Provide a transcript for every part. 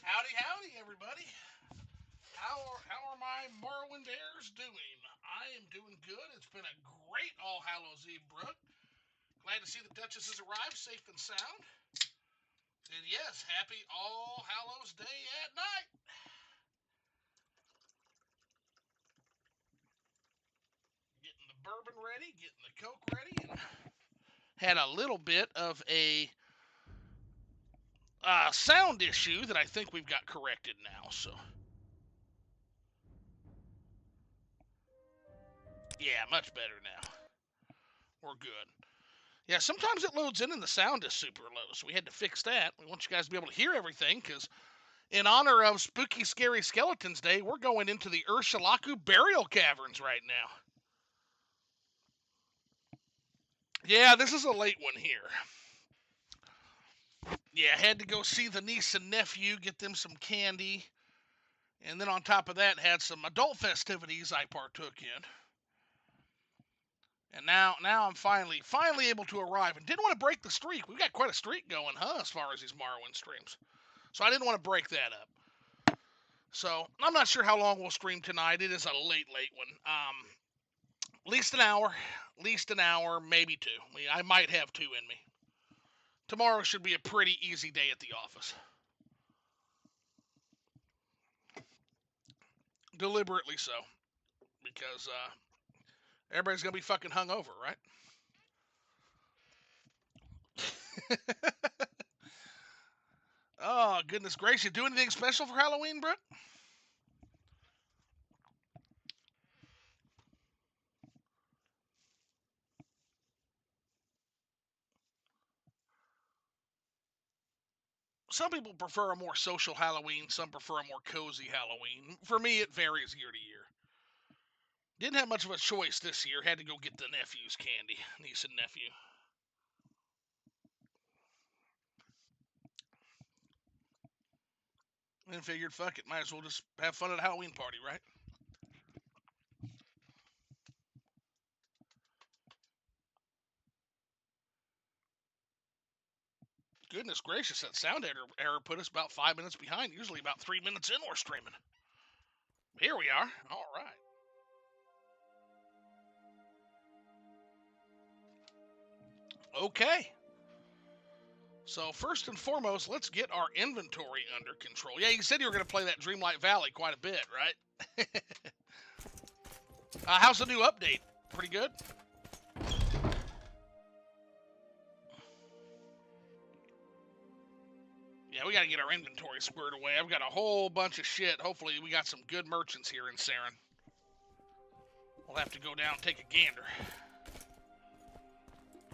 Howdy, howdy, everybody. How are my Morrowind heirs doing? I am doing good. It's been a great All Hallows Eve, Brooke. Glad to see the Duchess has arrived safe and sound. And yes, happy All Hallows Day at night. Getting the bourbon ready, getting the Coke ready, and had a little bit of a sound issue that I think we've got corrected now. So, yeah, much better now. We're good. Yeah, sometimes it loads in and the sound is super low, so we had to fix that. We want you guys to be able to hear everything, because in honor of Spooky Scary Skeletons Day, we're going into the Urshalaku burial caverns right now. Yeah, this is a late one here. Yeah, had to go see the niece and nephew, get them some candy, and then on top of that, had some adult festivities I partook in. And now I'm finally able to arrive, and didn't want to break the streak. We've got quite a streak going, huh, as far as these Morrowind streams. So I didn't want to break that up. So I'm not sure how long we'll stream tonight. It is a late one. Least an hour, maybe two. I might have two in me. Tomorrow should be a pretty easy day at the office. Deliberately so, because everybody's gonna be fucking hungover, right? Oh goodness gracious! Do anything special for Halloween, Brooke? Some people prefer a more social Halloween. Some prefer a more cozy Halloween. For me, it varies year to year. Didn't have much of a choice this year. Had to go get the nephew's candy, niece and nephew. And figured, fuck it, might as well just have fun at a Halloween party, right? Goodness gracious, that sound error put us about 5 minutes behind. Usually about 3 minutes in, we're streaming. Here we are. All right. Okay. So first and foremost, let's get our inventory under control. Yeah, you said you were going to play that Dreamlight Valley quite a bit, right? How's the new update? Pretty good? Yeah, we got to get our inventory squared away. I've got a whole bunch of shit. Hopefully we got some good merchants here in Saren. We'll have to go down and take a gander.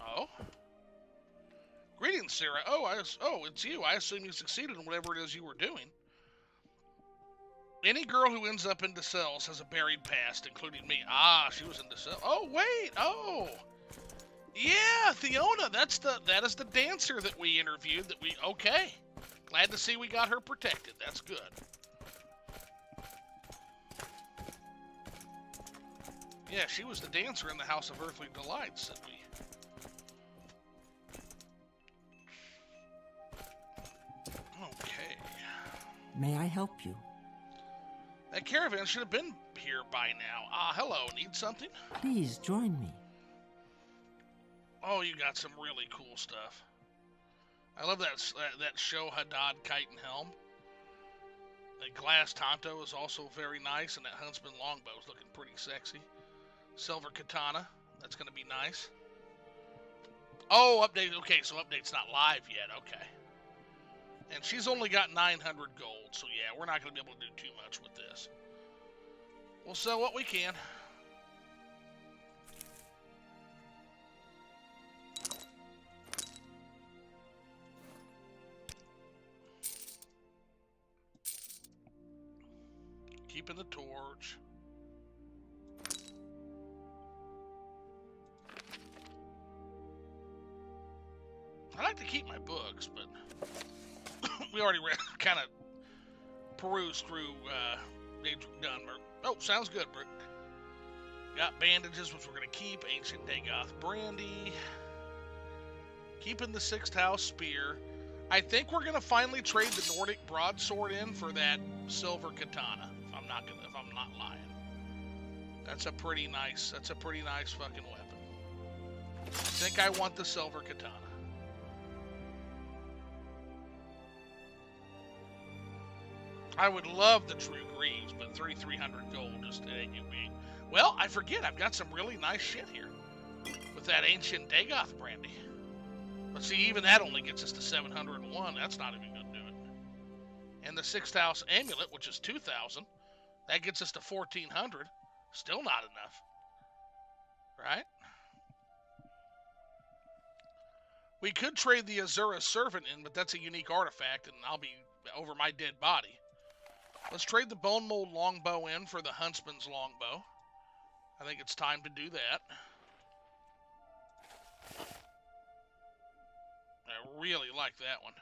Oh? Greetings, Sarah. Oh, it's you. I assume you succeeded in whatever it is you were doing. Any girl who ends up in the cells has a buried past, including me. Ah, she was in the cell. Oh, wait. Oh. Yeah, Theona. That is the dancer that we interviewed. Okay. Glad to see we got her protected. That's good. Yeah, she was the dancer in the House of Earthly Delights, said we. Okay. May I help you? That caravan should have been here by now. Hello. Need something? Please join me. Oh, you got some really cool stuff. I love that Show Haddad kite and helm. The glass Tonto is also very nice, and that Huntsman longbow is looking pretty sexy. Silver katana, that's going to be nice. Oh, update. Okay, so update's not live yet. Okay. And she's only got 900 gold, so yeah, we're not going to be able to do too much with this. We'll sell what we can. Keeping the torch. I like to keep my books, but we already kind of perused through Age of Gunmer. Oh, sounds good, Brooke. Got bandages, which we're going to keep. Ancient Dagoth brandy. Keeping the 6th house spear. I think we're gonna finally trade the Nordic broadsword in for that silver katana. If I'm not lying. That's a pretty nice fucking weapon. I think I want the silver katana. I would love the True Greaves, but 3,300 gold just ain't me. Well, I forget, I've got some really nice shit here with that ancient Dagoth brandy. But see, even that only gets us to 701. That's not even going to do it. And the 6,000 amulet, which is 2,000, that gets us to 1,400. Still not enough. Right? We could trade the Azura Servant in, but that's a unique artifact, and I'll be over my dead body. Let's trade the Bone Mold Longbow in for the Huntsman's Longbow. I think it's time to do that. I really like that one.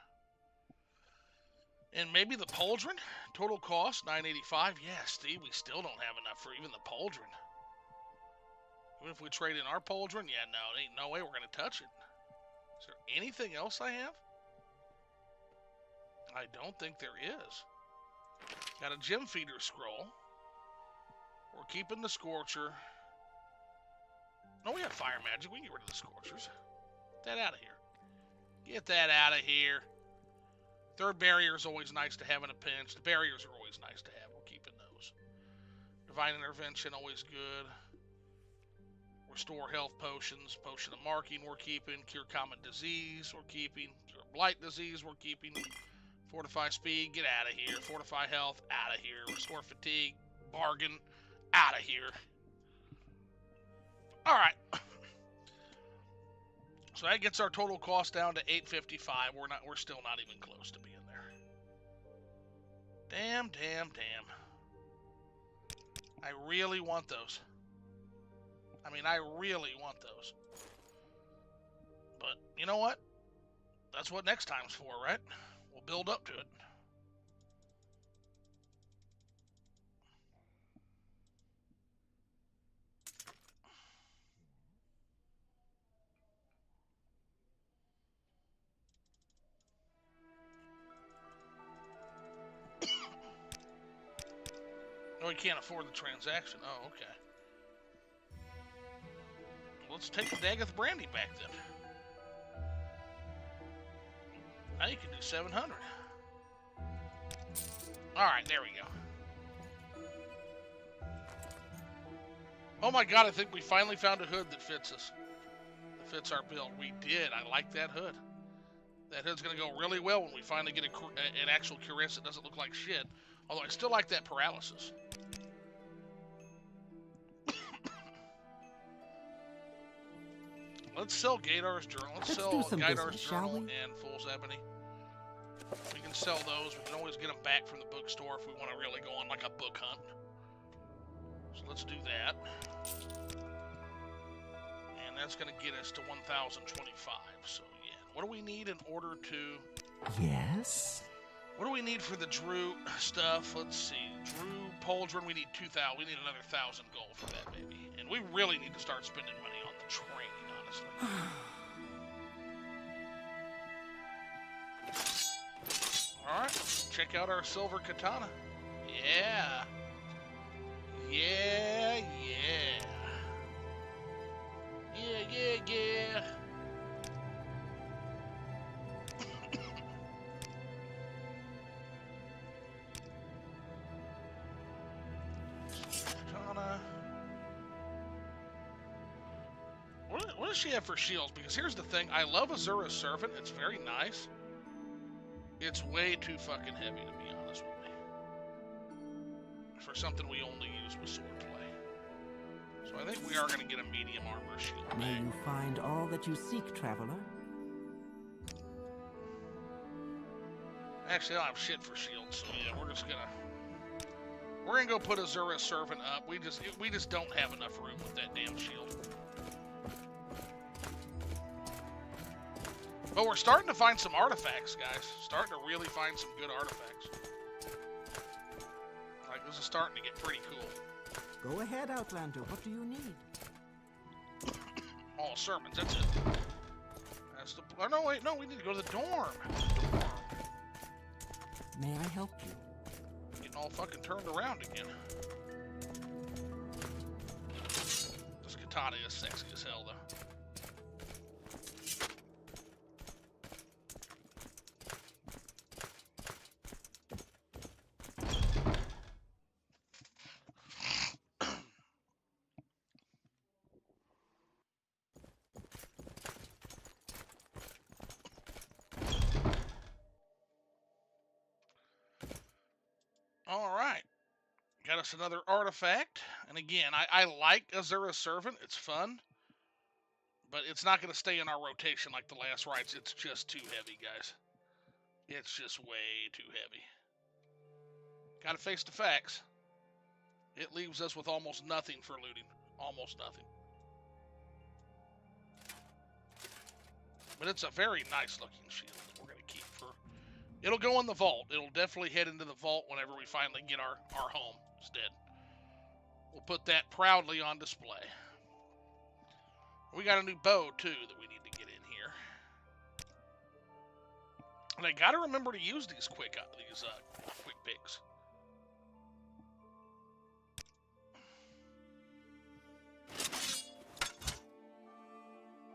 And maybe the Pauldron? Total cost, 985. Yeah, Steve, we still don't have enough for even the Pauldron. Even if we trade in our Pauldron? Yeah, no, there ain't no way we're going to touch it. Is there anything else I have? I don't think there is. Got a Gem Feeder Scroll. We're keeping the Scorcher. No, we have Fire Magic. We can get rid of the Scorchers. Get that out of here. Get that out of here. Third Barrier is always nice to have in a pinch. The barriers are always nice to have. We're keeping those. Divine Intervention, always good. Restore Health Potions. Potion of Marking, we're keeping. Cure Common Disease, we're keeping. Cure Blight Disease, we're keeping. Fortify Speed, get out of here. Fortify Health, out of here. Restore Fatigue, bargain, out of here. Alright. So that gets our total cost down to 855. We're still not even close to being there. Damn. I really want those. I mean, I really want those. But you know what? That's what next time's for, right? We'll build up to it. No, we can't afford the transaction. Oh, okay. Let's take the Dagoth Brandy back then. Now you can do 700. Alright, there we go. Oh my god, I think we finally found a hood that fits us. That fits our build. We did. I like that hood. That hood's going to go really well when we finally get an actual cuirass that doesn't look like shit. Although I still like that paralysis. Let's sell Gadar's Journal. Let's sell Gadar's Journal and Fool's Ebony. We can sell those. We can always get them back from the bookstore if we want to really go on like a book hunt. So let's do that. And that's going to get us to 1,025. So yeah. What do we need in order to... Yes? What do we need for the Drew stuff? Let's see. Drew, Pauldron, we need 2,000. We need another 1,000 gold for that, baby. And we really need to start spending money on the training, honestly. Alright, check out our silver katana. Yeah. Yeah. Katana. What does she have for shields? Because here's the thing, I love Azura's Servant. It's very nice. It's way too fucking heavy, to be honest with me. For something we only use with swordplay. So I think we are going to get a medium armor shield. May you find all that you seek, traveler. Actually, I don't have shit for shields, so yeah, we're gonna go put Azura's Servant up. We just don't have enough room with that damn shield. But we're starting to find some artifacts, guys. Starting to really find some good artifacts. Like, this is starting to get pretty cool. Go ahead, Outlander. What do you need? All sermons, that's it. That's the... Oh, no, wait, no, we need to go to the dorm. May I help you? Getting all fucking turned around again. This katana is sexy as hell, though. All right. Got us another artifact. And again, I like Azura's Servant. It's fun. But it's not going to stay in our rotation like the last rites. It's just too heavy, guys. It's just way too heavy. Got to face the facts. It leaves us with almost nothing for looting. Almost nothing. But it's a very nice looking shield that we're going to keep for... It'll go in the vault. It'll definitely head into the vault whenever we finally get our home instead. We'll put that proudly on display. We got a new bow, too, that we need to get in here. And I got to remember to use these quick picks.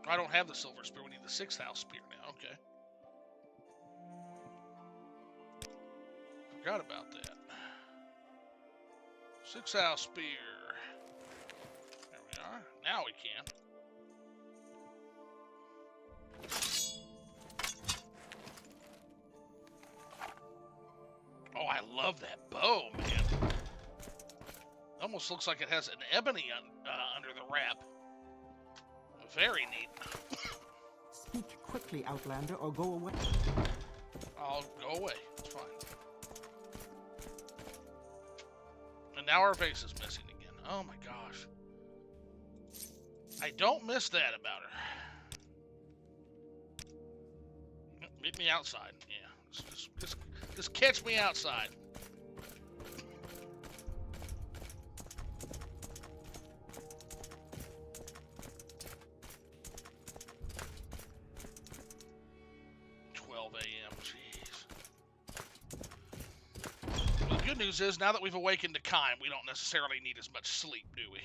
I don't have the silver spear. We need the 6th house spear now. Okay. Forgot about that. 6th house spear. There we are. Now we can. Oh, I love that bow, man. Almost looks like it has an ebony under the wrap. Very neat. Speak quickly, Outlander, or go away. I'll go away. It's fine. And now our vase is missing again. Oh my gosh. I don't miss that about her. Meet me outside. Yeah. Just catch me outside. Good news is, now that we've awakened to Kime, we don't necessarily need as much sleep, do we?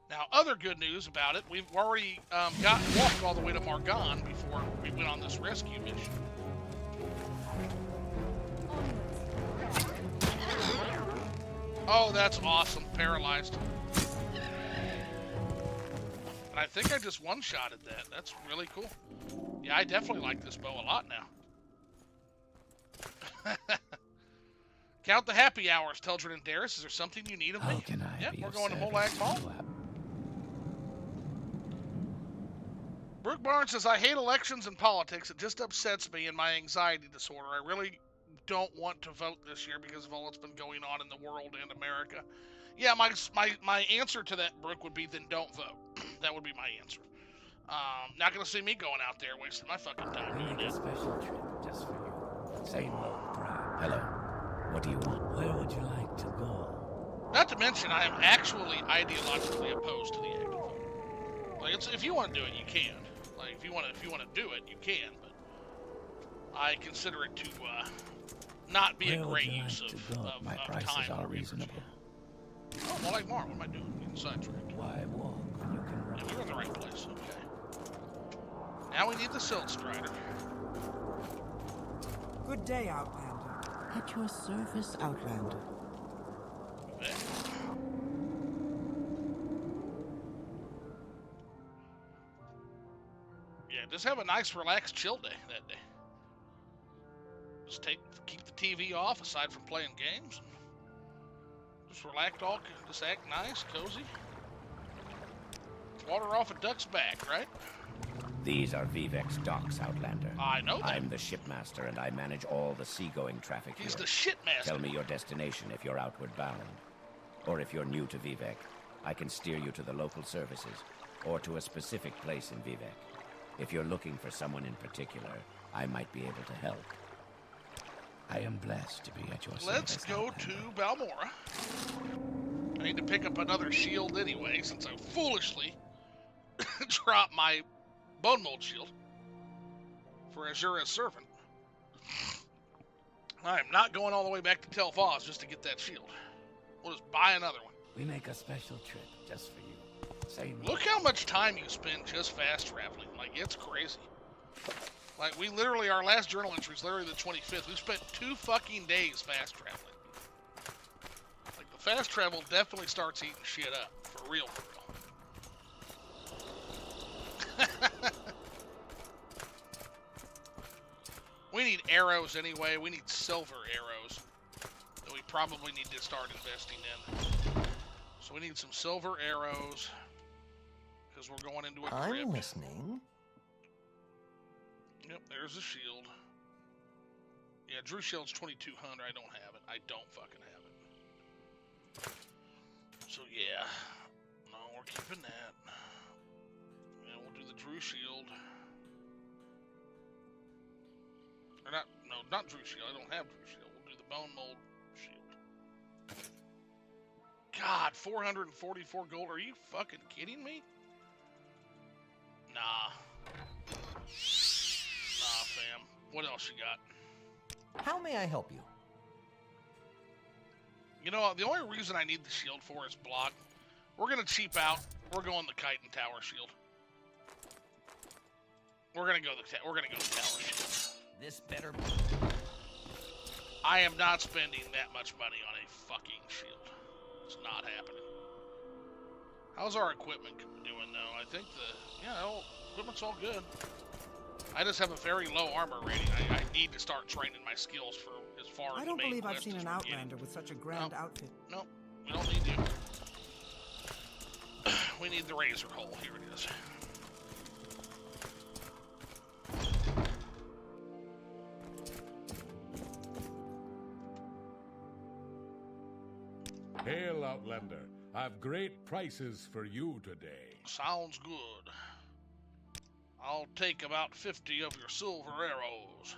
Now, other good news about it, we've already walked all the way to Margon before we went on this rescue mission. Oh, that's awesome. Paralyzed. And I think I just one-shotted that. That's really cool. Yeah, I definitely like this bow a lot now. Count the happy hours, Teldrin and Darius. Is there something you need of me? Yep, we're going to Molag Mall. Brooke Barnes says, I hate elections and politics. It just upsets me and my anxiety disorder. I really don't want to vote this year because of all that's been going on in the world and America. Yeah, my answer to that, Brooke, would be then don't vote. That would be my answer. Not going to see me going out there wasting my fucking time doing it. A special trip just for you. Same old crowd. Hello. What do you want? Where would you like to go? Not to mention, I am actually ideologically opposed to the active vote. Like, if you want to do it, you can. Like, if you want to do it, you can. But I consider it to not be a great use of My time. prices are reasonable. Oh, well, like Mar, what am I doing? Getting sidetracked. Why walk when you can run? Yeah, we were in the right place. Okay. Now we need the Silt Strider. Good day, Outlander. At your service, Outlander. Okay. Yeah, just have a nice, relaxed, chill day that day. Just keep the TV off, aside from playing games. Just relax, just act nice, cozy. Water off a duck's back, right? These are Vivek's docks, Outlander. I know that. I'm the shipmaster, and I manage all the seagoing traffic He's here. the shitmaster. Tell me your destination if you're outward bound. Or if you're new to Vivek, I can steer you to the local services, or to a specific place in Vivek. If you're looking for someone in particular, I might be able to help. I am blessed to be at your service. Let's go to Balmora. I need to pick up another shield anyway, since I foolishly dropped my bone mold shield for Azura's servant. I am not going all the way back to Tel Foz just to get that shield. We'll just buy another one. We make a special trip just for you. Same. Look how much time you spend just fast traveling. Like, it's crazy. Like, we literally, our last journal entry is literally the 25th. We spent 2 fucking days fast traveling. Like, the fast travel definitely starts eating shit up. For real, for real. We need arrows anyway. We need silver arrows that we probably need to start investing in. So we need some silver arrows because we're going into a crypt. I'm listening. Yep, there's a shield. Yeah, Drew Shield's 2200. I don't have it. I don't fucking have it. So yeah, no, we're keeping that. And we'll do the Drew Shield. Or not, no, not Drew Shield. I don't have Drew Shield. We'll do the Bone Mold Shield. God, 444 gold. Are you fucking kidding me? Nah. Nah, fam. What else you got? How may I help you? You know, the only reason I need the shield for is block. We're gonna cheap out. We're going the Chitin Tower shield. We're gonna go the Tower shield. This better. I am not spending that much money on a fucking shield. It's not happening. How's our equipment doing though? I think equipment's all good. I just have a very low armor rating. I need to start training my skills for as far as I don't believe I've seen an Outlander with such a grand outfit. Nope, we don't need you. We need the razor hole. Here it is. Hail, Outlander. I've great prices for you today. Sounds good. I'll take about 50 of your silver arrows.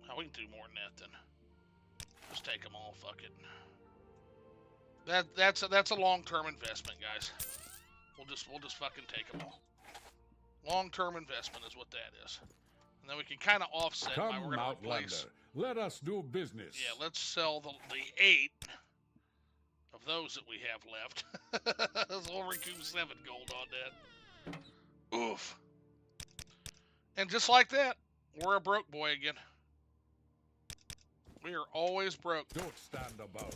Oh, we can do more than that then. Just take them all, fuck it. That's a long-term investment, guys. We'll just fucking take them all. Long-term investment is what that is. And then we can kind of offset by we're going to replace. Let us do business. Yeah, let's sell the 8 of those that we have left. We'll recoup 7 gold on that. Oof. And just like that, we're a broke boy again. We are always broke. Don't stand about.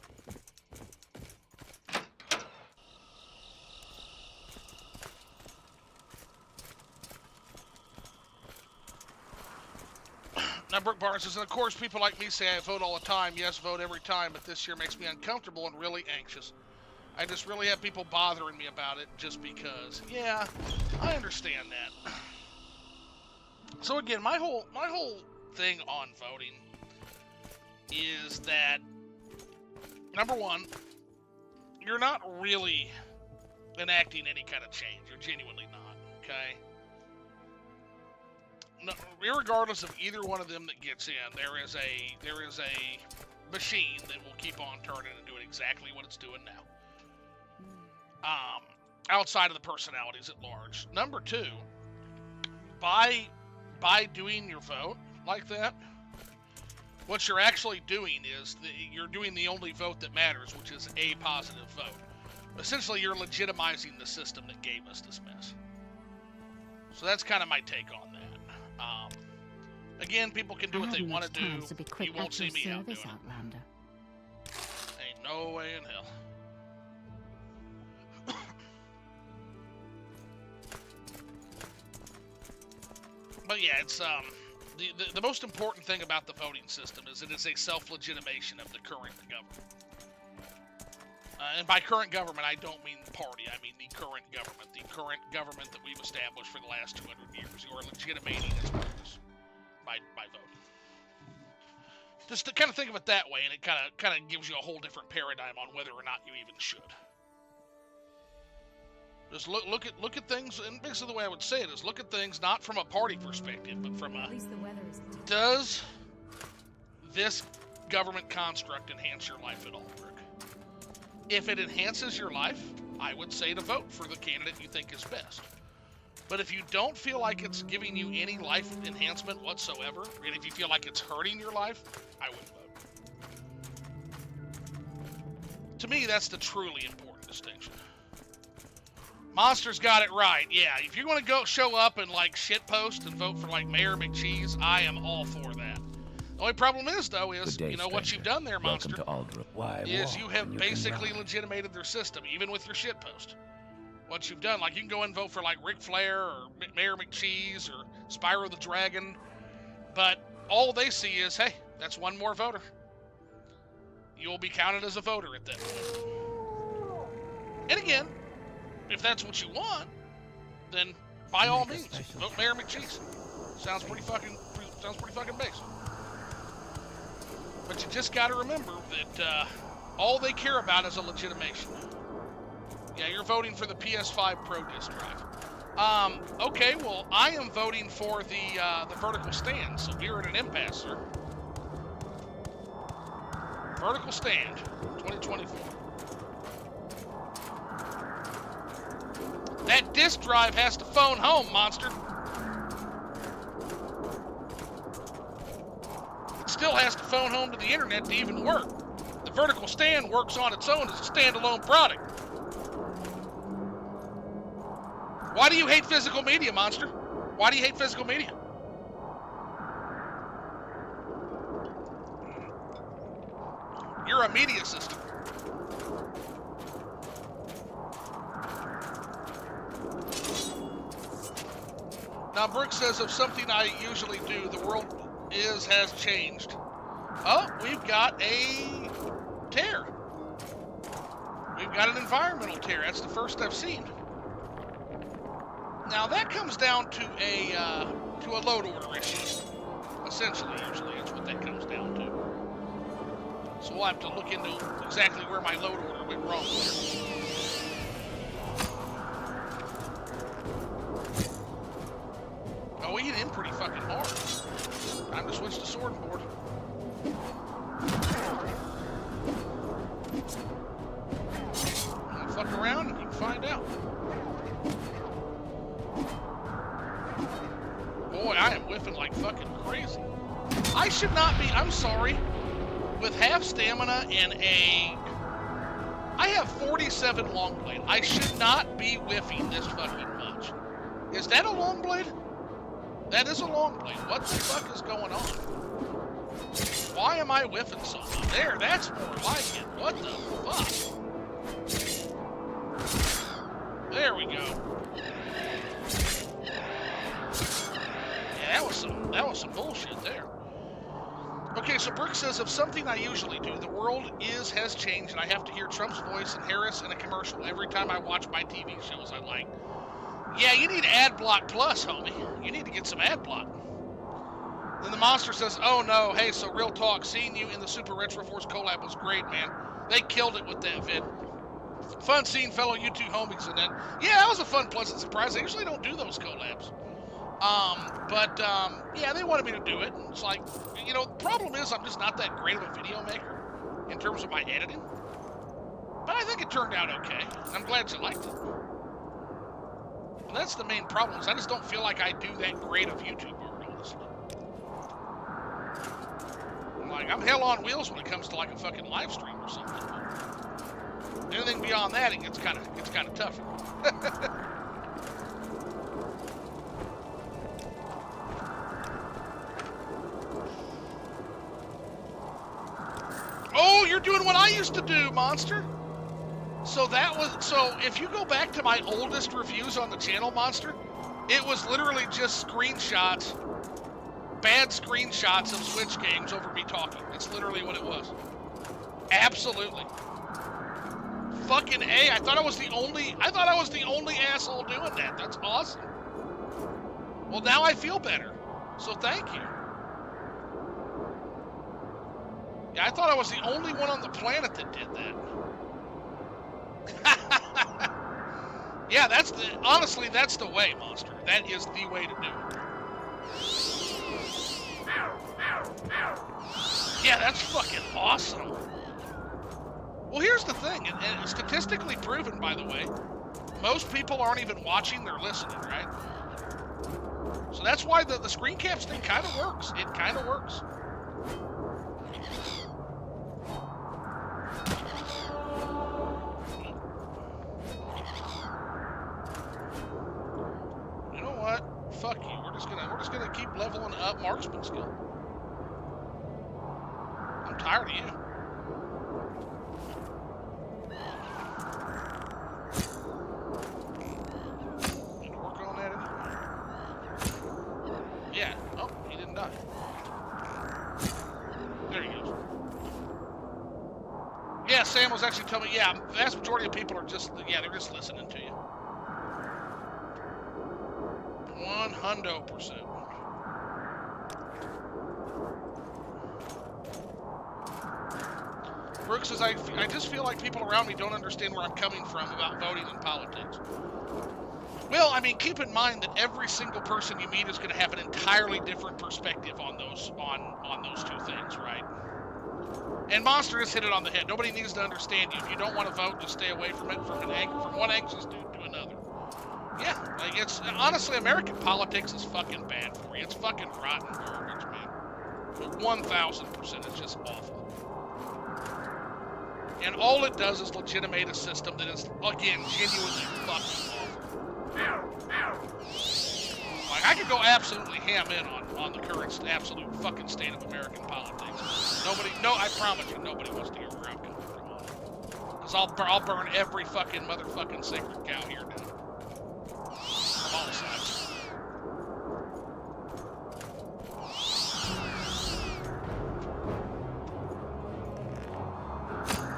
Now, Brooke Barnes says, and of course, people like me say I vote all the time. Yes, vote every time, but this year makes me uncomfortable and really anxious. I just really have people bothering me about it just because. Yeah, I understand that. So again, my whole thing on voting is that, number one, you're not really enacting any kind of change. You're genuinely not, okay? No, irregardless of either one of them that gets in, there is a machine that will keep on turning and doing exactly what it's doing now. Outside of the personalities at large. Number two, by doing your vote like that, what you're actually doing is you're doing the only vote that matters, which is a positive vote. Essentially, you're legitimizing the system that gave us this mess. So that's kind of my take on that. Again, people can do what they want to do. You won't see me out doing it. Ain't no way in hell. But yeah, it's the most important thing about the voting system is it is a self-legitimation of the current government. And by current government, I don't mean the party. I mean the current government that we've established for the last 200 years. You are legitimating its purpose by voting. Just to kind of think of it that way, and it kind of gives you a whole different paradigm on whether or not you even should. Just look at things, and basically the way I would say it is look at things not from a party perspective, but from a, At least the weather isn't. does this government construct enhance your life at all, Rick? If it enhances your life, I would say to vote for the candidate you think is best. But if you don't feel like it's giving you any life enhancement whatsoever, and if you feel like it's hurting your life, I wouldn't vote. To me, that's the truly important distinction. Monster's got it right. Yeah, if you're going to go show up and like shitpost and vote for like Mayor McCheese, I am all for that. The only problem is, though, is Good day, you know what stranger. you've done there, Monster, Welcome to Aldrich. Why is walk you have when you can basically run? legitimated their system, even with your shitpost. What you've done, like you can go and vote for like Ric Flair or Mayor McCheese or Spyro the Dragon, but all they see is, hey, that's one more voter. You'll be counted as a voter at that point. And again, if that's what you want, then by all means, vote Mayor McCheese. Sounds pretty fucking basic. But you just got to remember that all they care about is a legitimation. Yeah, you're voting for the PS5 Pro disk drive. Okay, well, I am voting for the vertical stand, so we're at an impasse, sir. Vertical stand, 2024. That disk drive has to phone home, Monster. It still has to phone home to the internet to even work. The vertical stand works on its own as a standalone product. Why do you hate physical media, Monster? Why do you hate physical media? You're a media system. Now, Brooke says, of something I usually do, the world has changed. Oh, we've got a tear. We've got an environmental tear. That's the first I've seen. Now, that comes down to a load order issue. Essentially, usually, that's what that comes down to. So we'll have to look into exactly where my load order went wrong here. Oh, we get in pretty fucking hard. Time to switch to sword and board. Fuck around and you can find out. Boy, I am whiffing like fucking crazy. I should not be, I'm sorry. With half stamina and I have 47 long blade. I should not be whiffing this fucking much. Is that a long blade? That is a long blade. What the fuck is going on? Why am I whiffing so much? There, that's more like it. What the fuck? There we go. Yeah, that was some bullshit there. Okay, so Brooke says, of something I usually do, the world has changed, and I have to hear Trump's voice and Harris in a commercial every time I watch my TV shows I like. Yeah, you need AdBlock Plus, homie. You need to get some AdBlock. Then the Monster says, oh no, hey, so real talk, seeing you in the Super Retro Force collab was great, man. They killed it with that vid. Fun seeing fellow YouTube homies in that. Yeah, that was a fun, pleasant surprise. I usually don't do those collabs. Yeah, they wanted me to do it. And it's like, you know, the problem is I'm just not that great of a video maker in terms of my editing. But I think it turned out okay. I'm glad you liked it. And that's the main problem, is I just don't feel like I do that great of YouTube work, honestly. I'm hell on wheels when it comes to like a fucking live stream or something. Anything beyond that, it gets kind of tougher. Oh, you're doing what I used to do, Monster. So if you go back to my oldest reviews on the channel, Monster, it was literally just screenshots, bad screenshots of Switch games over me talking. It's literally what it was. Absolutely. Fucking A, I thought I was the only asshole doing that. That's awesome. Well, now I feel better. So thank you. Yeah, I thought I was the only one on the planet that did that. Yeah, honestly, that's the way, Monster. That is the way to do it. Yeah, that's fucking awesome. Well, here's the thing, and statistically proven, by the way, most people aren't even watching, they're listening, right? So that's why the screen caps thing kind of works. It kind of works. You know what? Fuck you. We're just gonna keep leveling up marksman skill. I'm tired of you. Need to work on that anyway. Yeah. Oh, he didn't die. There he goes. Yeah, Sam was actually telling me, yeah, the vast majority of people are just, yeah, they're just listening to you. 100%. Brooks says, I just feel like people around me don't understand where I'm coming from about voting and politics. Well, I mean, keep in mind that every single person you meet is going to have an entirely different perspective on those two things, right? And Monster has hit it on the head. Nobody needs to understand you. If you don't want to vote, just stay away from it from one anxious dude to another. Yeah, like it's honestly, American politics is fucking bad for you. It's fucking rotten garbage, man. 1,000%. It's just awful. And all it does is legitimate a system that is, again, genuinely fucking awful. Like, I could go absolutely ham in on the current absolute fucking state of American politics. I promise you, nobody wants to hear where I'm coming from on it. Because I'll burn every fucking motherfucking sacred cow here down. From all sides.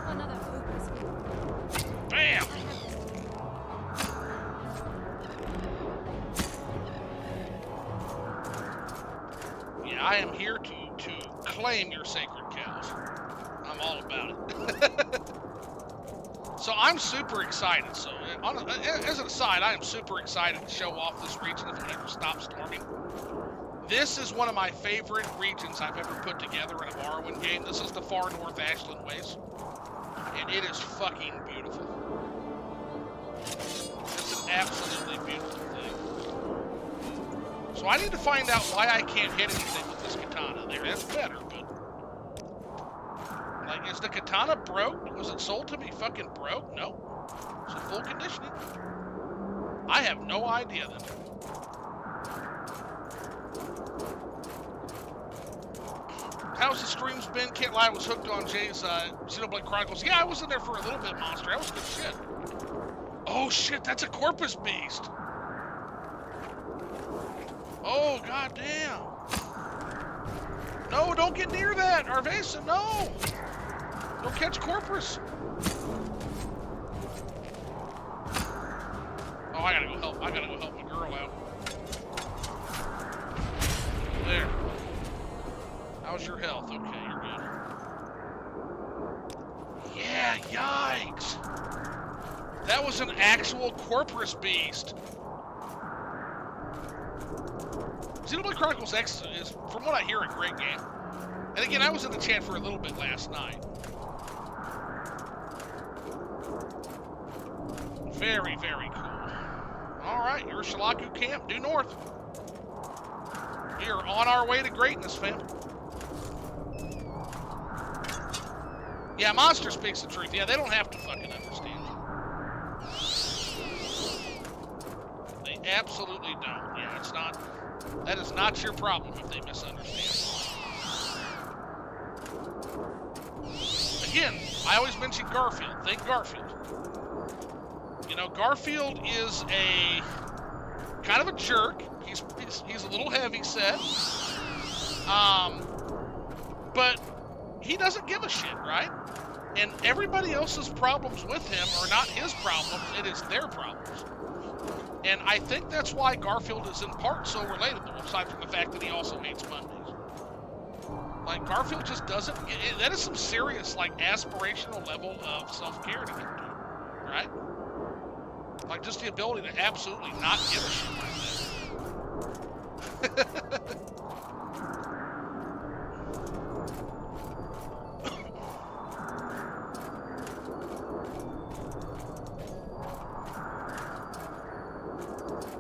Another focus. Bam! Yeah, I am here to claim your sacred cows. I'm all about it. So I'm super excited. So as an aside, I am super excited to show off this region if it ever stops storming. This is one of my favorite regions I've ever put together in a Morrowind game. This is the far north Ashland Waste. And it is fucking beautiful. It's an absolutely beautiful thing. So I need to find out why I can't hit anything with this katana there. That's better, but... Like, is the katana broke? Was it sold to me fucking broke? No. It's a full conditioning. I have no idea then. How's the streams been? Can't lie, I was hooked on Jay's Xenoblade Chronicles. Yeah, I was in there for a little bit, Monster. That was good shit. Oh shit, that's a Corpus Beast. Oh, goddamn. No, don't get near that, Arvesa, no. Don't catch Corpus. Oh, I gotta go help my girl out. There. How's your health? Okay, you're good. Yeah, yikes. That was an actual Corpus Beast. Xenoblade Chronicles X is, from what I hear, a great game. And again, I was in the chat for a little bit last night. Very, very cool. Alright, you're Shalaku Camp, due north. We are on our way to greatness, fam. Yeah, Monster speaks the truth. Yeah, they don't have to fucking understand you. They absolutely don't. Yeah, it's not... That is not your problem if they misunderstand. Again, I always mention Garfield. Think Garfield. You know, Garfield is a kind of a jerk. He's a little heavy set. But he doesn't give a shit, right? And everybody else's problems with him are not his problems, it is their problems. And I think that's why Garfield is in part so relatable, aside from the fact that he also hates Mondays. Like, Garfield just doesn't... That is some serious, like, aspirational level of self-care to get to, right? Like, just the ability to absolutely not give a shit like that.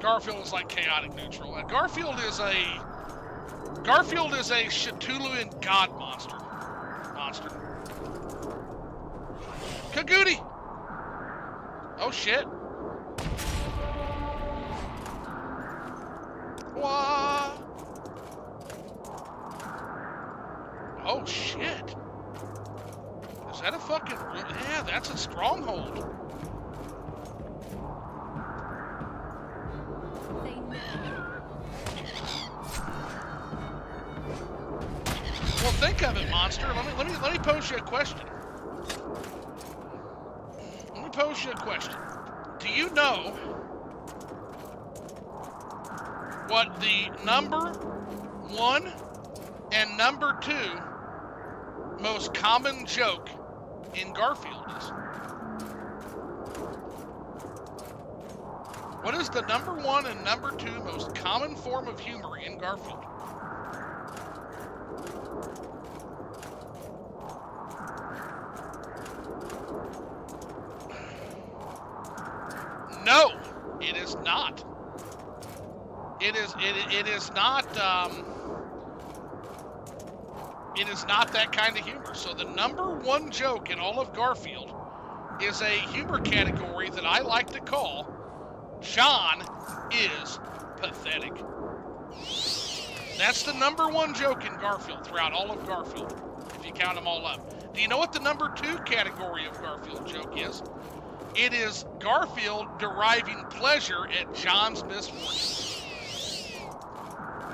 Garfield is like chaotic neutral. Garfield is a Cthulhuan god monster. Kagoody! Oh shit. Wah! Oh shit. Is that a fucking... Yeah, that's a stronghold. Well, think of it, monster. Let me pose you a question. Let me pose you a question. Do you know what the number 1 and number 2 most common joke in Garfield is? What is the number 1 and number 2 most common form of humor in Garfield? No, it is not. It is not. It is not that kind of humor. So the number 1 joke in all of Garfield is a humor category that I like to call John is pathetic. That's the number 1 joke in Garfield throughout all of Garfield, if you count them all up. Do you know what the number 2 category of Garfield joke is? It is Garfield deriving pleasure at John's misfortune.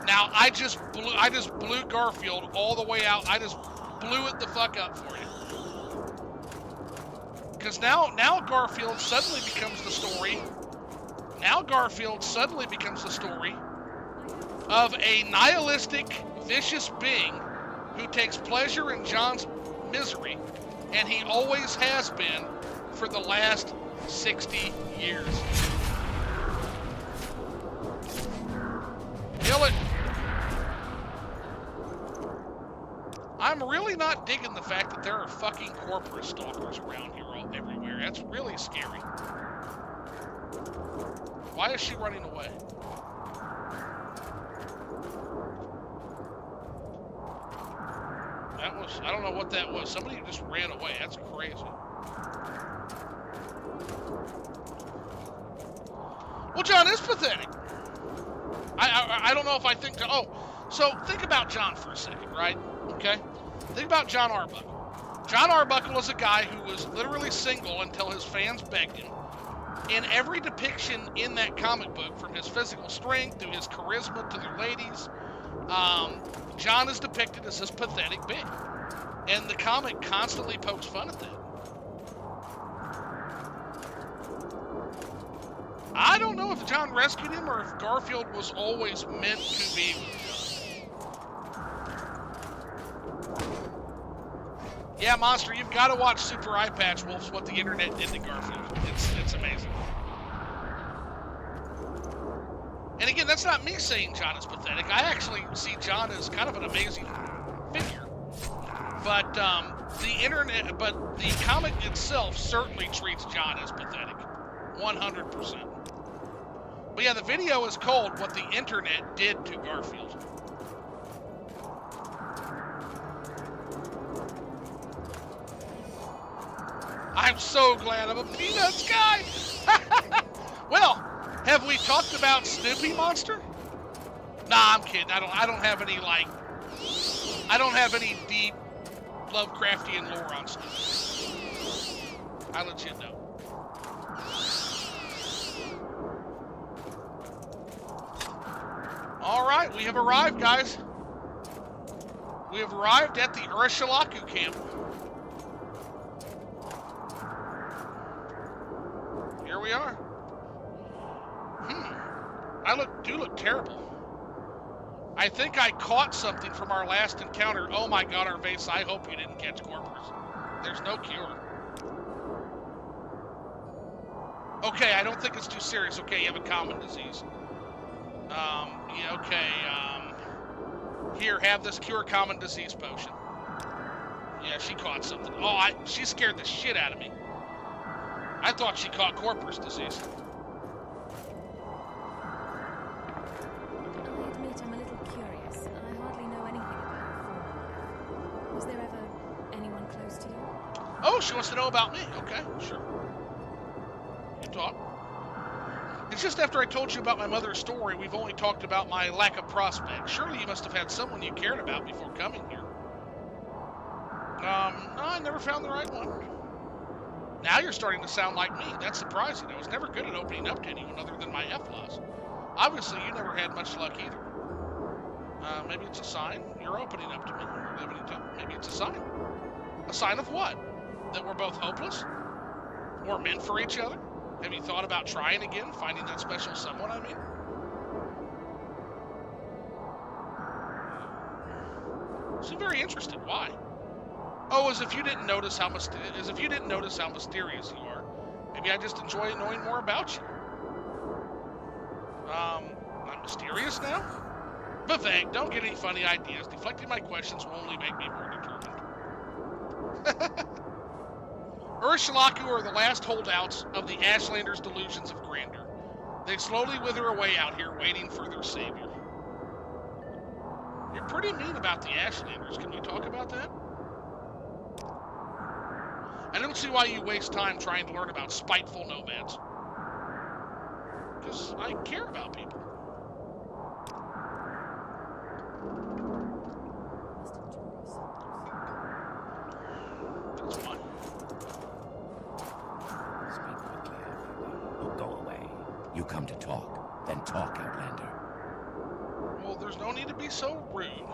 Now, I just blew Garfield all the way out. I just blew it the fuck up for you. Because now Garfield suddenly becomes the story. Now Garfield suddenly becomes the story of a nihilistic, vicious being who takes pleasure in John's misery, and he always has been for the last 60 years. Kill it. I'm really not digging the fact that there are fucking corporate stalkers around here everywhere. That's really scary. Why is she running away? That was, I don't know what that was. Somebody just ran away. That's crazy. Well, John is pathetic. I don't know if I think to... Oh, so think about John for a second, right? Okay? Think about John Arbuckle. John Arbuckle is a guy who was literally single until his fans begged him. In every depiction in that comic book, from his physical strength to his charisma to the ladies, John is depicted as this pathetic being. And the comic constantly pokes fun at that. I don't know if John rescued him or if Garfield was always meant to be with John. Yeah, Monster, you've got to watch Super Eye Patch Wolves, what the internet did to Garfield. It's amazing. And again, that's not me saying John is pathetic. I actually see John as kind of an amazing figure. But the comic itself certainly treats John as pathetic. 100%. But yeah, the video is called What the Internet Did to Garfield. I'm so glad I'm a Peanuts guy! Well, have we talked about Snoopy, Monster? Nah, I'm kidding. I don't have any, like... I don't have any deep Lovecraftian lore on Snoopy. I legit know. Alright, we have arrived, guys. We have arrived at the Urashalaku camp. Here we are. I do look terrible. I think I caught something from our last encounter. Oh my god, our base, I hope you didn't catch Corpus. There's no cure. Okay, I don't think it's too serious. Okay, you have a common disease. Yeah, okay, here, have this cure common disease potion. Yeah, she caught something. Oh, she scared the shit out of me. I thought she caught Corpus disease. I admit I'm a little curious. I hardly know anything about your former life. Was there ever anyone close to you? Oh, she wants to know about me. Okay, sure. You talk. It's just after I told you about my mother's story, we've only talked about my lack of prospects. Surely you must have had someone you cared about before coming here. No, I never found the right one. Now you're starting to sound like me. That's surprising. I was never good at opening up to anyone other than my F-laws. Obviously, you never had much luck either. Maybe it's a sign. You're opening up to me. You're living it up. Maybe it's a sign. A sign of what? That we're both hopeless? We're meant for each other? Have you thought about trying again? Finding that special someone, I mean? Seem very interested. Why? Oh, as if you didn't notice how mysterious you are. Maybe I just enjoy knowing more about you. I'm mysterious now? Vivek, don't get any funny ideas. Deflecting my questions will only make me more determined. Ursulaku are the last holdouts of the Ashlanders' delusions of grandeur. They slowly wither away out here, waiting for their savior. You're pretty mean about the Ashlanders. Can we talk about that? I don't see why you waste time trying to learn about spiteful nomads. Because I care about people. That's fine. Speak quickly, Outlander. Oh, go away. You come to talk. Then talk, Outlander. Well, there's no need to be so rude.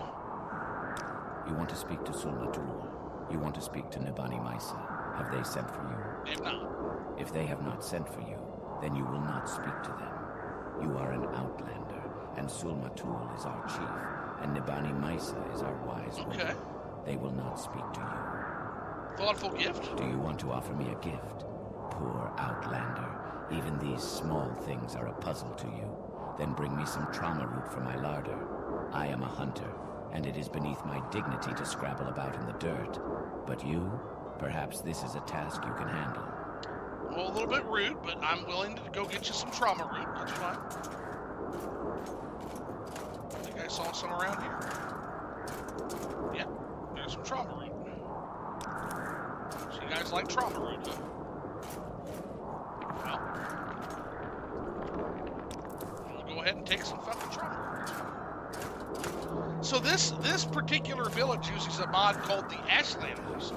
You want to speak to Sulmatul. You want to speak to Nibani Maisa. Have they sent for you? If not. If they have not sent for you, then you will not speak to them. You are an outlander, and Sulmatul is our chief, and Nibani Maisa is our wise woman. Okay. They will not speak to you. Thoughtful gift? Do you want to offer me a gift? Poor outlander, even these small things are a puzzle to you. Then bring me some trauma root from my larder. I am a hunter, and it is beneath my dignity to scrabble about in the dirt. But you? Perhaps this is a task you can handle. Well, a little bit rude, but I'm willing to go get you some trauma root. That's fine. I think I saw some around here. Yeah, there's some trauma root. So you guys like trauma root, huh? Well, we'll go ahead and take some fucking trauma root. So this particular village uses a mod called the Ashlanders.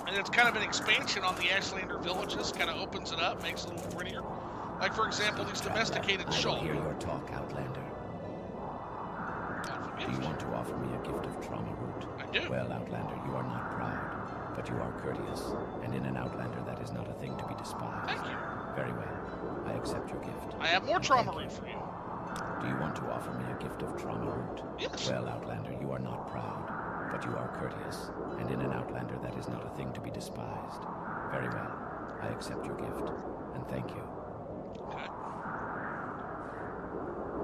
And it's kind of an expansion on the Ashlander villages, kind of opens it up, makes it a little prettier. Like, for example, these domesticated I shawl. will hear your talk, Outlander. Do you want to offer me a gift of trauma root? I do. Well, Outlander, you are not proud, but you are courteous, and in an Outlander that is not a thing to be despised. Thank you. Very well. I accept your gift. I have more trauma root for you. Do you want to offer me a gift of trauma root? Yes. Well, Outlander, you are not proud, but you are courteous, and in an Outlander that is not a thing to be despised. Very well. I accept your gift, and thank you. Okay.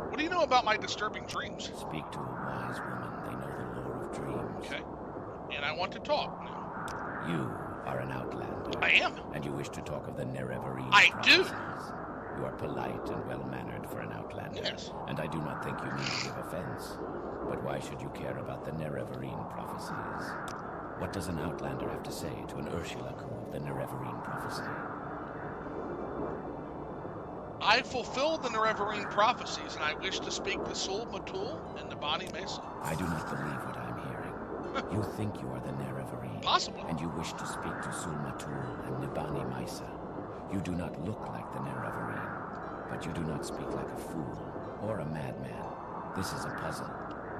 What do you know about my disturbing dreams? Speak to a wise woman. They know the lore of dreams. Okay. And I want to talk now. You are an Outlander. I am. And you wish to talk of the Nerevarine I do. prophecies. You are polite and well-mannered for an Outlander. Yes. And I do not think you mean to give offense. But why should you care about the Nerevarine prophecies? What does an Outlander have to say to an Ursulaku of the Nerevarine prophecy? I fulfilled the Nerevarine prophecies, and I wish to speak to Sul Matul and Nibani Mesa. I do not believe what I'm hearing. You think you are the Nerevarine. Possibly. And you wish to speak to Sulmatul and Nibani Maisa. You do not look like the Nerevarine, but you do not speak like a fool or a madman. This is a puzzle.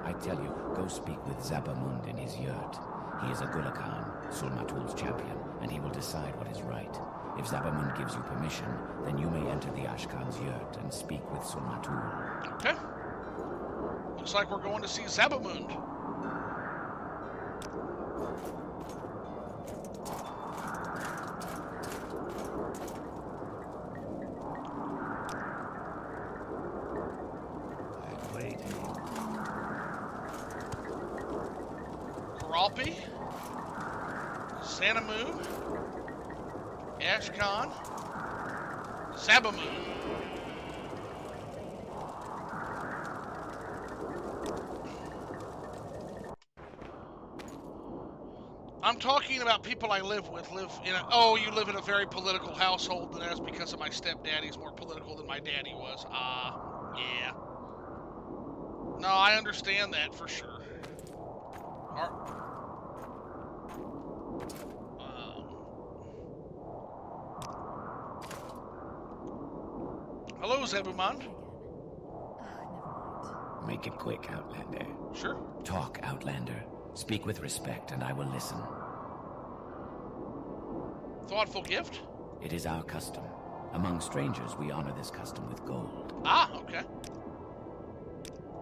I tell you, go speak with Zabamund in his yurt. He is a Gulakan, Sulmatul's champion, and he will decide what is right. If Zabamund gives you permission, then you may enter the Ashkan's yurt and speak with Sulmatul. Okay. Looks like we're going to see Zabamund. Alpi, Sanamu, Ashkan, Sabamu. I'm talking about people I live with. You live in a very political household, and that's because of my stepdaddy's more political than my daddy was. Yeah. No, I understand that for sure. Hello, Zebuman. Make it quick, Outlander. Sure. Talk, Outlander. Speak with respect, and I will listen. Thoughtful gift? It is our custom. Among strangers, we honor this custom with gold. Okay.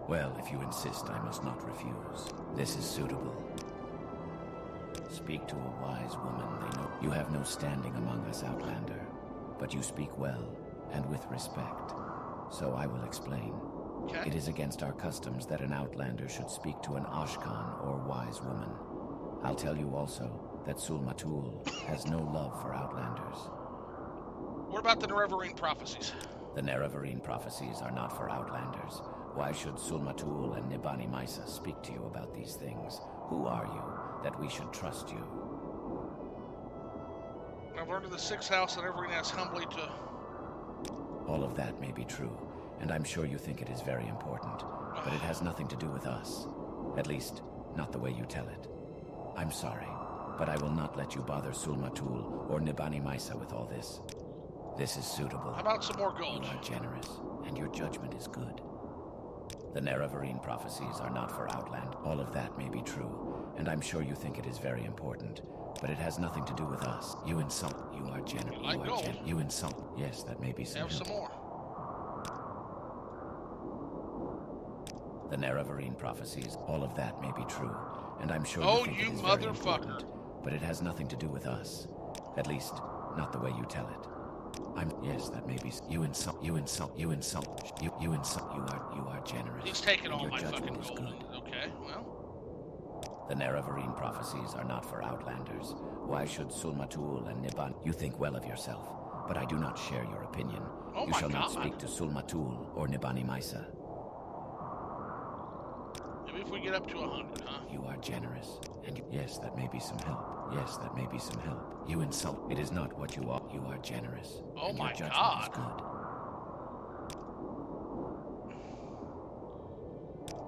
Well, if you insist, I must not refuse. This is suitable. Speak to a wise woman. They know you have no standing among us, Outlander. But you speak well, and with respect. So I will explain. Okay. It is against our customs that an Outlander should speak to an Ashkan or wise woman. I'll tell you also that Sul-Matul has no love for Outlanders. What about the Nerevarine prophecies? The Nerevarine prophecies are not for Outlanders. Why should Sul-Matul and Nibani Maisa speak to you about these things? Who are you, that we should trust you? I've learned of the sixth house that Nerevarine asks humbly to... All of that may be true, and I'm sure you think it is very important, but it has nothing to do with us. At least, not the way you tell it. I'm sorry, but I will not let you bother Sul-Matul or Nibani Maisa with all this. This is suitable. How about some more gold? You are generous, and your judgment is good. The Nerevarine prophecies are not for Outland. All of that may be true, and I'm sure you think it is very important, but it has nothing to do with us. You insult. You are generous. You like gold? You insult. Yes, that may be some. Have some more. The Nerevarine prophecies, all of that may be true, and I'm sure Oh, you think you it is motherfucker. very important, but it has nothing to do with us. At least, not the way you tell it. Yes, that may be. You insult. You insult. You insult. You insult. You are generous. He's taking and all your my judgment fucking is gold. good. Okay, well. The Nerevarine prophecies are not for Outlanders. Why should Sul-Matul and Niban? You think well of yourself, but I do not share your opinion. Oh You my shall not God. speak to Sul-Matul or Nibani Maisa. Maybe if we get up to 100, huh? You are generous, and yes, that may be some help. Yes, that may be some help. You insult. It is not what you are. You are generous. Oh and my your judgment God. is good.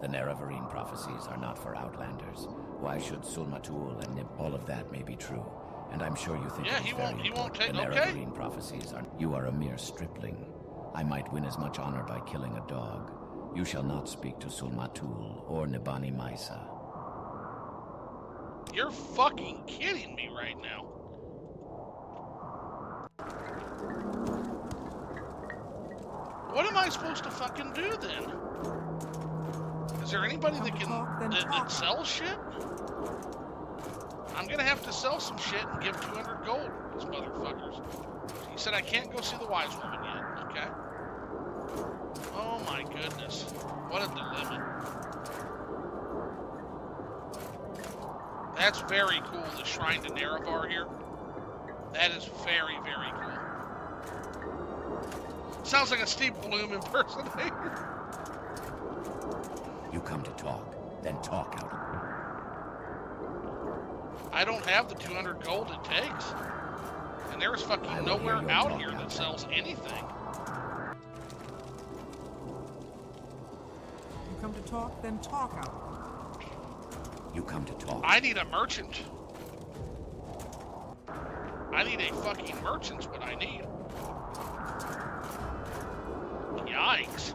The Nerevarine prophecies are not for Outlanders. Why should Sul-Matul and Nib? All of that may be true, and I'm sure you think Yeah, it is he very won't important. take- The okay. Nerevarine prophecies are. You are a mere stripling. I might win as much honor by killing a dog. You shall not speak to Sul-Matul or Nibani Maisa. You're fucking kidding me right now. What am I supposed to fucking do then? Is there anybody that can that sells shit? I'm gonna have to sell some shit and give 200 gold to these motherfuckers. He said I can't go see the wise woman yet. Okay. Oh my goodness. What a dilemma. That's very cool, the Shrine to Nerevar here. That is very, very cool. Sounds like a Steve Bloom impersonator. You come to talk, then talk out. I don't have the 200 gold it takes. And there is I fucking will nowhere hear your out talk here out that then. sells anything. You come to talk, then talk out. You come to talk. I need a merchant. I need a fucking merchant's what I need. Yikes.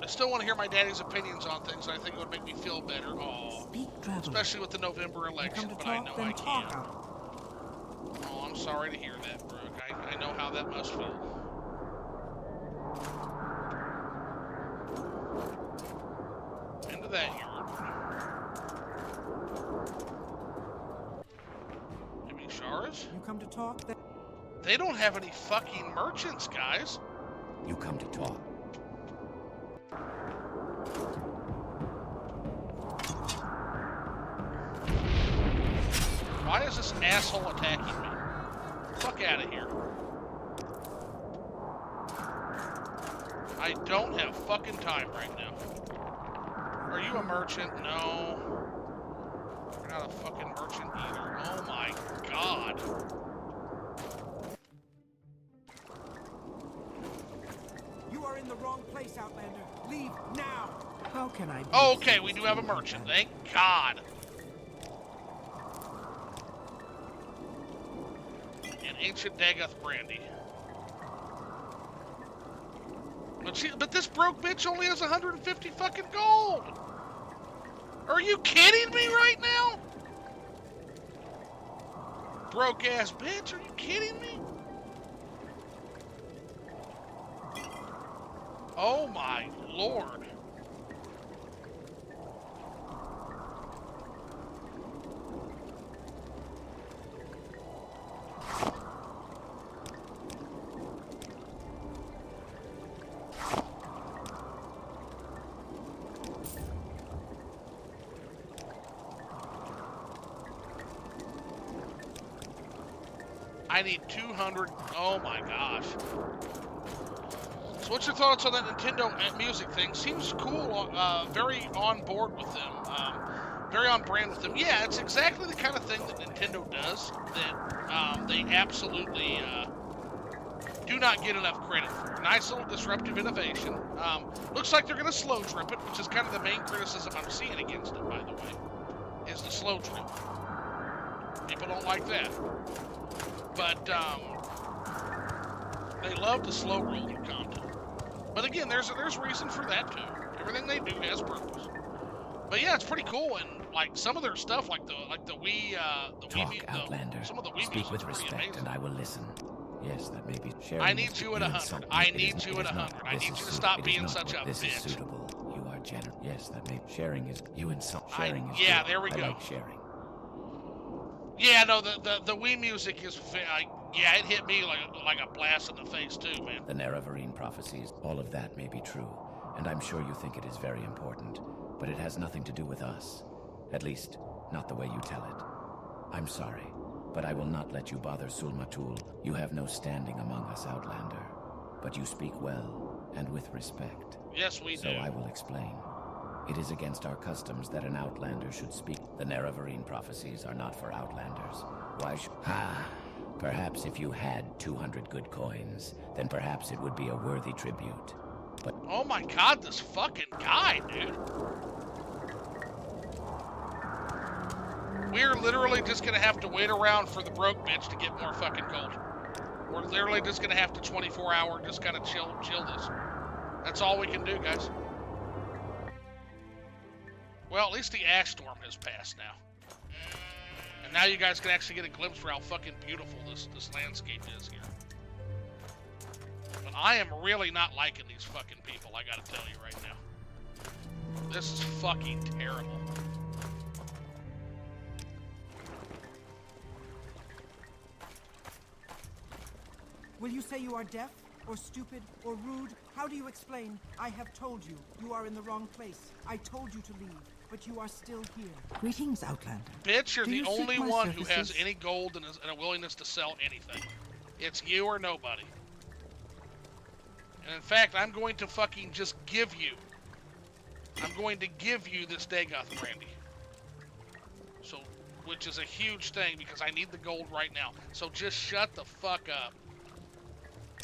I still want to hear my daddy's opinions on things. I think it would make me feel better. Oh, Speak, traveler. especially with the November You election, come to but I talk, know then I talk can't. out. Oh, I'm sorry to hear that, Brooke. I know how that must feel. Into that yard. Maybe Shara's? You come to talk, then They don't have any fucking merchants, guys. You come to talk. Why is this asshole attacking me? Fuck out of here. I don't have fucking time right now. Are you a merchant? No. You're not a fucking merchant either. Oh my god. You are in the wrong place, Outlander. Leave now. How can I be Okay, we do have a merchant. Thank God. An ancient Dagoth brandy. But this broke bitch only has 150 fucking gold. Are you kidding me right now? Broke ass bitch, are you kidding me? Oh my lord. I need 200. Oh my gosh. So what's your thoughts on that Nintendo music thing? Seems cool, very on board with them, very on brand with them. Yeah, it's exactly the kind of thing that Nintendo does that they absolutely do not get enough credit for. Nice little disruptive innovation. Looks like they're going to slow drip it, which is kind of the main criticism I'm seeing against it, by the way, is the slow drip. People don't like that. But they love the slow roll their content. But again, there's reason for that too. Everything they do has purpose. But yeah, it's pretty cool, and like some of their stuff, like the Wii, Talk, Wii, Outlander. some of the Wii Speak with music's pretty respect, amazing. and I will listen. Yes, that may be sharing. I need you at 100. I need you at 100. I need you to stop being such a This is bitch. suitable. You are generous. Yes, that may sharing is you insult. Sharing is yeah, good. there we go. I like sharing. Yeah, no, the Wii music is, yeah, it hit me like a blast in the face too, man. The Nerevarine prophecies, all of that may be true, and I'm sure you think it is very important, but it has nothing to do with us. At least, not the way you tell it. I'm sorry, but I will not let you bother Sul-Matul. You have no standing among us, Outlander. But you speak well, and with respect. Yes, we do. So I will explain. It is against our customs that an Outlander should speak. The Nerevarine prophecies are not for Outlanders. Why should... Perhaps if you had 200 good coins, then perhaps it would be a worthy tribute. But... Oh my god, this fucking guy, dude. We're literally just gonna have to wait around for the broke bitch to get more fucking gold. We're literally just gonna have to 24-hour just kind of chill this. That's all we can do, guys. Well, at least the ash storm has passed now. And now you guys can actually get a glimpse for how fucking beautiful this landscape is here. But I am really not liking these fucking people, I gotta tell you right now. This is fucking terrible. Will you say you are deaf, or stupid, or rude? How do you explain? I have told you, you are in the wrong place. I told you to leave, but you are still here. Greetings, Outlander. Bitch, you're Do the you seek only my one who has services? any gold and a willingness to sell anything. It's you or nobody. And in fact, I'm going to fucking just give you. I'm going to give you this Dagoth brandy. So, which is a huge thing because I need the gold right now. So just shut the fuck up.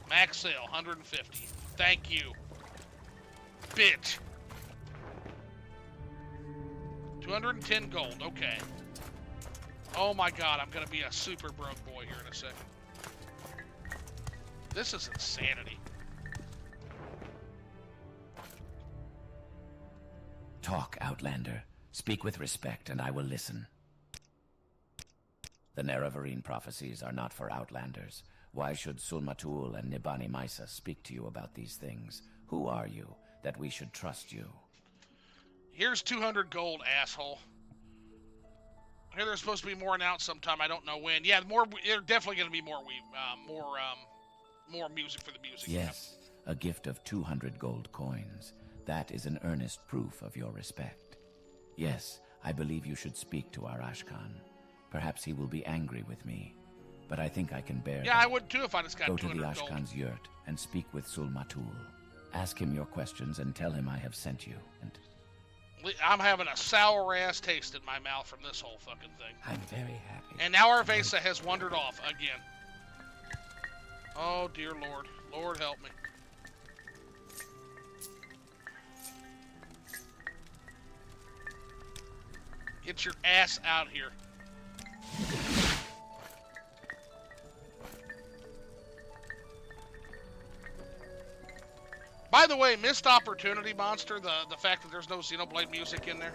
Max sale, 150. Thank you. Bitch. 210 gold, okay. Oh my god, I'm gonna be a super broke boy here in a second. This is insanity. Talk, Outlander. Speak with respect, and I will listen. The Nerevarine prophecies are not for Outlanders. Why should Sul-Matul and Nibani Maisa speak to you about these things? Who are you, that we should trust you? Here's 200 gold, asshole. I hear there's supposed to be more announced sometime. I don't know when. Yeah, there's definitely going to be more music for the music. Yes, a gift of 200 gold coins. That is an earnest proof of your respect. Yes, I believe you should speak to our Ashkan. Perhaps he will be angry with me, but I think I can bear Yeah, that. I would too if I just got Go to the 200 gold. Ashkan's yurt and speak with Sul-Matul. Ask him your questions and tell him I have sent you. And I'm having a sour-ass taste in my mouth from this whole fucking thing. I'm very happy. And now Arvesa has wandered off again. Oh, dear Lord. Lord help me. Get your ass out here. By the way, missed opportunity, Monster, the fact that there's no Xenoblade music in there.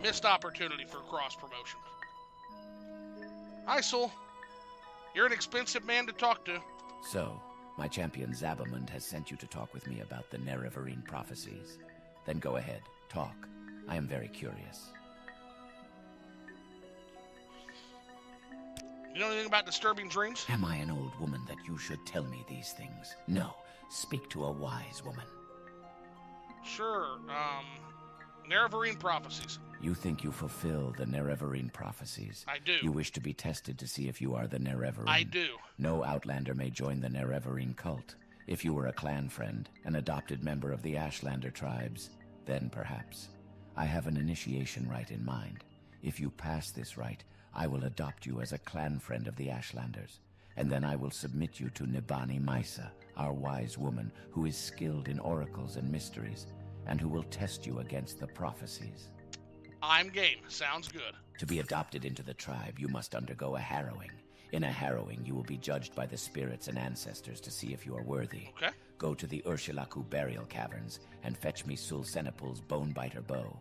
Missed opportunity for cross-promotion. Hi, Soul. You're an expensive man to talk to. So, my champion Zabamund has sent you to talk with me about the Nerevarine prophecies. Then go ahead, talk. I am very curious. You know anything about disturbing dreams? Am I an old woman that you should tell me these things? No, speak to a wise woman. Sure, Nerevarine prophecies. You think you fulfill the Nerevarine prophecies? I do. You wish to be tested to see if you are the Nerevarine? I do. No Outlander may join the Nerevarine cult. If you were a clan friend, an adopted member of the Ashlander tribes, then perhaps. I have an initiation rite in mind. If you pass this rite, I will adopt you as a clan friend of the Ashlanders, and then I will submit you to Nibani Maisa, our wise woman, who is skilled in oracles and mysteries, and who will test you against the prophecies. I'm game. Sounds good. To be adopted into the tribe, you must undergo a harrowing. In a harrowing, you will be judged by the spirits and ancestors to see if you are worthy. Okay. Go to the Ursulaku burial caverns and fetch me Sul-Senepul's bone-biter bow.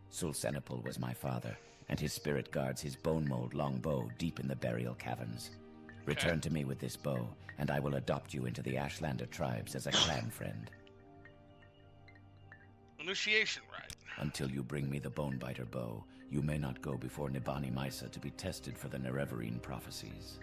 Sul-Senepul was my father, and his spirit guards his bone-mold long bow deep in the burial caverns. Return to me with this bow, and I will adopt you into the Ashlander tribes as a clan friend. Initiation rite. Until you bring me the bone-biter bow, you may not go before Nibani Maisa to be tested for the Nerevarine prophecies.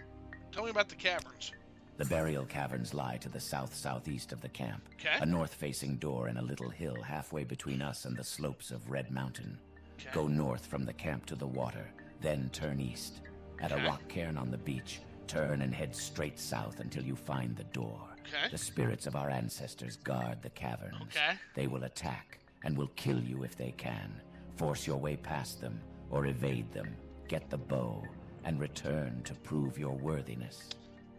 Tell me about the caverns. The burial caverns lie to the south-southeast of the camp. Okay. A north-facing door in a little hill halfway between us and the slopes of Red Mountain. Okay. Go north from the camp to the water, then turn east. At a Okay. rock cairn on the beach, turn and head straight south until you find the door. Okay. The spirits of our ancestors guard the caverns. Okay. They will attack and will kill you if they can. Force your way past them or evade them. Get the bow and return to prove your worthiness.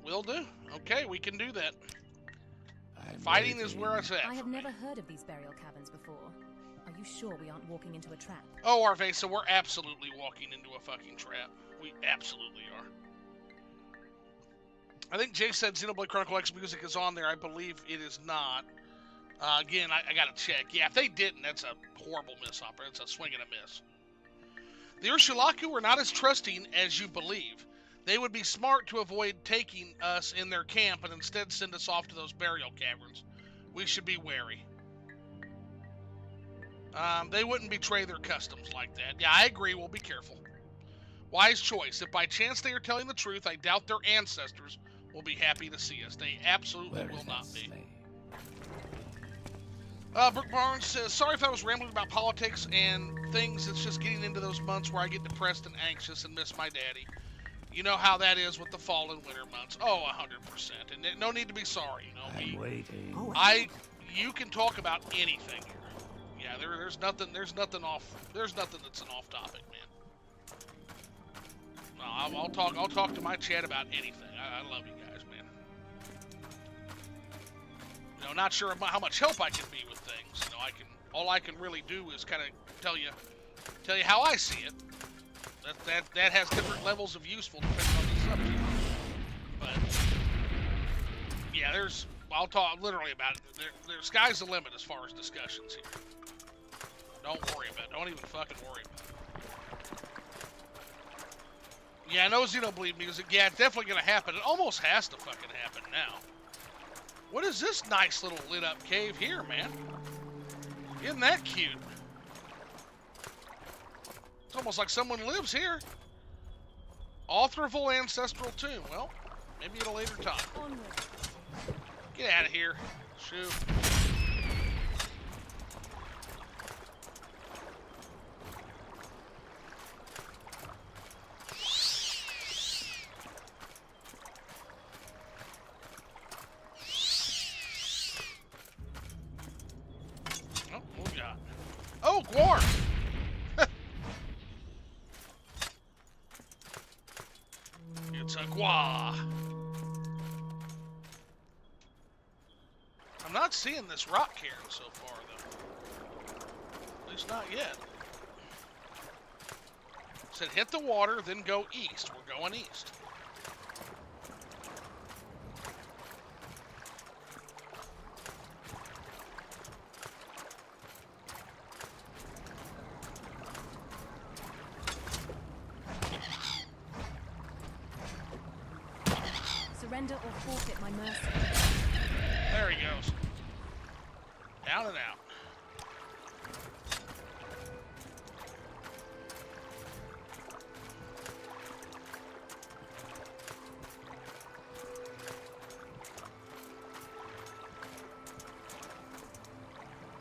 Will do. Okay, we can do that. I'm Fighting is waiting. where it's at. I have for me. never heard of these burial caverns before. Are you sure we aren't walking into a trap? Oh, Arvesa, we're absolutely walking into a fucking trap. We absolutely are. I think Jay said Xenoblade Chronicle X music is on there. I believe it is not. Again, I gotta check. Yeah, if they didn't, that's a horrible miss, Opera. It's a swing and a miss. The Ursulaku are not as trusting as you believe. They would be smart to avoid taking us in their camp and instead send us off to those burial caverns. We should be wary. They wouldn't betray their customs like that. Yeah, I agree. We'll be careful. Wise choice. If by chance they are telling the truth, I doubt their ancestors will be happy to see us. They absolutely Where will is not that be. slave? Brooke Barnes says, sorry if I was rambling about politics and things. It's just getting into those months where I get depressed and anxious and miss my daddy. You know how that is with the fall and winter months. Oh, 100%. And no need to be sorry. You know, I'm waiting. Oh, you can talk about anything here. Yeah, there's nothing that's an off topic, man. No, I'll talk to my chat about anything. I love you guys, man. You know, not sure how much help I can be with things. You know, all I can really do is kind of tell you how I see it. That has different levels of useful depending on the subject. But yeah, I'll talk literally about it. There's sky's the limit as far as discussions here. Don't worry about it. Don't even fucking worry about it. Yeah, no Xenoblade music. Yeah, it's definitely gonna happen. It almost has to fucking happen now. What is this nice little lit up cave here, man? Isn't that cute? It's almost like someone lives here. Authorful ancestral tomb. Well, maybe at a later time. Onward. Get out of here. Shoot. Aqua. I'm not seeing this rock cairn so far, though. At least not yet. It said hit the water, then go east. We're going east. Surrender or forfeit my mercy. There he goes. Down and out.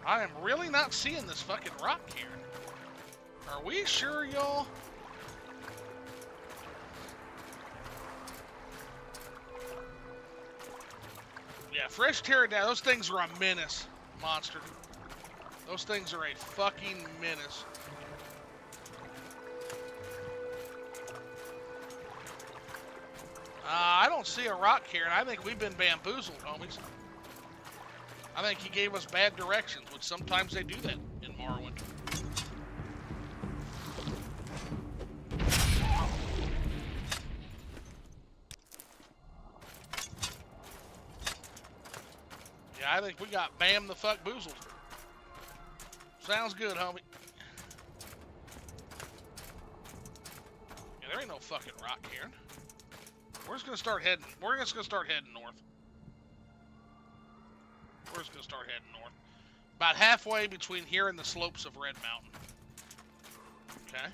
I am really not seeing this fucking rock cairn. Are we sure, y'all? Yeah, fresh pterodactyl. Those things are a menace, monster. Those things are a fucking menace. I don't see a rock cairn. I think we've been bamboozled, homies. I think he gave us bad directions, which sometimes they do that in Morrowind. Yeah, I think we got bam the fuck boozled. Sounds good, homie. Yeah, there ain't no fucking rock cairn. We're just gonna start heading. We're just gonna start heading north. We're just gonna start heading north. About halfway between here and the slopes of Red Mountain. Okay.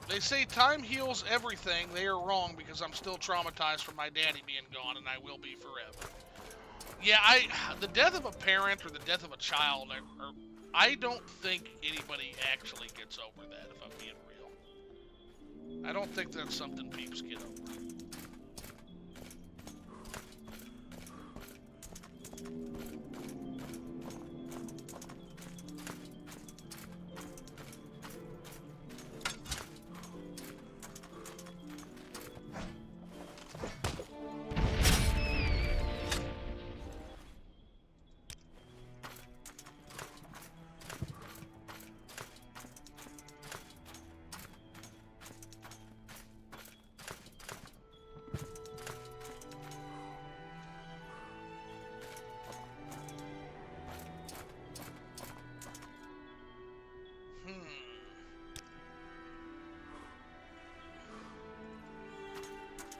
They say time heals everything. They are wrong because I'm still traumatized from my daddy being gone, and I will be forever. Yeah, the death of a parent or the death of a child, I don't think anybody actually gets over that, if I'm being real. I don't think that's something peeps get over.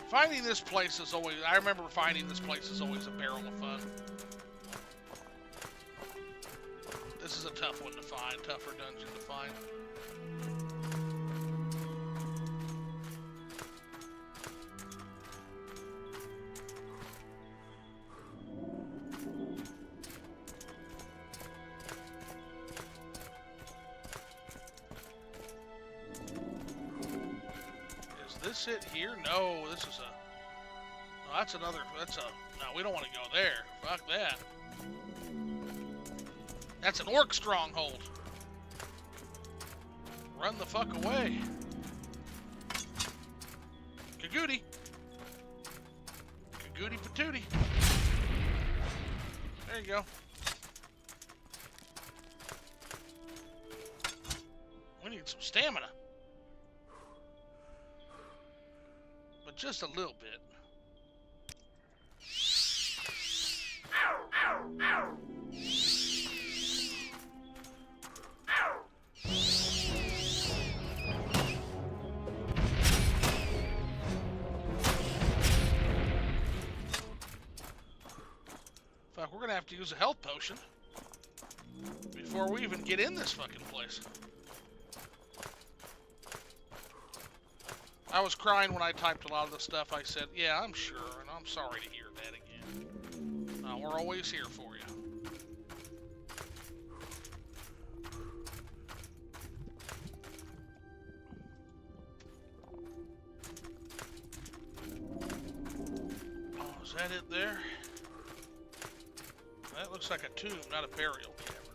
Finding this place is always, I remember finding this place is always a barrel of fun. This is a tough one to find, tougher dungeon to find. This it here? No, this is a... Oh, that's another... That's a... No, we don't want to go there. Fuck that. That's an orc stronghold. Run the fuck away. Kagoody. Kagoody patootie. There you go. We need some stamina. Just a little bit. Fuck, we're gonna have to use a health potion before we even get in this fucking place. I was crying when I typed a lot of the stuff I said. Yeah, I'm sure, and I'm sorry to hear that again. We're always here for you. Oh, is that it there? That looks like a tomb, not a burial cavern.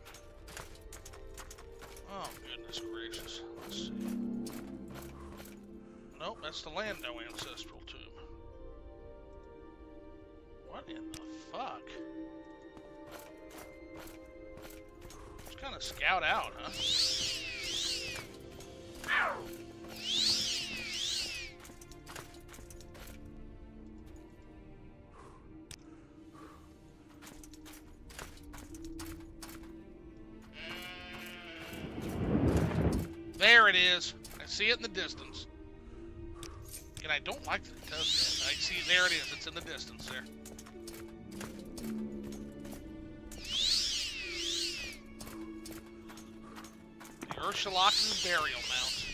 Oh, goodness gracious. Let's see. Nope, that's the Lando ancestral tomb. What in the fuck? Just kind of scout out, huh? There it is. I see it in the distance. And I don't like that it does that. I see, there it is. It's in the distance there. The Ursulaku burial mount.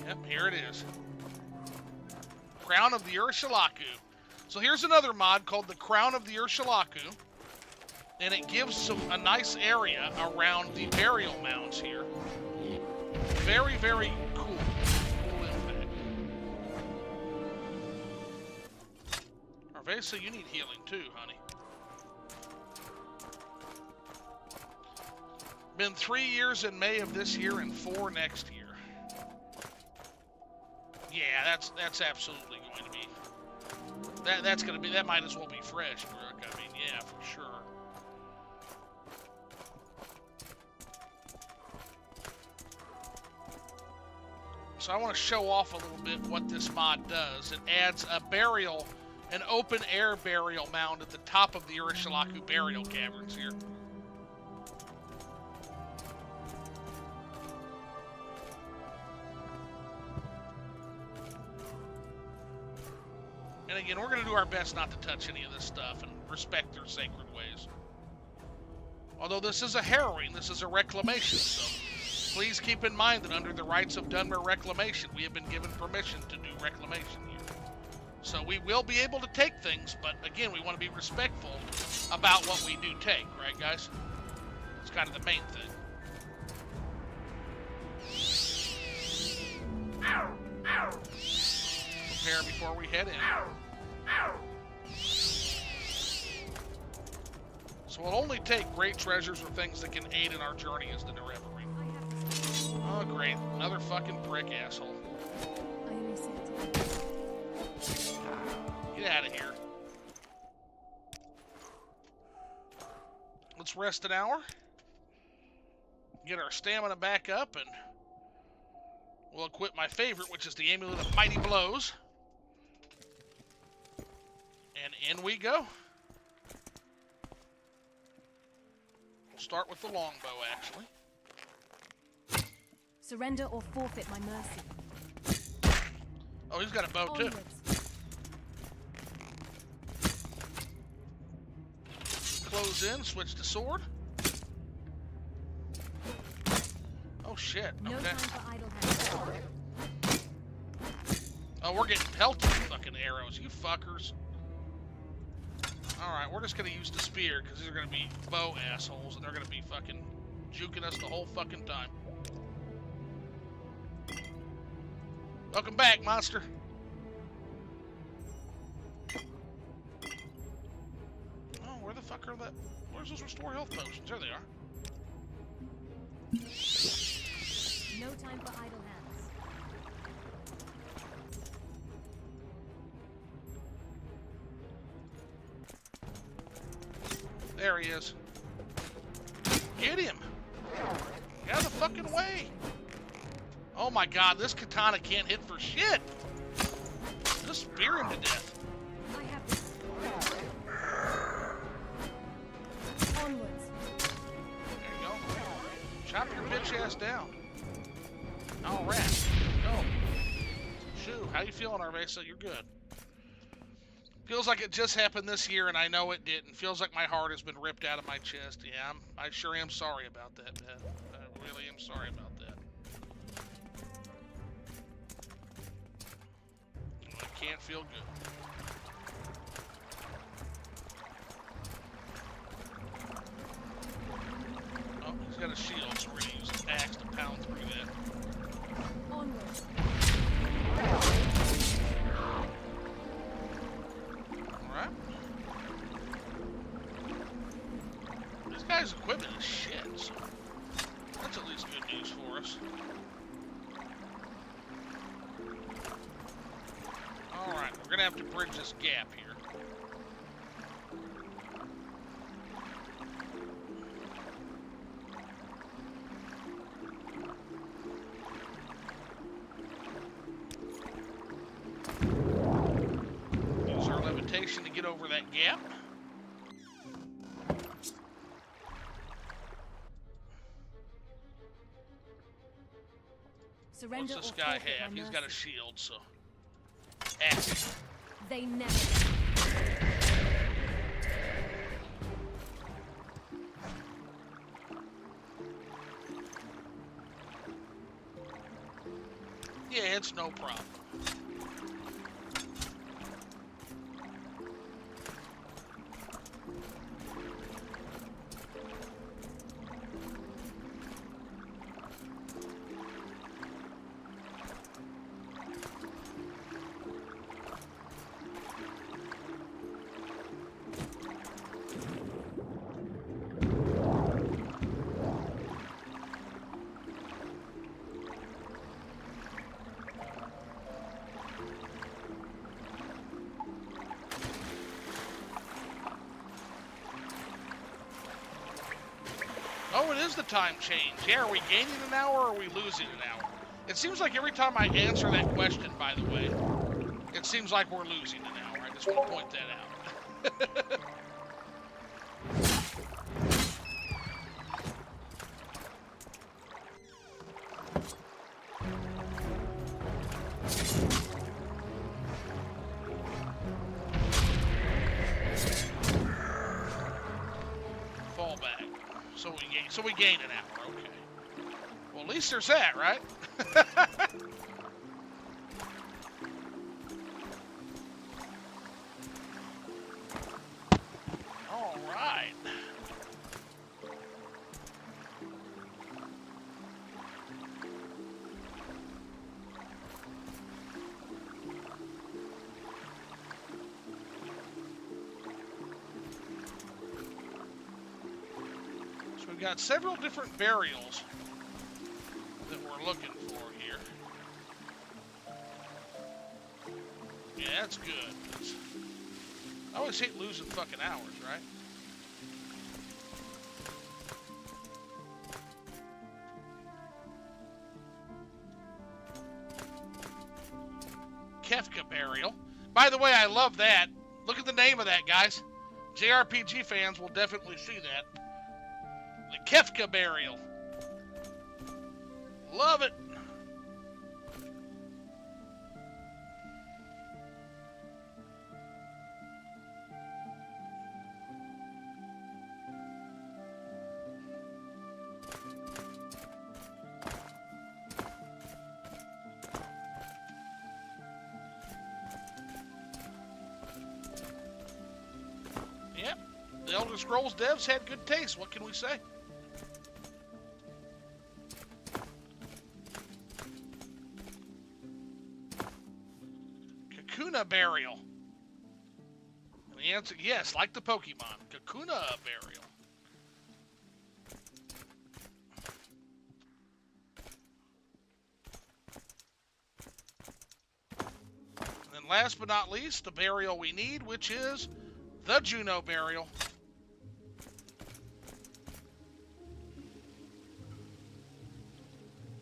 Yep, here it is. Crown of the Ursulaku. So here's another mod called the Crown of the Ursulaku. And it gives a nice area around the burial mounds here. Very, very cool. Cool impact. Arvesa, you need healing too, honey. Been 3 years in May of this year and 4 next year. Yeah, that's absolutely going to be. That's going to be. That might as well be fresh, Brooke. I mean, yeah, for sure. So I want to show off a little bit what this mod does. It adds a burial, an open air burial mound at the top of the Ursulaku burial caverns here. And again, we're going to do our best not to touch any of this stuff and respect their sacred ways. Although this is a harrowing, this is a reclamation, so please keep in mind that under the rights of Dunmer Reclamation, we have been given permission to do reclamation here. So we will be able to take things, but again, we want to be respectful about what we do take, right, guys? It's kind of the main thing. Prepare before we head in. So we'll only take great treasures or things that can aid in our journey as the Nerevarine. Oh, great. Another fucking brick asshole. Get out of here. Let's rest an hour. Get our stamina back up, and we'll equip my favorite, which is the Amulet of Mighty Blows. And in we go. We'll start with the longbow, actually. Surrender or forfeit my mercy. Oh, he's got a bow, too. Onwards. Close in, switch to sword. Oh, shit. No Okay. time for idle hands. Oh, we're getting pelted with fucking arrows, you fuckers. Alright, we're just gonna use the spear, because these are gonna be bow assholes, and they're gonna be fucking juking us the whole fucking time. Welcome back, monster. Oh, where the fuck are that? Where's those restore health potions? There they are. No time for idle hands. There he is. Get him! Get out of the fucking way! Oh my god, this katana can't hit for shit! Just spear him to death. I have this. Onwards. There you go. Chop your bitch ass down. Alright, go. Shoo, how you feeling, Arvesa? You're good. Feels like it just happened this year, and I know it didn't. Feels like my heart has been ripped out of my chest. Yeah, I sure am sorry about that, man. I really am sorry about that. I can't feel good. Oh, he's got a shield, so we're going to use his axe to pound through that. Onwards. Alright. guy's equipment is shit, so that's at least good news for us. Alright, we're gonna have to bridge this gap here. Use our levitation to get over that gap. Surrender What's this or guy forfeit have? my He's got a mercy. shield, so... Axe. They never. Yeah, it's no problem. Oh, it is the time change. Yeah, are we gaining an hour or are we losing an hour? It seems like every time I answer that question, by the way, it seems like we're losing an hour. I just want to point that out. Fall back. So we gain an hour, okay. Well, at least there's that, right? All right. So we've got several different burials that we're looking for here. Yeah, that's good. 'Cause I always hate losing fucking hours, right? Kefka burial. By the way, I love that. Look at the name of that, guys. JRPG fans will definitely see that. The Kefka burial. Love it. Yep. The Elder Scrolls devs had good taste. What can we say? Kakuna burial. And the answer, yes, like the Pokemon. Kakuna burial. And then last but not least, the burial we need, which is the Juno burial.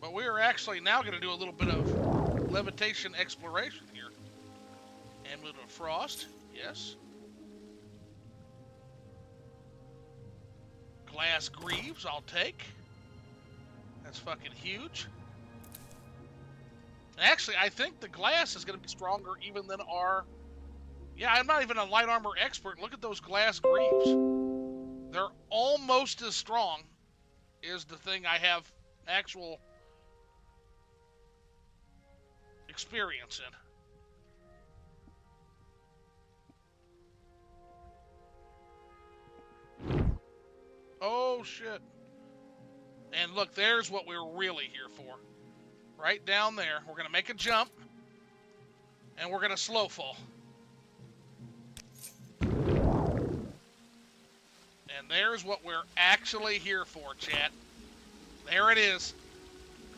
But we are actually now going to do a little bit of levitation exploration here. Amulet of Frost, yes. Glass Greaves, I'll take. That's fucking huge. And actually, I think the glass is going to be stronger even than our... Yeah, I'm not even a light armor expert. Look at those Glass Greaves. They're almost as strong as the thing I have actual experience in. Oh, shit. And look, there's what we're really here for. Right down there. We're going to make a jump. And we're going to slow fall. And And there's what we're actually here for, chat. There it is.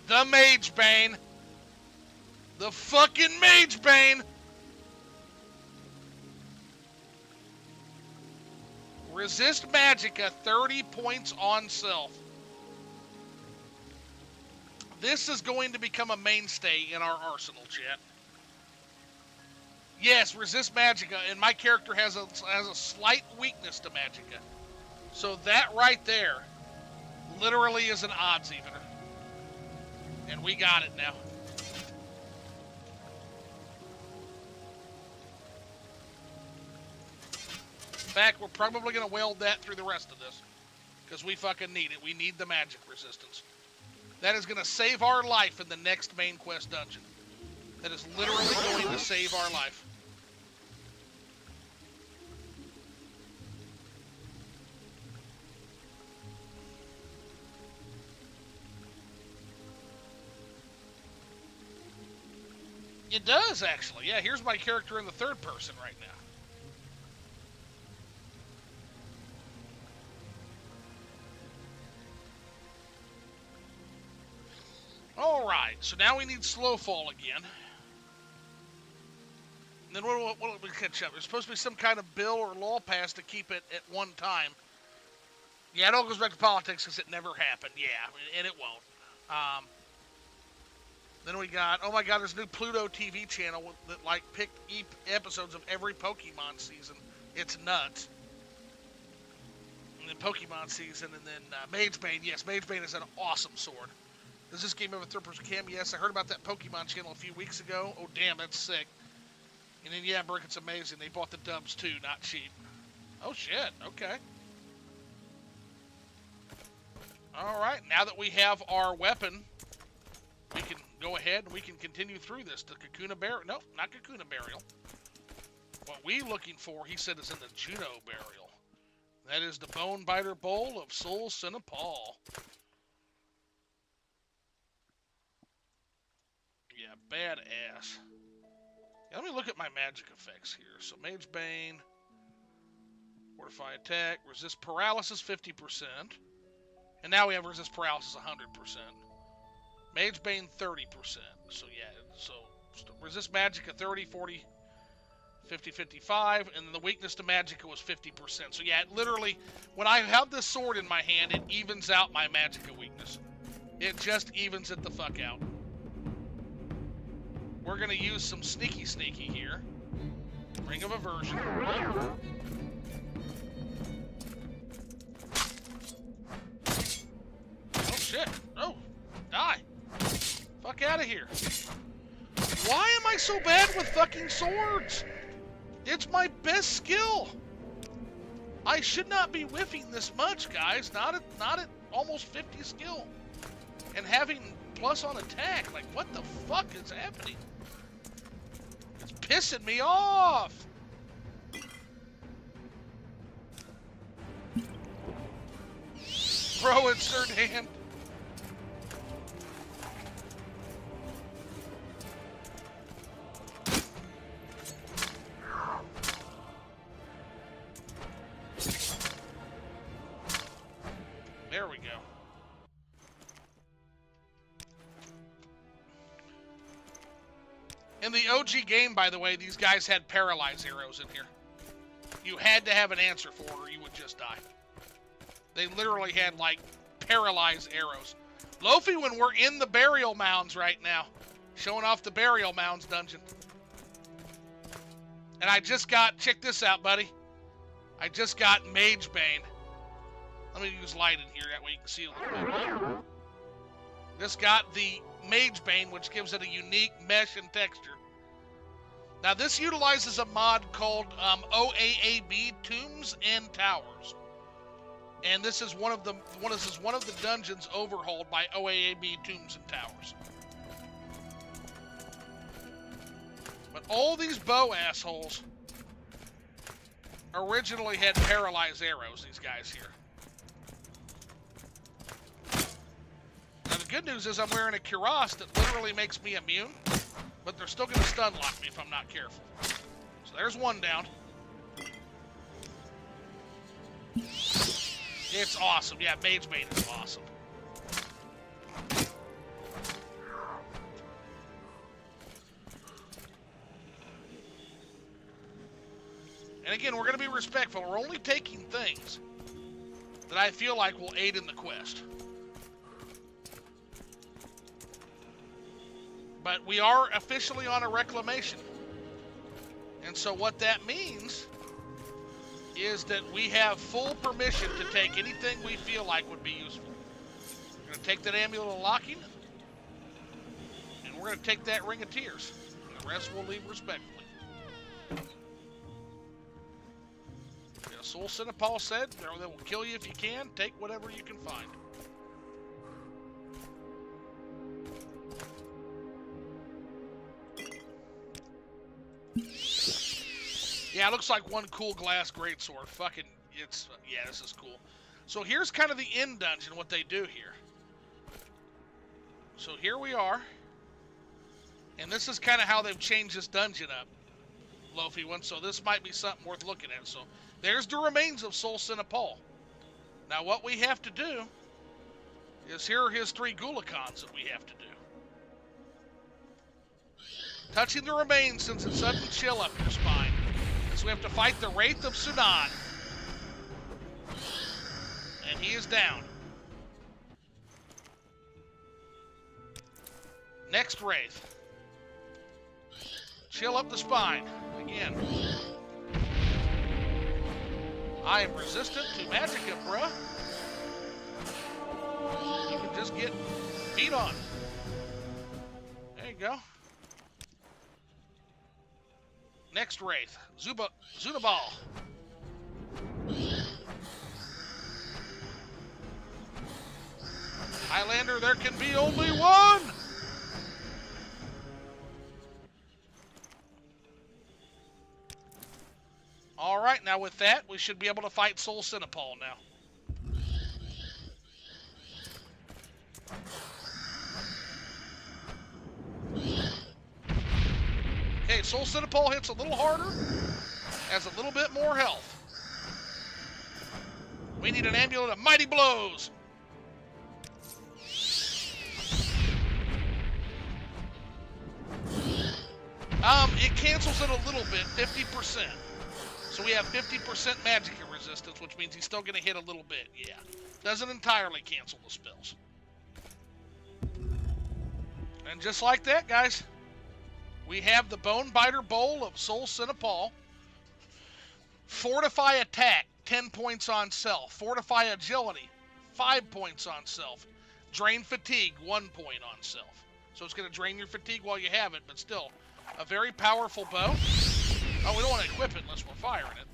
The Mage Bane. The fucking Mage Bane. Resist Magicka, 30 points on self. This is going to become a mainstay in our arsenal, chat. Yes, resist Magicka, and my character has a slight weakness to Magicka. So that right there literally is an odds evener. And we got it now. In fact, we're probably going to weld that through the rest of this. Because we fucking need it. We need the magic resistance. That is going to save our life in the next main quest dungeon. That is literally going to save our life. It does, actually. Yeah, here's my character in the third person right now. Alright, so now we need slow fall again. And then what will we catch up? There's supposed to be some kind of bill or law passed to keep it at one time. Yeah, it all goes back to politics because it never happened. Yeah, and it won't. Then we got, oh my god, there's a new Pluto TV channel that, like, picked episodes of every Pokemon season. It's nuts. And then Pokemon season, and then Mage Bane. Yes, Mage Bane is an awesome sword. Does this game have a third-person cam? Yes, I heard about that Pokemon channel a few weeks ago. Oh, damn, that's sick. And then, yeah, Brick, it's amazing. They bought the dubs, too, not cheap. Oh, shit, okay. Alright, now that we have our weapon, we can go ahead and we can continue through this. The Kakuna Burial. Nope, not Kakuna Burial. What we looking for, he said, is in the Juno Burial. That is the Bone Biter Bowl of Soul Sinapal. Yeah, badass. Yeah, let me look at my magic effects here. So, Mage Bane, Fortify Attack, Resist Paralysis 50%. And now we have Resist Paralysis 100%. Mage Bane 30%. So, yeah, so Resist Magicka 30, 40, 50, 55. And then the weakness to Magicka was 50%. So, yeah, it literally, when I have this sword in my hand, it evens out my Magicka weakness. It just evens it the fuck out. We're going to use some sneaky here. Ring of Aversion. Oh, shit. Oh, die. Fuck out of here. Why am I so bad with fucking swords? It's my best skill. I should not be whiffing this much, guys. Not at almost 50 skill. And having plus on attack. Like, what the fuck is happening? It's pissing me off. Bro, it's third hand. There we go. In the OG game, by the way, these guys had paralyze arrows in here. You had to have an answer for it or you would just die. They literally had, like, paralyze arrows. Lofi, when we're in the burial mounds right now, showing off the burial mounds dungeon. And I just got, check this out, buddy. I just got Mage Bane. Let me use light in here, that way you can see a little bit. This got the Mage Bane, which gives it a unique mesh and texture. Now, this utilizes a mod called OAAB Tombs and Towers. And this is one of the dungeons overhauled by OAAB Tombs and Towers. But all these bow assholes originally had paralyzed arrows, these guys here. Now the good news is I'm wearing a cuirass that literally makes me immune, but they're still going to stun lock me if I'm not careful. So there's one down. It's awesome. Yeah, Mage Bait is awesome. And again, we're going to be respectful. We're only taking things that I feel like will aid in the quest. But we are officially on a reclamation. And so what that means is that we have full permission to take anything we feel like would be useful. We're going to take that Amulet of Locking, and we're going to take that Ring of Tears. And the rest we'll leave respectfully. Soul Paul said, they will kill you if you can. Take whatever you can find. Yeah, it looks like one cool glass greatsword. Fucking, yeah, this is cool. So here's kind of the end dungeon, what they do here. So here we are. And this is kind of how they've changed this dungeon up. Lofi one, so this might be something worth looking at. So there's the remains of Sol Paul. Now what we have to do is here are his 3 Gulakons that we have to do. Touching the remains sends a sudden chill up your spine. So we have to fight the Wraith of Sudan. And he is down. Next Wraith. Chill up the spine. Again. I am resistant to magicka, bruh. You can just get beat on. There you go. Next Wraith. Zunabal. Highlander, there can be only one! Alright, now with that, we should be able to fight Sol Paul now. Okay, Sol Paul hits a little harder, has a little bit more health. We need an Amulet of Mighty Blows. It cancels it a little bit, 50%. So we have 50% magicka resistance, which means he's still going to hit a little bit, yeah. Doesn't entirely cancel the spells. And just like that, guys, we have the Bonebiter Bowl of Sol Paul. Fortify Attack, 10 points on self. Fortify Agility, 5 points on self. Drain Fatigue, 1 point on self. So it's going to drain your fatigue while you have it, but still, a very powerful bow. Oh, we don't want to equip it unless we're firing it.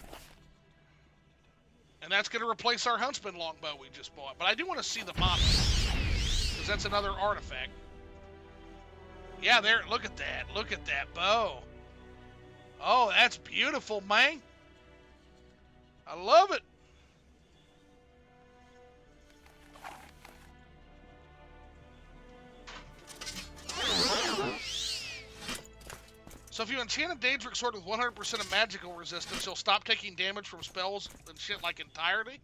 And that's going to replace our Huntsman longbow we just bought. But I do want to see the Mama, because that's another artifact. Yeah, there, look at that. Look at that bow. Oh, that's beautiful, man. I love it. So if you enchant a Daedric Sword with 100% of magical resistance, you'll stop taking damage from spells and shit like entirety.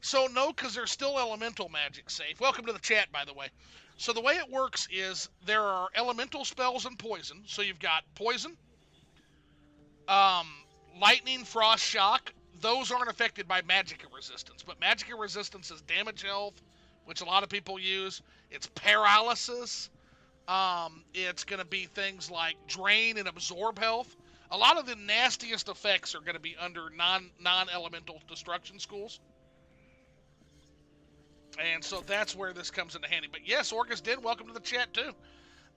So no, because there's still elemental magic safe. Welcome to the chat, by the way. So the way it works is there are elemental spells and poison. So you've got poison, lightning, frost, shock. Those aren't affected by magicka resistance. But magicka resistance is damage health, which a lot of people use. It's paralysis. It's going to be things like drain and absorb health. A lot of the nastiest effects are going to be under non-elemental destruction schools. And so that's where this comes into handy. But yes, Orcus did. Welcome to the chat, too.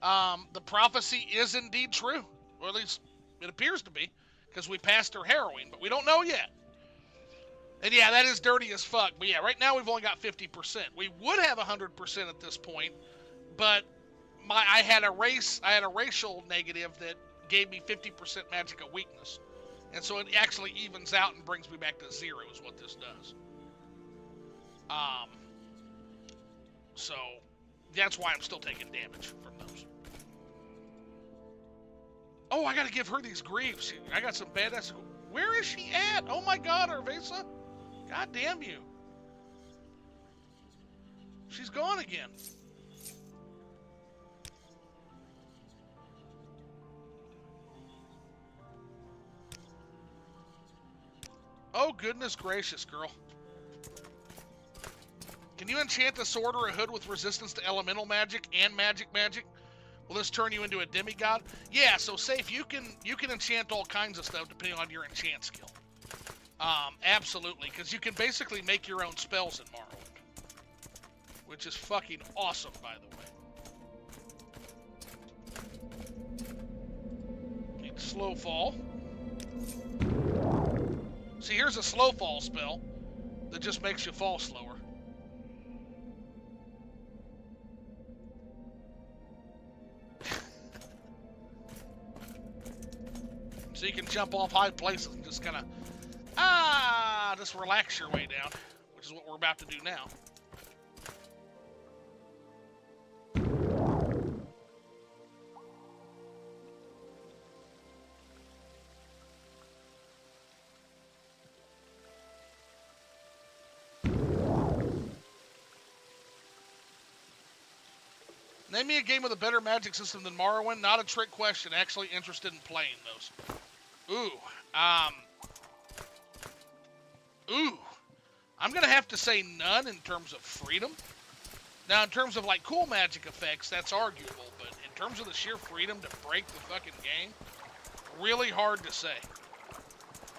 The prophecy is indeed true. Or at least it appears to be, because we passed her harrowing, but we don't know yet. And yeah, that is dirty as fuck. But yeah, right now we've only got 50%. We would have 100% at this point, but I had a racial negative that gave me 50% magicka weakness. And so it actually evens out and brings me back to 0 is what this does. So that's why I'm still taking damage from those. Oh, I gotta give her these greaves. I got some badass. Where is she at? Oh my god, Arvesa. God damn you. She's gone again. Oh, goodness gracious, girl. Can you enchant a sword or a hood with resistance to elemental magic and magic? Will this turn you into a demigod? Yeah, so Safe, you can enchant all kinds of stuff depending on your enchant skill. Absolutely, because you can basically make your own spells in Morrowind. Which is fucking awesome, by the way. Need slow fall. See, here's a slow fall spell that just makes you fall slower. So you can jump off high places and just kind of, just relax your way down, which is what we're about to do now. Name me a game with a better magic system than Morrowind. Not a trick question. Actually interested in playing those. Ooh. I'm going to have to say none in terms of freedom. Now, in terms of, like, cool magic effects, that's arguable. But in terms of the sheer freedom to break the fucking game, really hard to say.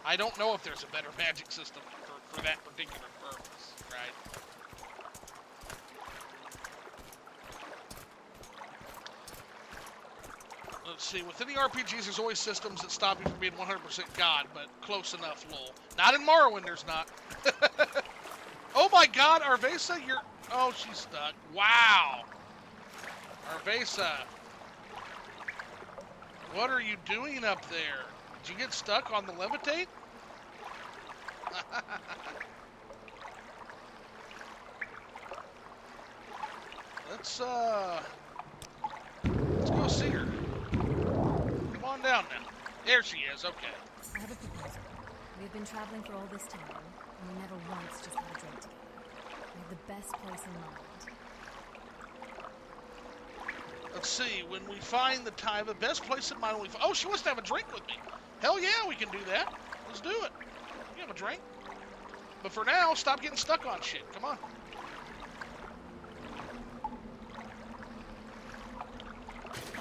I don't know if there's a better magic system for that particular purpose, right? Let's see, within the RPGs, there's always systems that stop you from being 100% God, but close enough, lol. Not in Morrowind, there's not. Oh my god, Arvesa, you're... Oh, she's stuck. Wow. Arvesa. What are you doing up there? Did you get stuck on the levitate? Let's go see her. Come on down now. There she is, okay. I have a proposal. We've been traveling for all this time, and we never once just had a drink together. We have the best place in mind. Let's see, when we find the time, the best place in mind when we find... Oh, she wants to have a drink with me. Hell yeah, we can do that. Let's do it. You have a drink. But for now, stop getting stuck on shit. Come on.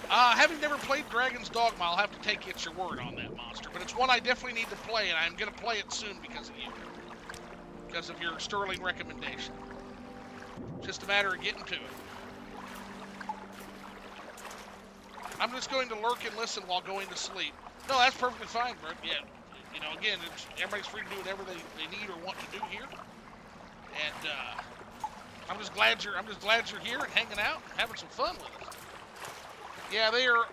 Having never played Dragon's Dogma, I'll have to take you at your word on that monster. But it's one I definitely need to play, and I'm going to play it soon because of you. Because of your sterling recommendation. Just a matter of getting to it. I'm just going to lurk and listen while going to sleep. No, that's perfectly fine, Bert. Yeah, you know, again, everybody's free to do whatever they need or want to do here. And I'm just glad you're here and hanging out and having some fun with us. Yeah, they are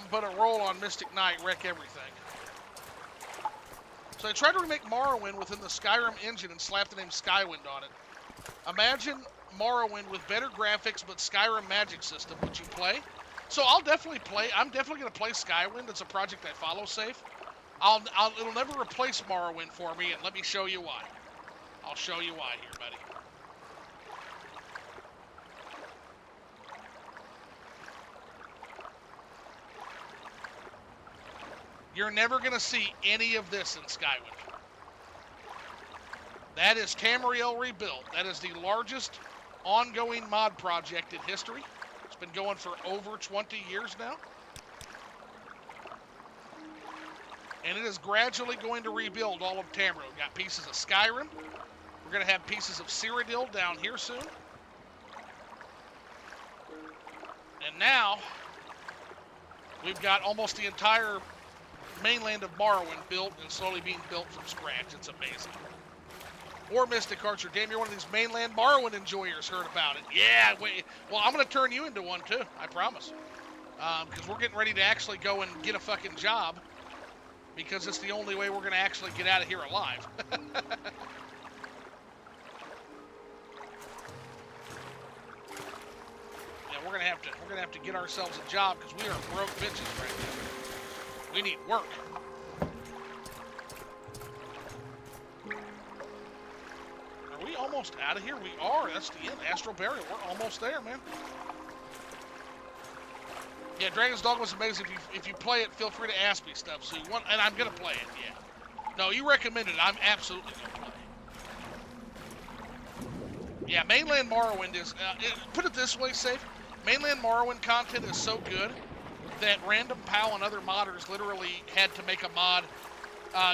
but a roll on Mystic Knight, wreck everything. So I tried to remake Morrowind within the Skyrim engine and slap the name Skywind on it. Imagine Morrowind with better graphics but Skyrim magic system. Would you play? So I'll definitely play. I'm definitely going to play Skywind. It's a project I follow safe. It'll never replace Morrowind for me, and let me show you why. I'll show you why here, buddy. You're never going to see any of this in Skywind. That is Tamriel Rebuilt. That is the largest ongoing mod project in history. It's been going for over 20 years now. And it is gradually going to rebuild all of Tamriel. We've got pieces of Skyrim. We're going to have pieces of Cyrodiil down here soon. And now, we've got almost the entire mainland of Morrowind built and slowly being built from scratch. It's amazing. Or Mystic Archer. Damn, you're one of these mainland Morrowind enjoyers. Heard about it. Yeah, wait. Well, I'm going to turn you into one, too. I promise. Because we're getting ready to actually go and get a fucking job. Because it's the only way we're going to actually get out of here alive. Yeah, we're going to have to get ourselves a job because we are broke bitches right now. We need work. Are we almost almost out of here? We are. That's the end. Astral Barrier. We're almost there, man. Yeah, Dragon's Dogma was amazing. If you play it, feel free to ask me stuff. So and I'm going to play it, yeah. No, you recommended it. I'm absolutely going to play it. Yeah, mainland Morrowind is... put it this way, Safe. Mainland Morrowind content is so good that Random Pal and other modders literally had to make a mod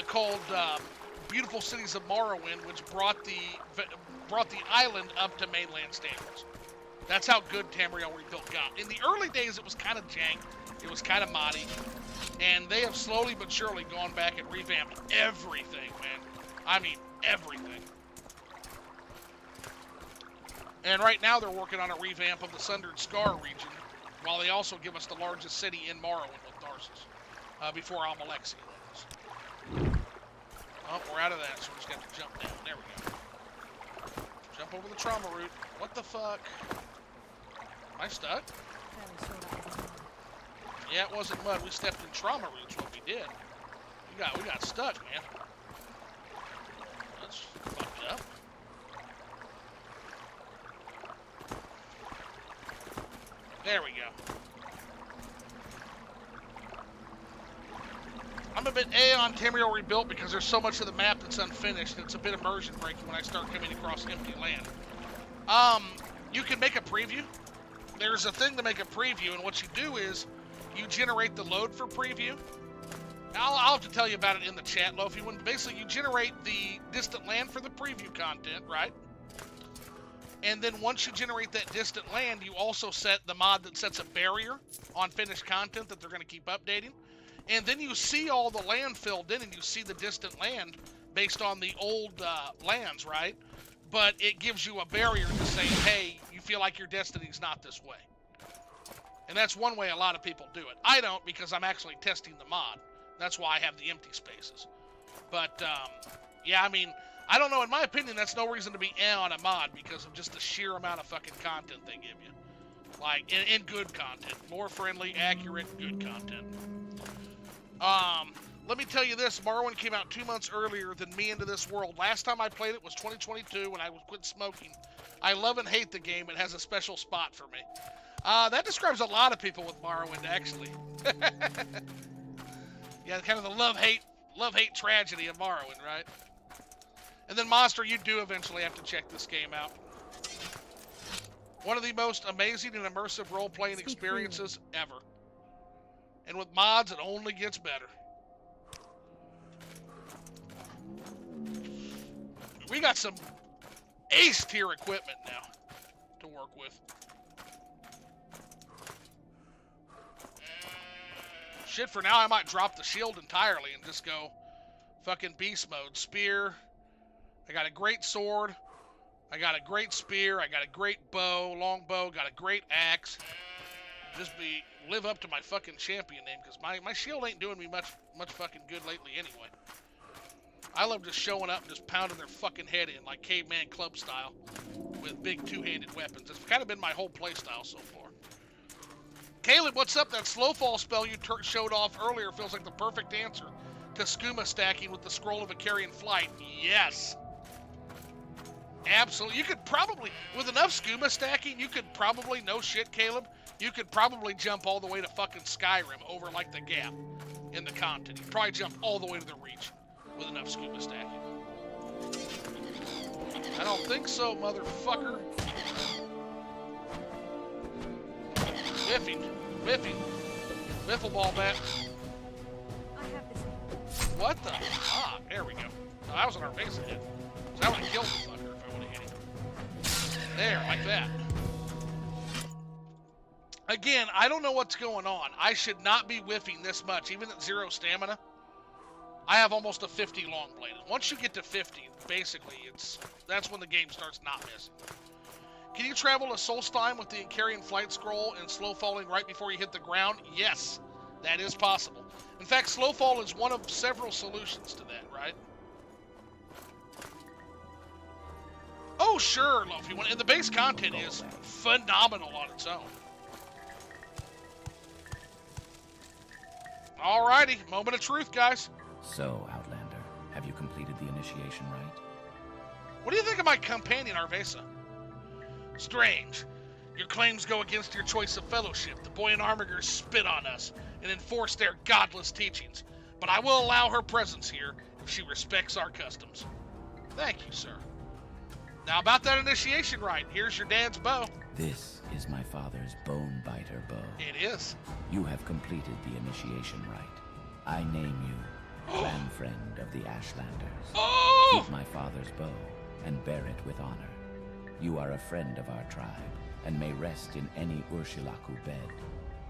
called Beautiful Cities of Morrowind, which brought the island up to mainland standards. That's how good Tamriel Rebuilt got. In the early days, it was kind of jank. It was kind of moddy. And they have slowly but surely gone back and revamped everything, man. I mean, everything. And right now, they're working on a revamp of the Sundered Scar region, while they also give us the largest city in Morrowind with Tharsis, before Almalexia lands. Oh, we're out of that, so we just got to jump down. There we go. Jump over the trauma route. What the fuck? Am I stuck? Yeah, it wasn't mud. We stepped in trauma roots. What we did. We got stuck, man. That's fucked up. There we go. I'm a bit A on Tamriel Rebuilt because there's so much of the map that's unfinished. It's a bit immersion breaking when I start coming across empty land. You can make a preview. There's a thing to make a preview, and what you do is you generate the load for preview. I'll have to tell you about it in the chat, Lofi. When basically you generate the distant land for the preview content, right? And then once you generate that distant land, you also set the mod that sets a barrier on finished content that they're going to keep updating. And then you see all the land filled in, and you see the distant land based on the old lands, right? But it gives you a barrier to say, hey, you feel like your destiny's not this way. And that's one way a lot of people do it. I don't, because I'm actually testing the mod. That's why I have the empty spaces. But, yeah, I mean, I don't know. In my opinion, that's no reason to be on a mod because of just the sheer amount of fucking content they give you. Like, in good content. More friendly, accurate, good content. Let me tell you this. Morrowind came out 2 months earlier than me into this world. Last time I played it was 2022 when I quit smoking. I love and hate the game. It has a special spot for me. That describes a lot of people with Morrowind, actually. Yeah, kind of the love-hate tragedy of Morrowind, right? And then, Monster, you do eventually have to check this game out. One of the most amazing and immersive role-playing experiences ever. And with mods, it only gets better. We got some ace-tier equipment now to work with. Shit, for now, I might drop the shield entirely and just go fucking beast mode. Spear. I got a great sword. I got a great spear. I got a great bow, long bow. Got a great axe. Just live up to my fucking champion name, because my shield ain't doing me much fucking good lately anyway. I love just showing up and just pounding their fucking head in like caveman club style with big two-handed weapons. It's kind of been my whole play style so far. Caleb, what's up? That slow fall spell you showed off earlier feels like the perfect answer to skooma stacking with the Scroll of Icarian Flight. Yes. Absolutely. You could probably, with enough skooma stacking, you could probably, no shit, Caleb, you could probably jump all the way to fucking Skyrim over like the gap in the content. You'd probably jump all the way to the reach with enough skooma stacking. I don't think so, motherfucker. Whiffing. Wiffle ball bat. What the fuck? There we go. No, that was on our base hit. So that would have killed the fucker if I would have hit him. There, like that. Again, I don't know what's going on. I should not be whiffing this much, even at 0 stamina. I have almost a 50 long blade. Once you get to 50, basically, that's when the game starts not missing. Can you travel to Solstheim with the Icarian Flight Scroll and slow falling right before you hit the ground? Yes, that is possible. In fact, slow fall is one of several solutions to that, right? Oh, sure, Lofi. And the base content is phenomenal on its own. Alrighty, moment of truth, guys. So, Outlander, have you completed the initiation rite? What do you think of my companion, Arvesa? Strange. Your claims go against your choice of fellowship. The boy in Armiger spit on us and enforced their godless teachings. But I will allow her presence here if she respects our customs. Thank you, sir. Now about that initiation rite, here's your dad's bow. This is my father's bone biter bow. It is. You have completed the initiation rite. I name you clan friend of the Ashlanders. Oh! Keep my father's bow and bear it with honor. You are a friend of our tribe and may rest in any Urshilaku bed.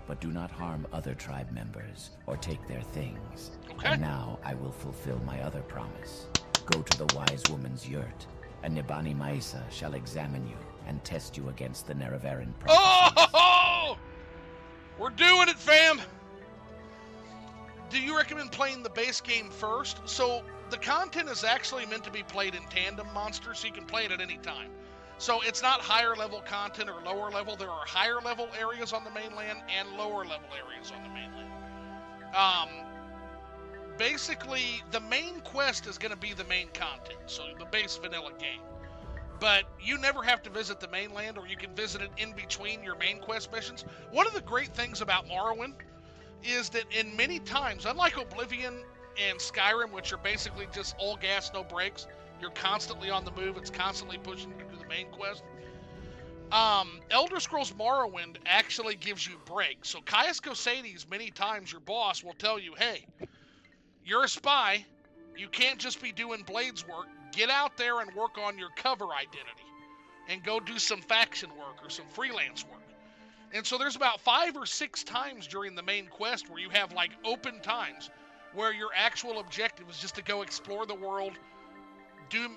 But do not harm other tribe members or take their things. Okay. And now I will fulfill my other promise. Go to the wise woman's yurt, and Nibani Maisa shall examine you and test you against the Nerevarin prophecies. Oh! We're doing it, fam! Do you recommend playing the base game first? So the content is actually meant to be played in tandem, Monster, so you can play it at any time. So it's not higher level content or lower level. There are higher level areas on the mainland and lower level areas on the mainland. Basically, the main quest is going to be the main content, so the base vanilla game. But you never have to visit the mainland, or you can visit it in between your main quest missions. One of the great things about Morrowind is that in many times, unlike Oblivion and Skyrim, which are basically just all gas, no brakes, you're constantly on the move, it's constantly pushing you to the main quest. Elder Scrolls Morrowind actually gives you breaks. So Caius Cosades, many times your boss will tell you, hey, you're a spy. You can't just be doing blades work. Get out there and work on your cover identity and go do some faction work or some freelance work. And so there's about 5 or 6 times during the main quest where you have like open times where your actual objective is just to go explore the world, do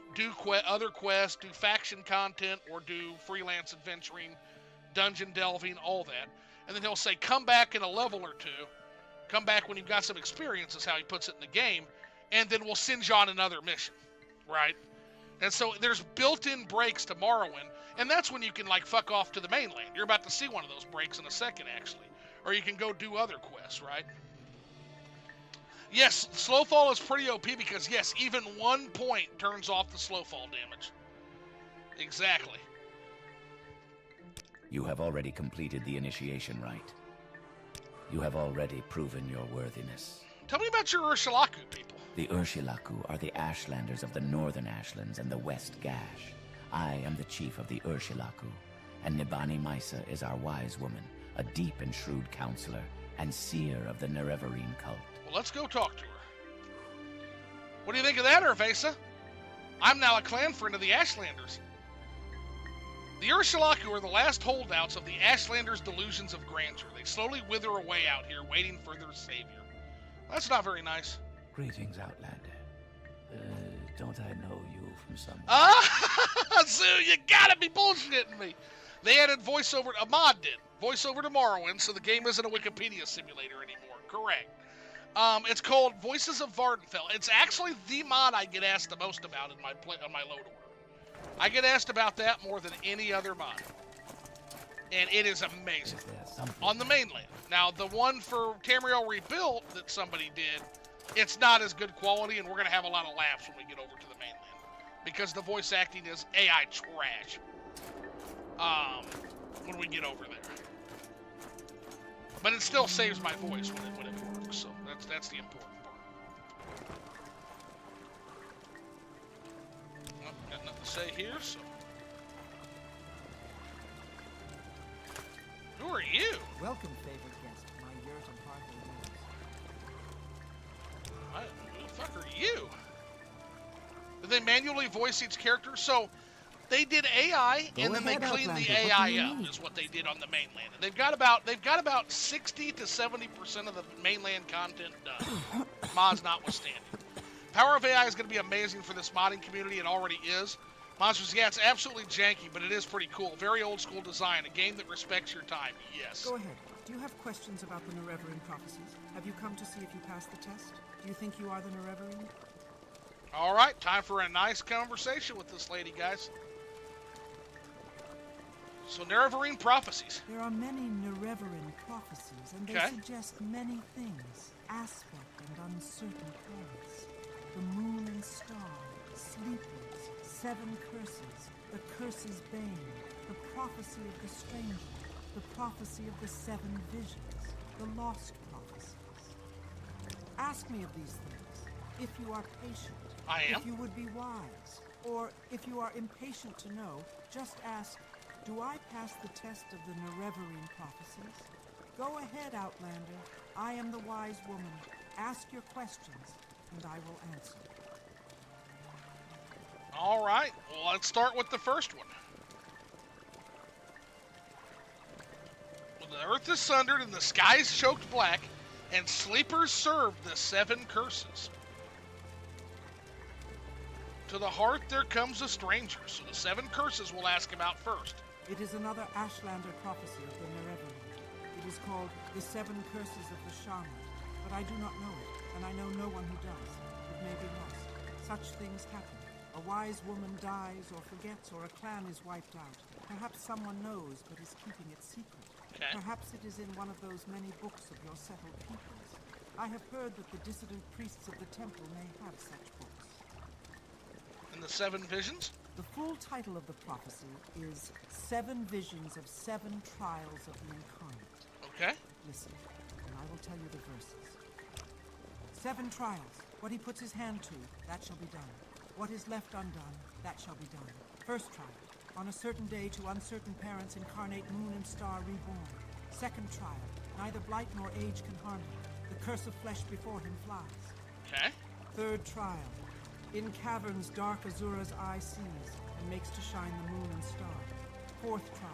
other quests, do faction content, or do freelance adventuring, dungeon delving, all that. And then he'll say, come back in a level or two. Come back when you've got some experience, is how he puts it in the game, and then we'll send you on another mission, right? And so there's built-in breaks to Morrowind, and that's when you can, like, fuck off to the mainland. You're about to see one of those breaks in a second, actually. Or you can go do other quests, right? Yes, Slowfall is pretty OP because, yes, even 1 point turns off the Slowfall damage. Exactly. You have already completed the initiation rite. You have already proven your worthiness. Tell me about your Urshilaku people. The Urshilaku are the Ashlanders of the Northern Ashlands and the West Gash. I am the chief of the Urshilaku, and Nibani Maisa is our wise woman, a deep and shrewd counselor and seer of the Nerevarine cult. Well, let's go talk to her. What do you think of that, Arvesa? I'm now a clan friend of the Ashlanders. The Urshilaku are the last holdouts of the Ashlanders' delusions of grandeur. They slowly wither away out here, waiting for their savior. That's not very nice. Greetings, Outlander. Don't I know you from somewhere? Ah, Sue, you gotta be bullshitting me. They added voiceover, Ahmad did, voiceover to Morrowind, so the game isn't a Wikipedia simulator anymore. Correct. It's called Voices of Vardenfell. It's actually the mod I get asked the most about in on my load order. I get asked about that more than any other mod. And it is amazing. On the mainland. Now, the one for Tamriel Rebuilt that somebody did, it's not as good quality, and we're going to have a lot of laughs when we get over to the mainland. Because the voice acting is AI trash. When we get over there. But it still saves my voice when it works, so that's the important part. Well, got nothing to say here, so. Who are you? Welcome, favored guest, to my yurt and hardly Who the fuck are you? Did they manually voice each character? So they did AI, and then they cleaned the AI up. Is what they did on the mainland. And they've got about 60 to 70% of the mainland content done. Mods notwithstanding. Power of AI is going to be amazing for this modding community. It already is. Monsters, yeah, it's absolutely janky, but it is pretty cool. Very old school design. A game that respects your time. Yes. Go ahead. Do you have questions about the Nerevarine prophecies? Have you come to see if you passed the test? Do you think you are the Nerevarine? All right, time for a nice conversation with this lady, guys. So, Nerevarine prophecies. There are many Nerevarine prophecies, and they suggest many things. Aspect and uncertain planets. The moon and stars, sleepers, 7 curses, the curse's bane, the prophecy of the stranger, the prophecy of the 7 visions, the lost prophecies. Ask me of these things, if you are patient, I am. if you would be wise, or if you are impatient to know, just ask, do I pass the test of the Nerevarine prophecies? Go ahead, Outlander. I am the wise woman. Ask your questions, and I will answer. All right. Well, let's start with the first one. When the earth is sundered and the sky is choked black, and sleepers serve the 7 curses. To the hearth there comes a stranger, so the 7 curses we'll ask about first. It is another Ashlander prophecy of the Nerevarine. It is called the 7 curses of the Shaman, but I do not know it, and I know no one who does. It may be lost. Such things happen. A wise woman dies or forgets, or a clan is wiped out. Perhaps someone knows but is keeping it secret. Okay. Perhaps it is in one of those many books of your settled peoples. I have heard that the dissident priests of the temple may have such books. And the 7 visions? The full title of the prophecy is 7 Visions of 7 Trials of the Incarnate. Okay. Listen, and I will tell you the verses. 7 trials. What he puts his hand to, that shall be done. What is left undone, that shall be done. First trial. On a certain day to uncertain parents incarnate moon and star reborn. Second trial. Neither blight nor age can harm him. The curse of flesh before him flies. Okay. Third trial. In caverns dark Azura's eye sees, and makes to shine the moon and star. Fourth trial.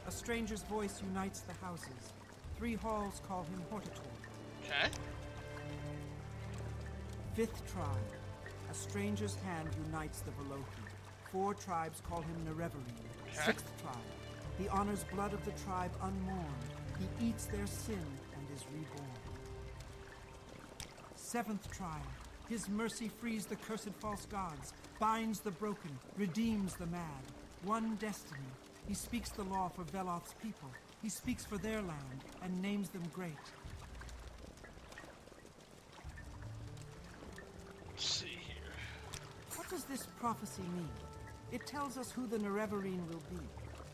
A stranger's voice unites the houses. 3 halls call him Hortator. Okay. Fifth trial. A stranger's hand unites the Veloki. 4 tribes call him Nerevarine. Okay. Sixth trial. He honors blood of the tribe unmourned. He eats their sin and is reborn. Seventh trial. His mercy frees the cursed false gods, binds the broken, redeems the mad. One destiny. He speaks the law for Veloth's people. He speaks for their land and names them great. Let's see here. What does this prophecy mean? It tells us who the Nerevarine will be,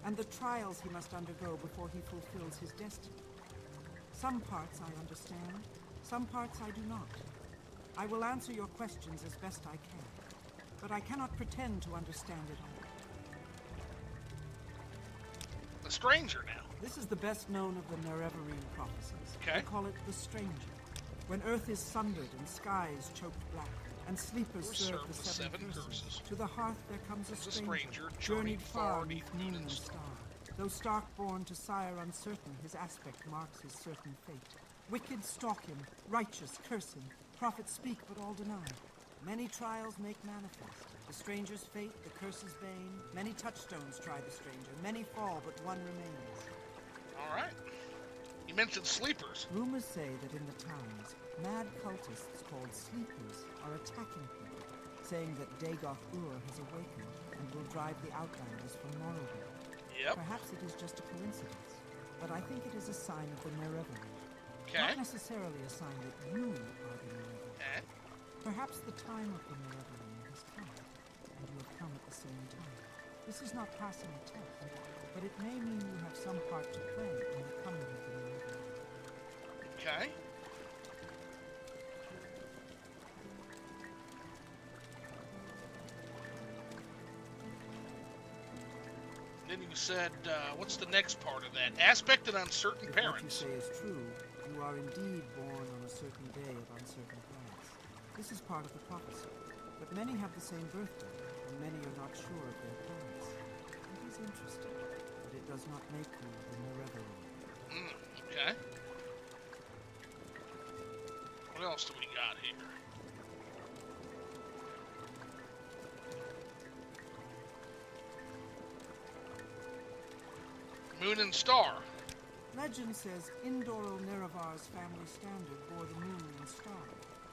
and the trials he must undergo before he fulfills his destiny. Some parts I understand, some parts I do not. I will answer your questions as best I can, but I cannot pretend to understand it all. The stranger now. This is the best known of the Nerevarine prophecies. Okay. They call it the stranger. When earth is sundered and skies choked black, and sleepers serve the 7 curses. To the hearth there comes a stranger, journeyed far neath moon and star. Though stark-born to sire uncertain, his aspect marks his certain fate. Wicked stalk him, righteous curse him, prophets speak but all deny. Many trials make manifest. The stranger's fate, the curse's bane. Many touchstones try the stranger, many fall but one remains. All right. You mentioned sleepers. Rumors say that in the towns, mad cultists called sleepers are attacking people, saying that Dagoth-Ur has awakened and will drive the Outlanders from Morrowind. Yep. Perhaps it is just a coincidence, but I think it is a sign of the Nerevarine. Okay. Not necessarily a sign that you are the Nerevarine. And Perhaps the time of the Nerevarine has come, and you have come at the same time. This is not passing a test, but it may mean you have some part to play in the coming of the Nerevarine. okay. Then you said, what's the next part of that? Aspect and uncertain If what you parents. say is true, you are indeed born on a certain day of uncertain parents. This is part of the prophecy. But many have the same birthday, and many are not sure of their parents. It is interesting, but it does not make you the Nerevarine. Okay. What else do we got here? Moon and star. Legend says Indoro Nerevar's family standard bore the moon and star,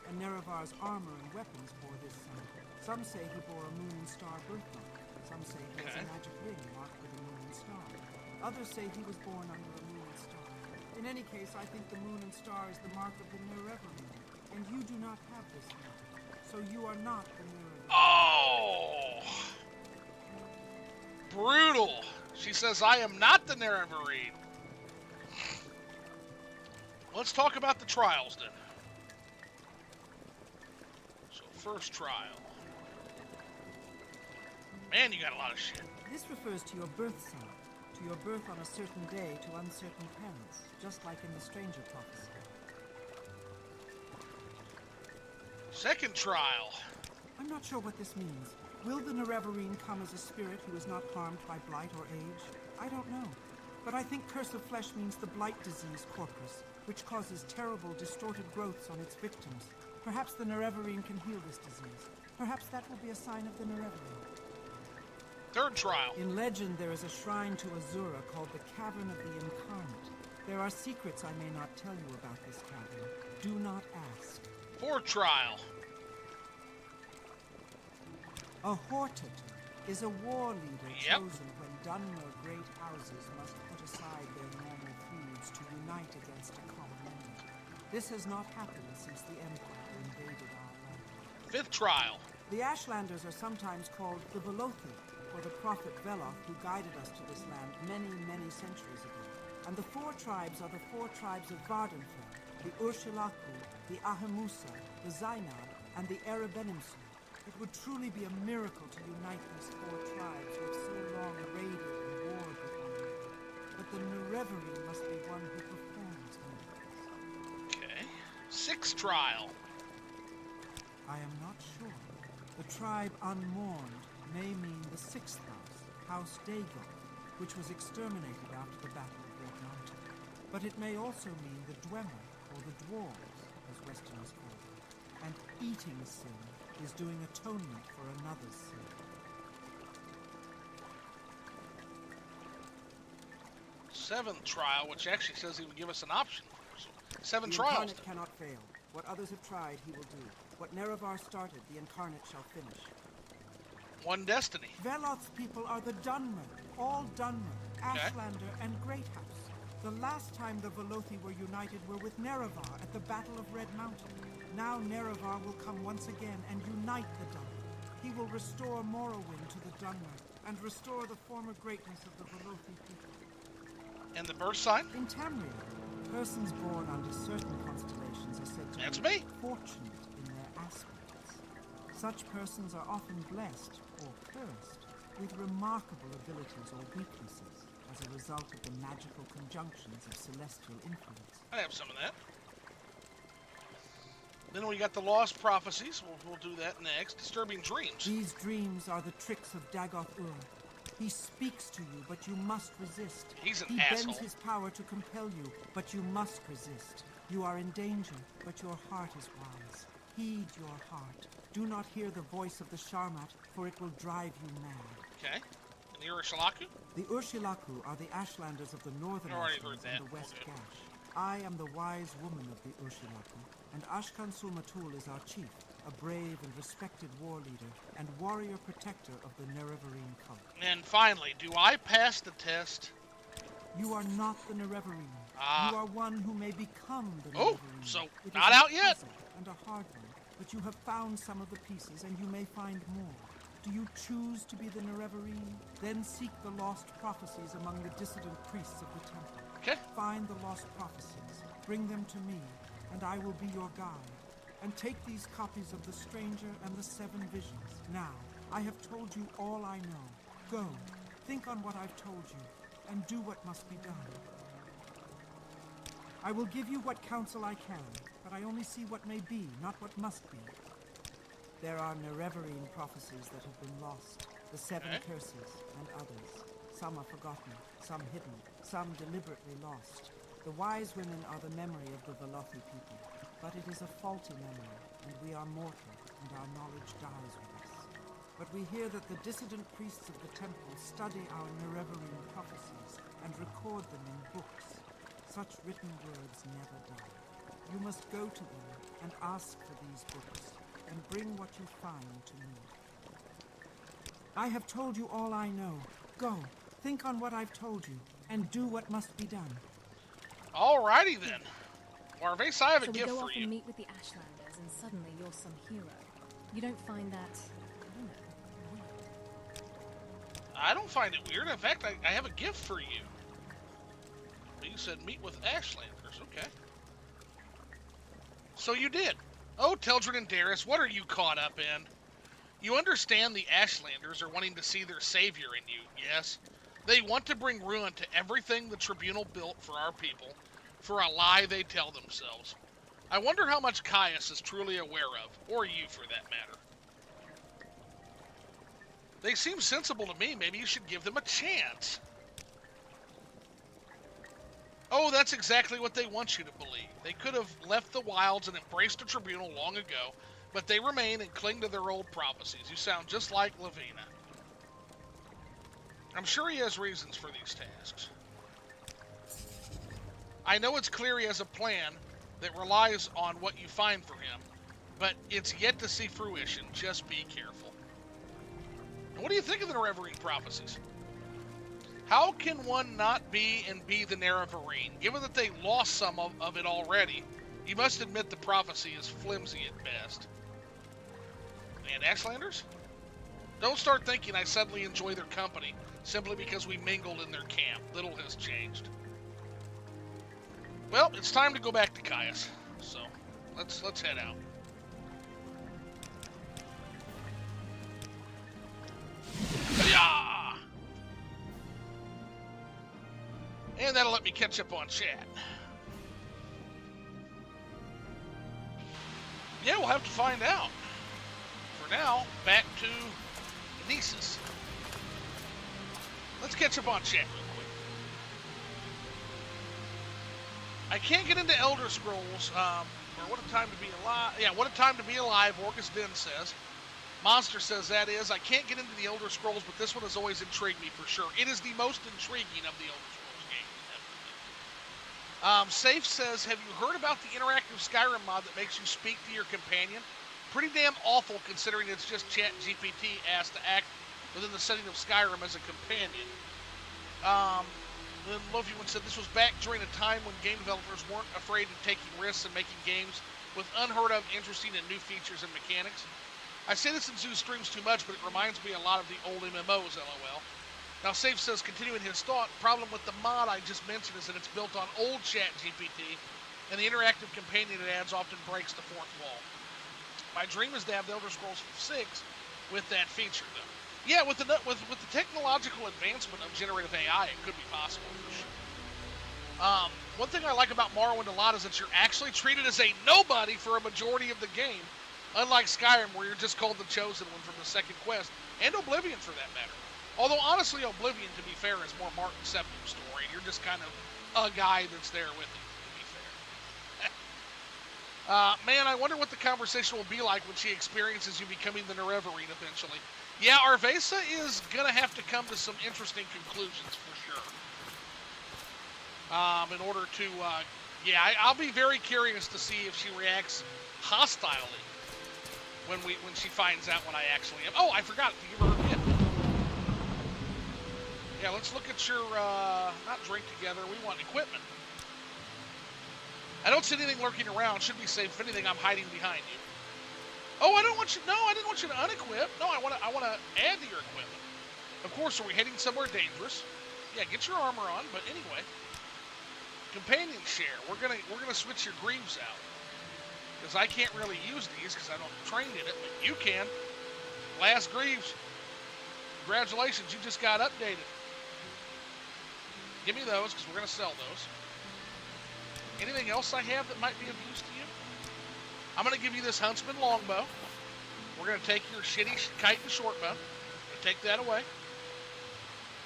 and Nerevar's armor and weapons bore this sign. Some say he bore a moon and star birthmark. Some say he has a Okay. magic ring marked with a moon and star. Others say he was born under a moon and star. In any case, I think the moon and star is the mark of the Nerevarine, and you do not have this mark. So you are not the Nerevarine. Oh! Brutal. She says, I am not the Nerevarine. Let's talk about the trials then. So, first trial. Man, you got a lot of shit. This refers to your birth sign, to your birth on a certain day to uncertain parents, just like in the Stranger Prophecy. Second trial. I'm not sure what this means. Will the Nerevarine come as a spirit who is not harmed by blight or age? I don't know. But I think Curse of Flesh means the blight disease corpus, which causes terrible, distorted growths on its victims. Perhaps the Nerevarine can heal this disease. Perhaps that will be a sign of the Nerevarine. Third trial. In legend, there is a shrine to Azura called the Cavern of the Incarnate. There are secrets I may not tell you about this cavern. Do not ask. Fourth trial. A Hortator is a war leader chosen when Dunmer great houses must put aside their normal feuds to unite against a common enemy. This has not happened since the Empire invaded our land. Fifth trial. The Ashlanders are sometimes called the Velothi, or the prophet Veloth who guided us to this land many, many centuries ago. And the four tribes are the four tribes of Vardenfell, the Urshilaku, the Ahamusa, the Zainab, and the Erebenimsu. It would truly be a miracle to unite these four tribes who have so long raided and warred with one another. But the Nerevarine must be one who performs miracles. Okay. Sixth trial. I am not sure. The tribe Unmourned may mean the sixth house, House Dagon, which was exterminated after the Battle of Red Mountain. But it may also mean the Dwemer, or the Dwarves, as Westerners call them. And eating sin is doing atonement for another's sin. Seventh trial, which actually says he would give us an option. So, seven the trials. Incarnate cannot fail. What others have tried, he will do. What Nerevar started, the Incarnate shall finish. One destiny. Veloth's people are the Dunmer, all Dunmer, Ashlander, and Greathouse. The last time the Velothi were united were with Nerevar at the Battle of Red Mountain. Now Nerevar will come once again and unite the Dunmer. He will restore Morrowind to the Dunmer and restore the former greatness of the Velothi people. And the birth sign? In Tamriel, persons born under certain constellations are said to be fortunate in their aspects. Such persons are often blessed, or cursed, with remarkable abilities or weaknesses as a result of the magical conjunctions of celestial influence. I have some of that. Then we got the Lost Prophecies. We'll do that next. Disturbing Dreams. These dreams are the tricks of Dagoth-Ur. He speaks to you, but you must resist. He's an he asshole. bends his power to compel you, but you must resist. You are in danger, but your heart is wise. Heed your heart. Do not hear the voice of the Sharmat, for it will drive you mad. Okay. And the Urshilaku? The Urshilaku are the Ashlanders of the northern Ashlands and the West Gash. I am the wise woman of the Urshilaku, and Ashkan Sulmatul is our chief, a brave and respected war leader and warrior protector of the Nerevarine cult. And finally, do I pass the test? You are not the Nerevarine. You are one who may become the Oh, Nerevarine. so It not is a out yet. puzzle and a hard one, but you have found some of the pieces and you may find more. Do you choose to be the Nerevarine? Then seek the lost prophecies among the dissident priests of the temple. Okay. Find the lost prophecies, bring them to me, and I will be your guide. And take these copies of the Stranger and the Seven Visions. Now, I have told you all I know. Go, think on what I've told you, and do what must be done. I will give you what counsel I can, but I only see what may be, not what must be. There are Nerevarine prophecies that have been lost, the Seven Curses, and others. Some are forgotten, some hidden, some deliberately lost. The wise women are the memory of the Velothi people, but it is a faulty memory, and we are mortal, and our knowledge dies with us. But we hear that the dissident priests of the temple study our Nerevarine prophecies and record them in books. Such written words never die. You must go to them and ask for these books, and bring what you find to me. I have told you all I know. Go, think on what I've told you, and do what must be done. Alrighty then. Warvase, I have a So we gift go for off you. and meet with the Ashlanders, and suddenly you're some hero. You don't find that, I don't know, weird? I don't find it weird. In fact, I have a gift for you. You said meet with Ashlanders. Okay. So you did. Oh, Teldrin and Darius, what are you caught up in? You understand the Ashlanders are wanting to see their savior in you, yes? They want to bring ruin to everything the Tribunal built for our people, for a lie they tell themselves. I wonder how much Caius is truly aware of, or you for that matter. They seem sensible to me. Maybe you should give them a chance. Oh, that's exactly what they want you to believe. They could have left the wilds and embraced a tribunal long ago, but they remain and cling to their old prophecies. You sound just like Lavina. I'm sure he has reasons for these tasks. I know it's clear he has a plan that relies on what you find for him, but it's yet to see fruition. Just be careful. What do you think of the Nerevarine prophecies? How can one not be and be the Nerevarine? Given that they lost some of it already, you must admit the prophecy is flimsy at best. And Ashlanders? Don't start thinking I suddenly enjoy their company simply because we mingled in their camp. Little has changed. Well, it's time to go back to Caius. So, let's head out. Yeah! And that'll let me catch up on chat. Yeah, we'll have to find out. For now, back to Nisus. Let's catch up on chat real quick. I can't get into Elder Scrolls, or What a Time to Be Alive. Yeah, What a Time to Be Alive, Orcus Den says. Monster says that is. I can't get into the Elder Scrolls, but this one has always intrigued me for sure. It is the most intriguing of the Elder Scrolls games. Safe says, have you heard about the interactive Skyrim mod that makes you speak to your companion? Pretty damn awful considering it's just ChatGPT asked to act within the setting of Skyrim as a companion. Then Lofiwan said this was back during a time when game developers weren't afraid of taking risks and making games with unheard of, interesting, and new features and mechanics. I say this in Zeus streams too much, but it reminds me a lot of the old MMOs, LOL. Now, Safe says, continuing his thought, problem with the mod I just mentioned is that it's built on old ChatGPT, and the interactive companion it adds often breaks the fourth wall. My dream is to have the Elder Scrolls 6 with that feature, though. Yeah, with the technological advancement of generative AI, it could be possible for sure. One thing I like about Morrowind a lot is that you're actually treated as a nobody for a majority of the game, unlike Skyrim, where you're just called the Chosen One from the second quest, and Oblivion for that matter. Although, honestly, Oblivion, to be fair, is more Martin Septim's story. You're just kind of a guy that's there with him, to be fair. Man, I wonder what the conversation will be like when she experiences you becoming the Nerevarine eventually. Yeah, Arvesa is going to have to come to some interesting conclusions for sure. In order to, I'll be very curious to see if she reacts hostilely when she finds out what I actually am. Oh, I forgot to give her a gift. Yeah, let's look at your, not drink together, we want equipment. I don't see anything lurking around, should be safe. If anything, I'm hiding behind you. Oh, I didn't want you to unequip. No, I want to add to your equipment. Of course, are we heading somewhere dangerous? Yeah, get your armor on, but anyway. Companion share. We're gonna switch your greaves out. Because I can't really use these because I don't train in it, but you can. Last greaves. Congratulations, you just got updated. Give me those, because we're going to sell those. Anything else I have that might be of use to you? I'm going to give you this Huntsman longbow. We're going to take your shitty kite and short bow. Take that away.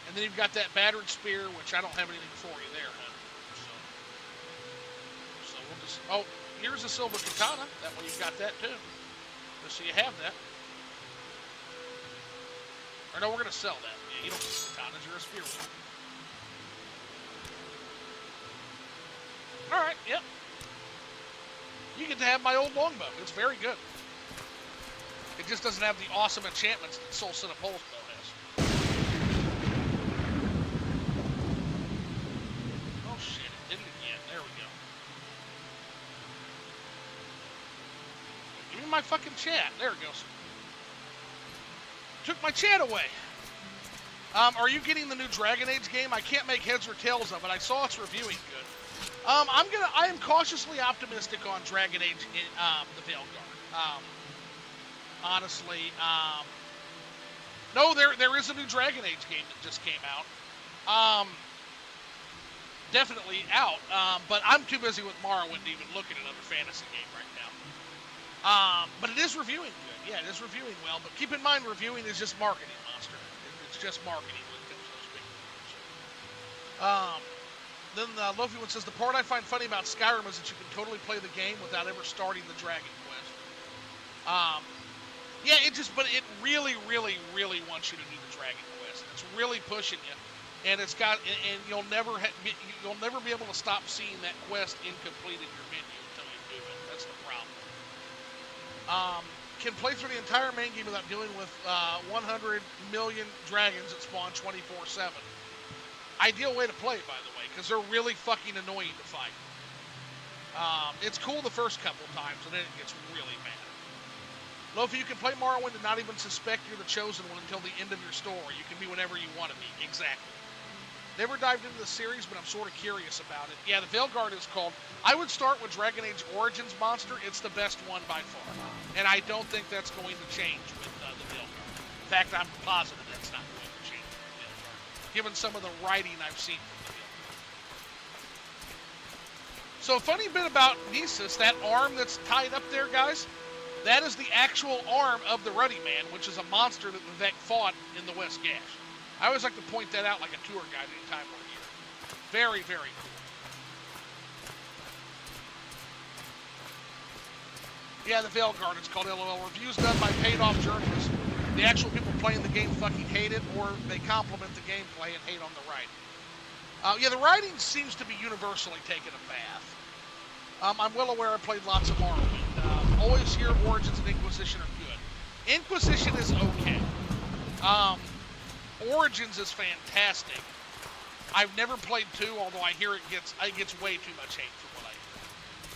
And then you've got that battered spear, which I don't have anything for you there, huh? So we'll just... Oh, here's a silver katana. That way you've got that, too. Just so you have that. Or no, we're going to sell that. Yeah, you don't get katanas. You're a spearman. All right, yep. You get to have my old longbow. It's very good. It just doesn't have the awesome enchantments that Soul Sin of Pole's bow has. Oh shit, it did it again. There we go. Give me my fucking chat. There it goes. Took my chat away. Are you getting the new Dragon Age game? I can't make heads or tails of it. I saw its reviewing good. I am cautiously optimistic on Dragon Age in the Veilguard. Honestly, no, there is a new Dragon Age game that just came out. Definitely out. But I'm too busy with Morrowind to even look at another fantasy game right now. But it is reviewing good. Yeah, it is reviewing well. But keep in mind, reviewing is just marketing, Monster. It's just marketing when it comes to those big reviews. Then Lofi one says, the part I find funny about Skyrim is that you can totally play the game without ever starting the Dragon Quest. Yeah, but it really, really, really wants you to do the Dragon Quest. It's really pushing you, and it's got, and you'll never be able to stop seeing that quest incomplete in your menu until you do it. That's the problem. Can play through the entire main game without dealing with 100 million dragons that spawn 24/7. Ideal way to play it, by the way, because they're really fucking annoying to fight. It's cool the first couple times, and then it gets really bad. Lofi, you can play Morrowind and not even suspect you're the chosen one until the end of your story. You can be whatever you want to be. Exactly. Never dived into the series, but I'm sort of curious about it. Yeah, the Veilguard is called... I would start with Dragon Age Origins Monster. It's the best one by far. And I don't think that's going to change with the Veilguard. In fact, I'm positive that's not going to change with the Veilguard, given some of the writing I've seen from the Veilguard. So, funny bit about Nisus, that arm that's tied up there, guys, that is the actual arm of the Ruddy Man, which is a monster that Vivek fought in the West Gash. I always like to point that out like a tour guide anytime we're here. Very, very cool. Yeah, the Veilguard, it's called LOL. Reviews done by paid-off journalists. The actual people playing the game fucking hate it, or they compliment the gameplay and hate on the writing. Yeah, the writing seems to be universally taking a bath. I'm well aware I played lots of Morrowind. Always hear Origins and Inquisition are good. Inquisition is okay. Origins is fantastic. I've never played 2, although I hear it gets way too much hate for what I hear.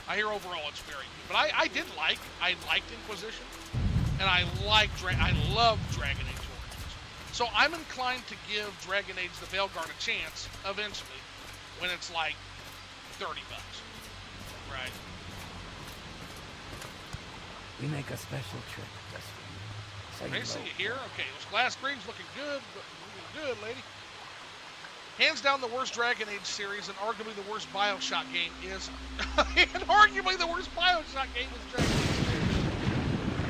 I hear overall it's very good. But I liked Inquisition, and I love Dragon Age Origins. So I'm inclined to give Dragon Age the Veilguard a chance eventually when it's like $30. Right. We make a special trip this week. I see you here. Okay, those glass grapes looking good. Looking good, lady. Hands down the worst Dragon Age series and arguably the worst Bioshock game is... and arguably the worst Bioshock game is Dragon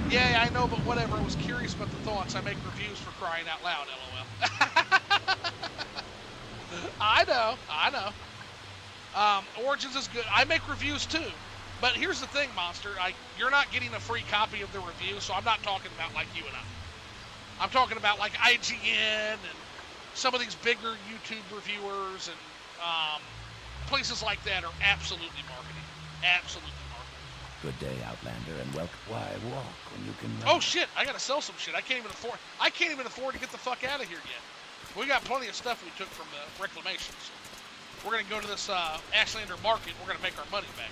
Age. Yeah, I know, but whatever. I was curious about the thoughts. I make reviews for crying out loud, LOL. I know. Origins is good. I make reviews too. But here's the thing, Monster. You're not getting a free copy of the review, so I'm not talking about like you and I. I'm talking about like IGN and some of these bigger YouTube reviewers and places like that are absolutely marketing. Absolutely marketing. Good day, Outlander, and welcome. Why walk when you can run? Oh shit! I gotta sell some shit. I can't even afford to get the fuck out of here yet. We got plenty of stuff we took from the reclamation. So we're gonna go to this Ashlander market. We're gonna make our money back.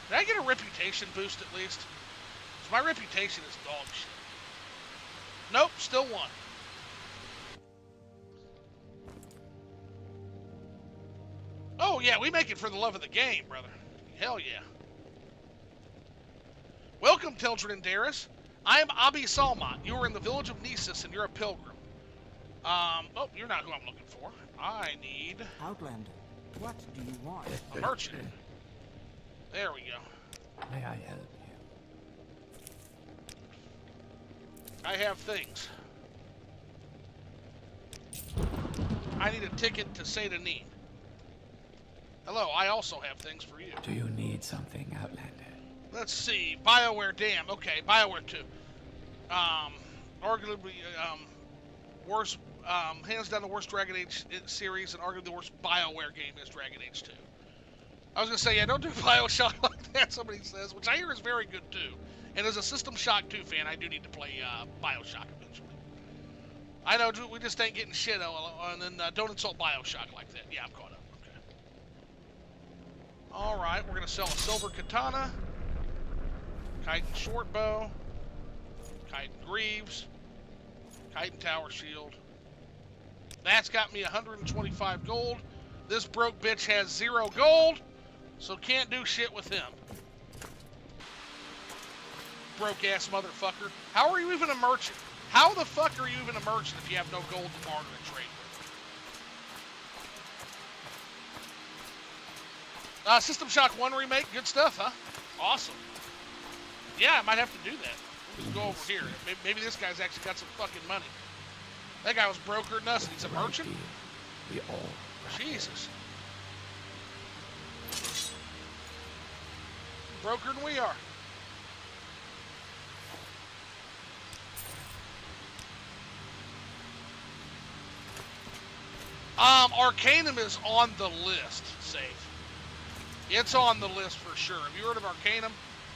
Did I get a reputation boost at least? 'Cause my reputation is dog shit. Nope, still 1. Oh yeah, we make it for the love of the game, brother. Hell yeah. Welcome, Tildred and Darius. I am Abi Salmat. You are in the village of Nisus, and you're a pilgrim. Oh, you're not who I'm looking for. I need... Outlander, what do you want? A merchant. There we go. May I help you? I have things. I need a ticket to Saint Denis. Hello, I also have things for you. Do you need something, Outlander? Let's see. BioWare Dam. Okay, BioWare 2. Arguably, worst, hands down the worst Dragon Age series, and arguably the worst BioWare game is Dragon Age 2. I was going to say, yeah, don't do Bioshock like that, somebody says, which I hear is very good, too. And as a System Shock 2 fan, I do need to play Bioshock eventually. I know, we just ain't getting shit, and then don't insult Bioshock like that. Yeah, I'm caught up. Okay. Alright, we're going to sell a silver katana, chitin short bow, chitin greaves, Titan Tower Shield. That's got me 125 gold. This broke bitch has 0 gold, so can't do shit with him. Broke-ass motherfucker. How are you even a merchant? How the fuck are you even a merchant if you have no gold to barter and trade with? System Shock 1 remake, good stuff, huh? Awesome. Yeah, I might have to do that. We'll just go over here. Maybe this guy's actually got some fucking money. That guy was broker than us, and he's a merchant? We all. Jesus. Broker than we are. Arcanum is on the list, Safe. It's on the list for sure. Have you heard of Arcanum?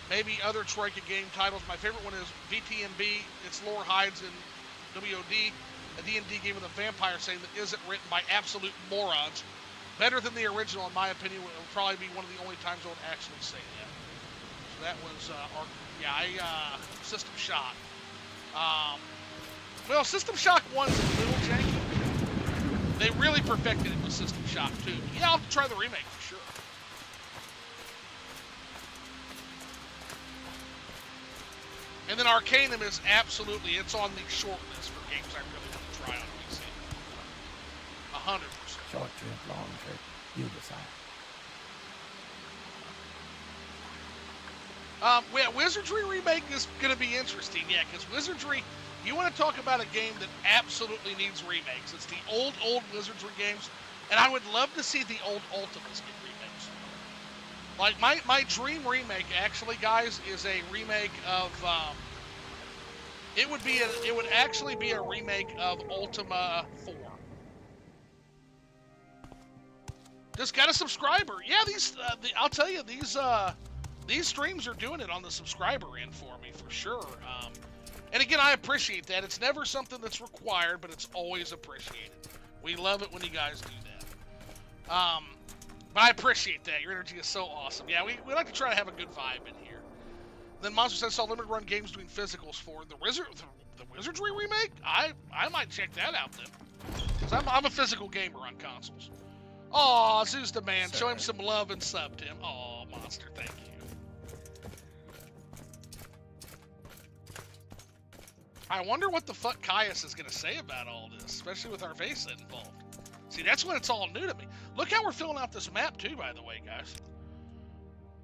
Maybe other Troika game titles. My favorite one is VTMB. Its lore hides in WOD, a D&D game with a vampire saying that isn't written by absolute morons. Better than the original, in my opinion. It would probably be one of the only times I would actually say that. So that was, System Shock. Well, System Shock 1's a little janky. They really perfected it with System Shock 2. Yeah, I'll try the remake for sure. And then Arcanum is absolutely, it's on the short list for games I really want to try on PC. 100%. Short trip, long trip, you decide. Yeah, Wizardry remake is going to be interesting, yeah, because Wizardry, you want to talk about a game that absolutely needs remakes. It's the old Wizardry games, and I would love to see the old Ultimas get remakes. Like, my dream remake, actually, guys, is a remake of, it would actually be a remake of Ultima 4. Just got a subscriber. Yeah, I'll tell you, these streams are doing it on the subscriber end for me, for sure. And again, I appreciate that. It's never something that's required, but it's always appreciated. We love it when you guys do that. But I appreciate that. Your energy is so awesome. Yeah, we like to try to have a good vibe in here. Then Monster says, saw limited run games doing physicals for the Wizardry remake? I might check that out then. 'Cause I'm a physical gamer on consoles. Aw, Zeus the man. Show him some love and sub to him. Aw, Monster, thank you. I wonder what the fuck Caius is going to say about all this, especially with Arvesa involved. See, that's when it's all new to me. Look how we're filling out this map, too, by the way, guys.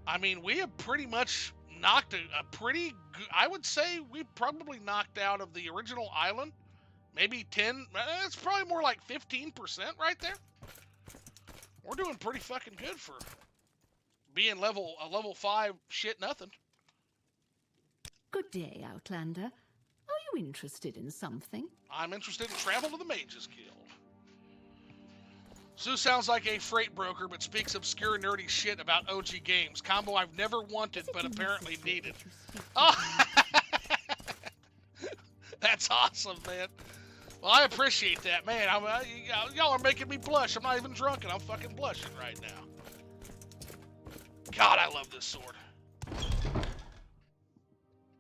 I mean, we have pretty much knocked a pretty good... I would say we probably knocked out of the original island, maybe 10... It's probably more like 15% right there. We're doing pretty fucking good for being a level 5 shit nothing. Good day, Outlander. Are you interested in something? I'm interested in travel to the Mages Guild. Sue sounds like a freight broker, but speaks obscure nerdy shit about OG games. Combo I've never wanted, but apparently needed. Oh, that's awesome, man. Well, I appreciate that, man. Y'all are making me blush. I'm not even drunk, and I'm fucking blushing right now. God, I love this sword.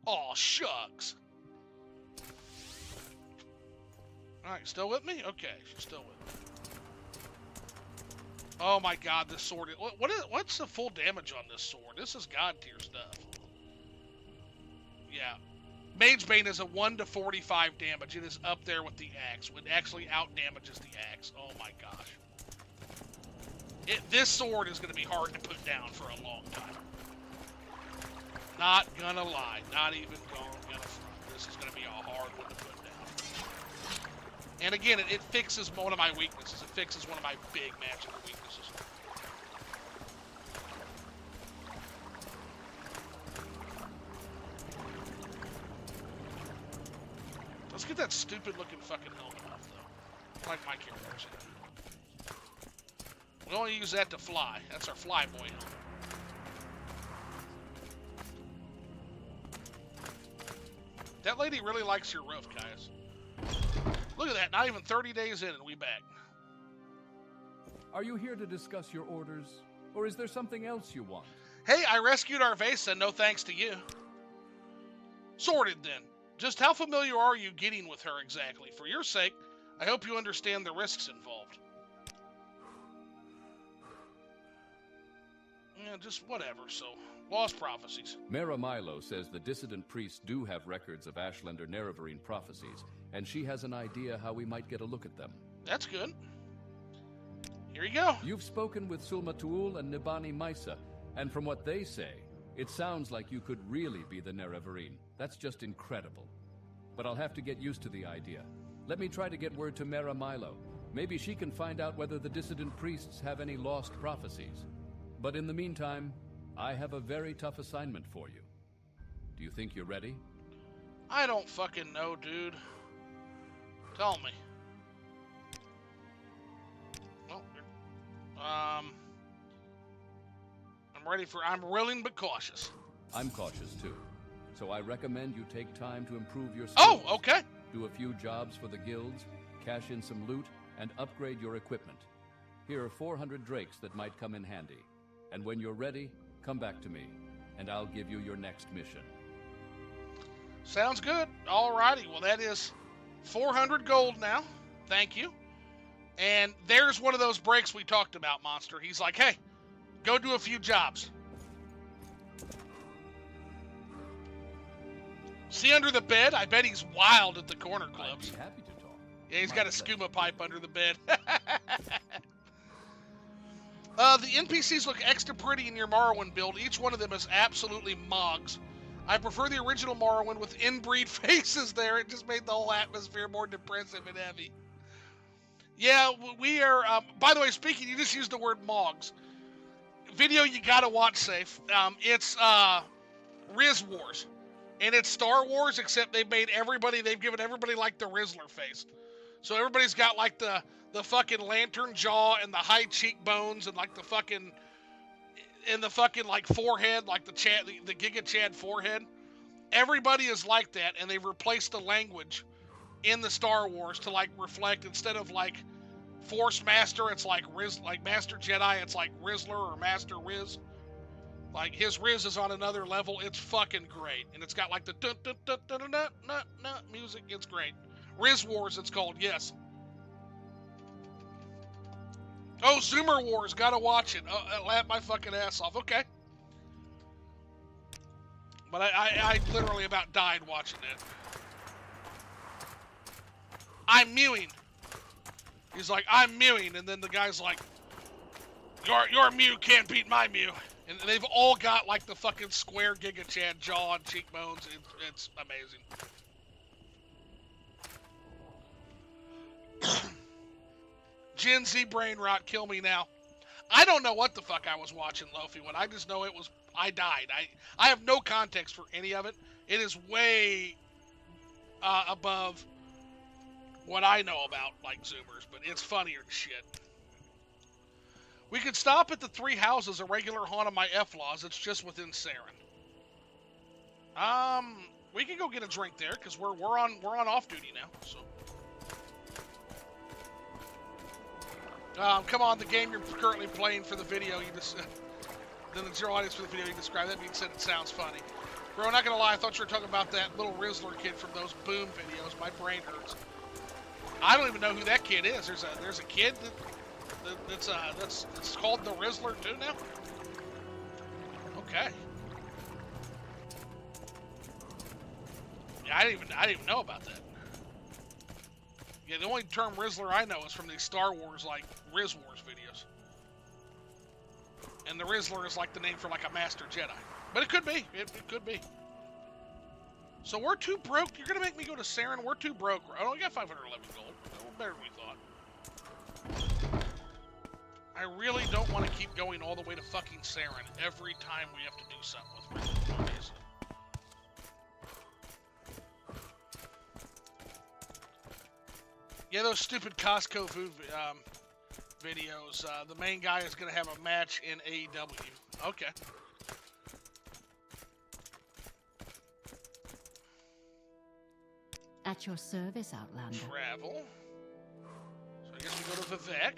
Oh, shucks. Alright, still with me? Okay, she's still with me. Oh my god, this sword. What's the full damage on this sword? This is god tier stuff. Yeah. Mage Bane is a 1 to 45 damage. It is up there with the axe. It actually out damages the axe. Oh my gosh. This sword is going to be hard to put down for a long time. Not gonna lie. Not even gonna front. This is going to be a hard one to put down. And again, it fixes one of my weaknesses. It fixes one of my big magical weaknesses. Let's get that stupid looking fucking helmet off, though. Like my characters. We only use that to fly. That's our flyboy helmet. That lady really likes your roof, guys. Look at that, not even 30 days in and we back. Are you here to discuss your orders, or is there something else you want? Hey, I rescued Arvesa, no thanks to you. Sorted then. Just how familiar are you getting with her exactly? For your sake, I hope you understand the risks involved. Yeah, just whatever, so. Lost prophecies. Mara Milo says the dissident priests do have records of Ashlander Nerevarine prophecies, and she has an idea how we might get a look at them. That's good. Here you go. You've spoken with Sulma Tuul and Nibani Maisa, and from what they say, it sounds like you could really be the Nerevarine. That's just incredible. But I'll have to get used to the idea. Let me try to get word to Mara Milo. Maybe she can find out whether the dissident priests have any lost prophecies. But in the meantime, I have a very tough assignment for you. Do you think you're ready? I don't fucking know, dude. Tell me. Well, I'm willing but cautious. I'm cautious too. So I recommend you take time to improve your skills. Oh, okay. Do a few jobs for the guilds, cash in some loot, and upgrade your equipment. Here are 400 drakes that might come in handy. And when you're ready, come back to me, and I'll give you your next mission. Sounds good. Alrighty. Well, that is 400 gold now. Thank you. And there's one of those breaks we talked about, Monster. He's like, hey, go do a few jobs. See under the bed? I bet he's wild at the corner clubs. I'd be happy to talk. Yeah, he's got a skooma pipe under the bed. The NPCs look extra pretty in your Morrowind build. Each one of them is absolutely mogs. I prefer the original Morrowind with inbreed faces there. It just made the whole atmosphere more depressive and heavy. Yeah, we are... by the way, speaking, you just used the word mogs. Video you gotta watch, Safe. It's Riz Wars. And it's Star Wars, except they've given everybody like the Rizzler face. So everybody's got like the fucking lantern jaw and the high cheekbones and like the fucking like forehead, like the Giga Chad forehead. Everybody is like that, and they've replaced the language in the Star Wars to like reflect, instead of like Force Master, it's like Master Jedi, it's like Rizzler or Master Riz. Like his Riz is on another level. It's fucking great, and it's got like the dun dun dun dun dun dun dun dun music. It's great. Riz Wars, it's called. Yes. Oh, Zoomer Wars, gotta watch it. I laughed my fucking ass off. Okay. But I literally about died watching it. I'm mewing. He's like, I'm mewing, and then the guy's like, your mew can't beat my mew. And they've all got like the fucking square Giga Chad jaw and cheekbones. It's amazing. Gen Z brain rot, kill me now. I don't know what the fuck I was watching, Lofi, when I just know it was, I died. I have no context for any of it. It is way above what I know about, like, Zoomers, but it's funnier than shit. We could stop at the three houses, a regular haunt of my F-Laws. It's just within Saren. We can go get a drink there, because we're on off duty now, so. Come on, the game you're currently playing for the video, you just, then it's your audience for the video you described. That being said, it sounds funny. Bro, not gonna lie, I thought you were talking about that little Rizzler kid from those Boom videos. My brain hurts. I don't even know who that kid is. There's a kid that's called the Rizzler too now? Okay. Yeah, I didn't even know about that. Yeah, the only term Rizzler I know is from these Star Wars, like, Riz Wars videos. And the Rizzler is like the name for, like, a Master Jedi. But it could be. It could be. So we're too broke. You're going to make me go to Saren? We're too broke. Oh, we got 511 gold. Better than we thought. I really don't want to keep going all the way to fucking Saren every time we have to do something with Riz. Yeah, those stupid Costco food videos. The main guy is going to have a match in AEW. Okay. At your service, Outlander. Travel. So I guess we go to Vivek.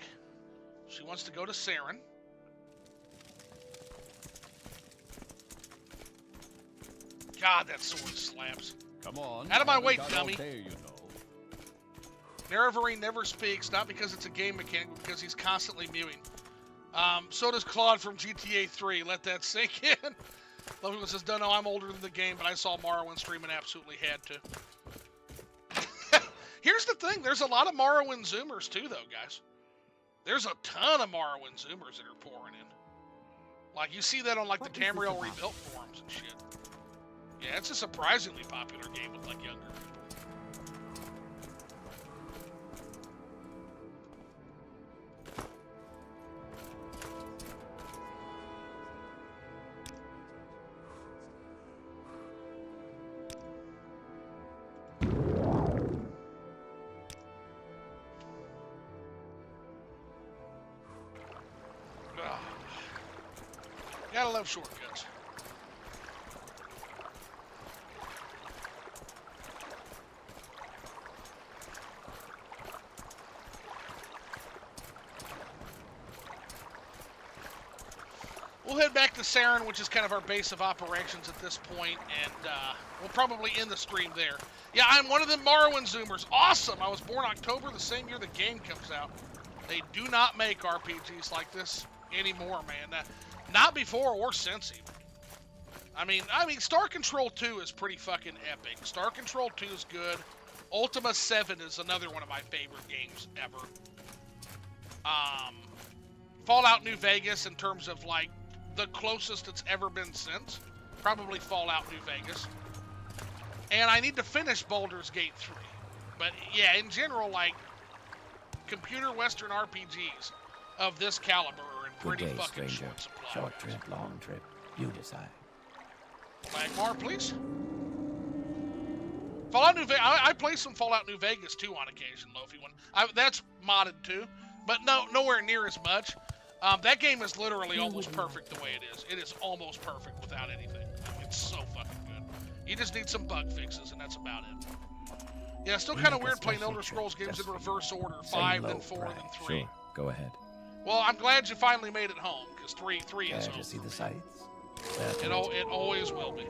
She wants to go to Saren. God, that sword slaps. Come on. Out of my way, Got dummy. all day, you know. Nerevarine never speaks, not because it's a game mechanic, but because he's constantly mewing. So does Claude from GTA 3. Let that sink in. Lovely says, don't know, I'm older than the game, but I saw Morrowind stream and absolutely had to. Here's the thing. There's a lot of Morrowind Zoomers, too, though, guys. There's a ton of Morrowind Zoomers that are pouring in. Like, you see that on, like, the Tamriel Rebuilt forums and shit. Yeah, it's a surprisingly popular game with, like, younger people. Gotta love shortcuts. We'll head back to Saren, which is kind of our base of operations at this point, and we'll probably end the stream there. Yeah, I'm one of the Morrowind Zoomers. Awesome! I was born October, the same year the game comes out. They do not make RPGs like this anymore, man. Not before or since even. I mean, Star Control 2 is pretty fucking epic. Star Control 2 is good. Ultima 7 is another one of my favorite games ever. Fallout New Vegas, in terms of, like, the closest it's ever been since. Probably Fallout New Vegas. And I need to finish Baldur's Gate 3. But, yeah, in general, like, computer Western RPGs of this caliber are in pretty fucking short supply. Short trip, long trip. You decide. Magmar, please. Fallout New Vegas. I play some Fallout New Vegas too on occasion, Lofi one. That's modded too, but nowhere near as much. That game is literally almost perfect the way it is. It is almost perfect without anything. It's so fucking good. You just need some bug fixes, and that's about it. Yeah, still kind of weird playing Elder Scrolls games in reverse order. 5, then 4, then 3. Sure, go ahead. Well, I'm glad you finally made it home, because 3 is over. To see the sights? It always will be.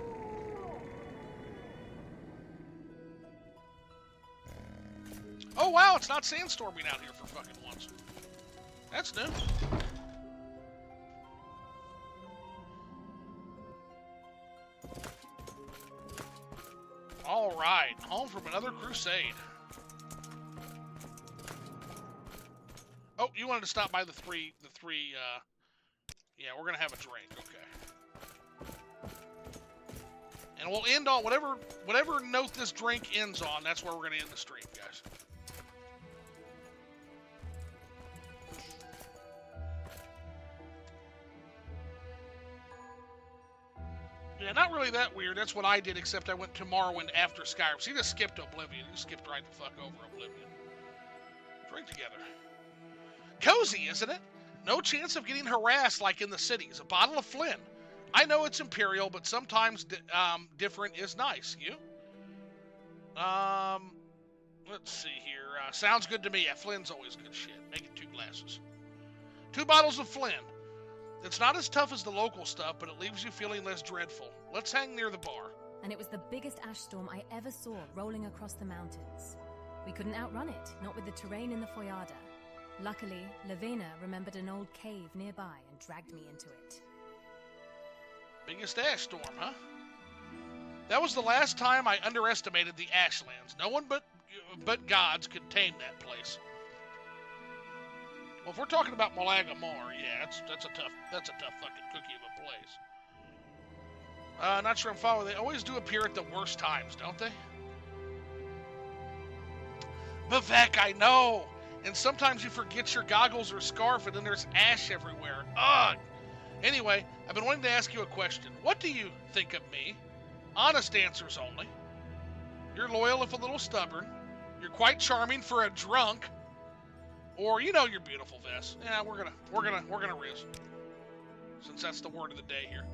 Oh wow, it's not sandstorming out here for fucking once. That's new. All right, home from another crusade. Oh, you wanted to stop by the three, yeah, we're gonna have a drink, okay. And we'll end on whatever note this drink ends on, that's where we're gonna end the stream, guys. Yeah, not really that weird. That's what I did, except I went to Morrowind after Skyrim. So you just skipped Oblivion. You skipped right the fuck over Oblivion. Drink together. Cozy, isn't it? No chance of getting harassed like in the cities. A bottle of Flynn. I know it's Imperial, but sometimes different is nice. You? Let's see here. Sounds good to me. Yeah, Flynn's always good shit. Make it 2 glasses. 2 bottles of Flynn. It's not as tough as the local stuff, but it leaves you feeling less dreadful. Let's hang near the bar. And it was the biggest ash storm I ever saw rolling across the mountains. We couldn't outrun it, not with the terrain in the Foyada. Luckily, Lavena remembered an old cave nearby and dragged me into it. Biggest ash storm, huh? That was the last time I underestimated the Ashlands. No one but gods could tame that place. Well, if we're talking about Malaga Mar, yeah, that's a tough fucking cookie of a place. Not sure I'm following. They always do appear at the worst times, don't they? Vivek, I know. And sometimes you forget your goggles or scarf, and then there's ash everywhere. Ugh. Anyway, I've been wanting to ask you a question. What do you think of me? Honest answers only. You're loyal if a little stubborn. You're quite charming for a drunk. Or, you know, you're beautiful, Vess. Yeah, we're gonna riz. Since that's the word of the day here.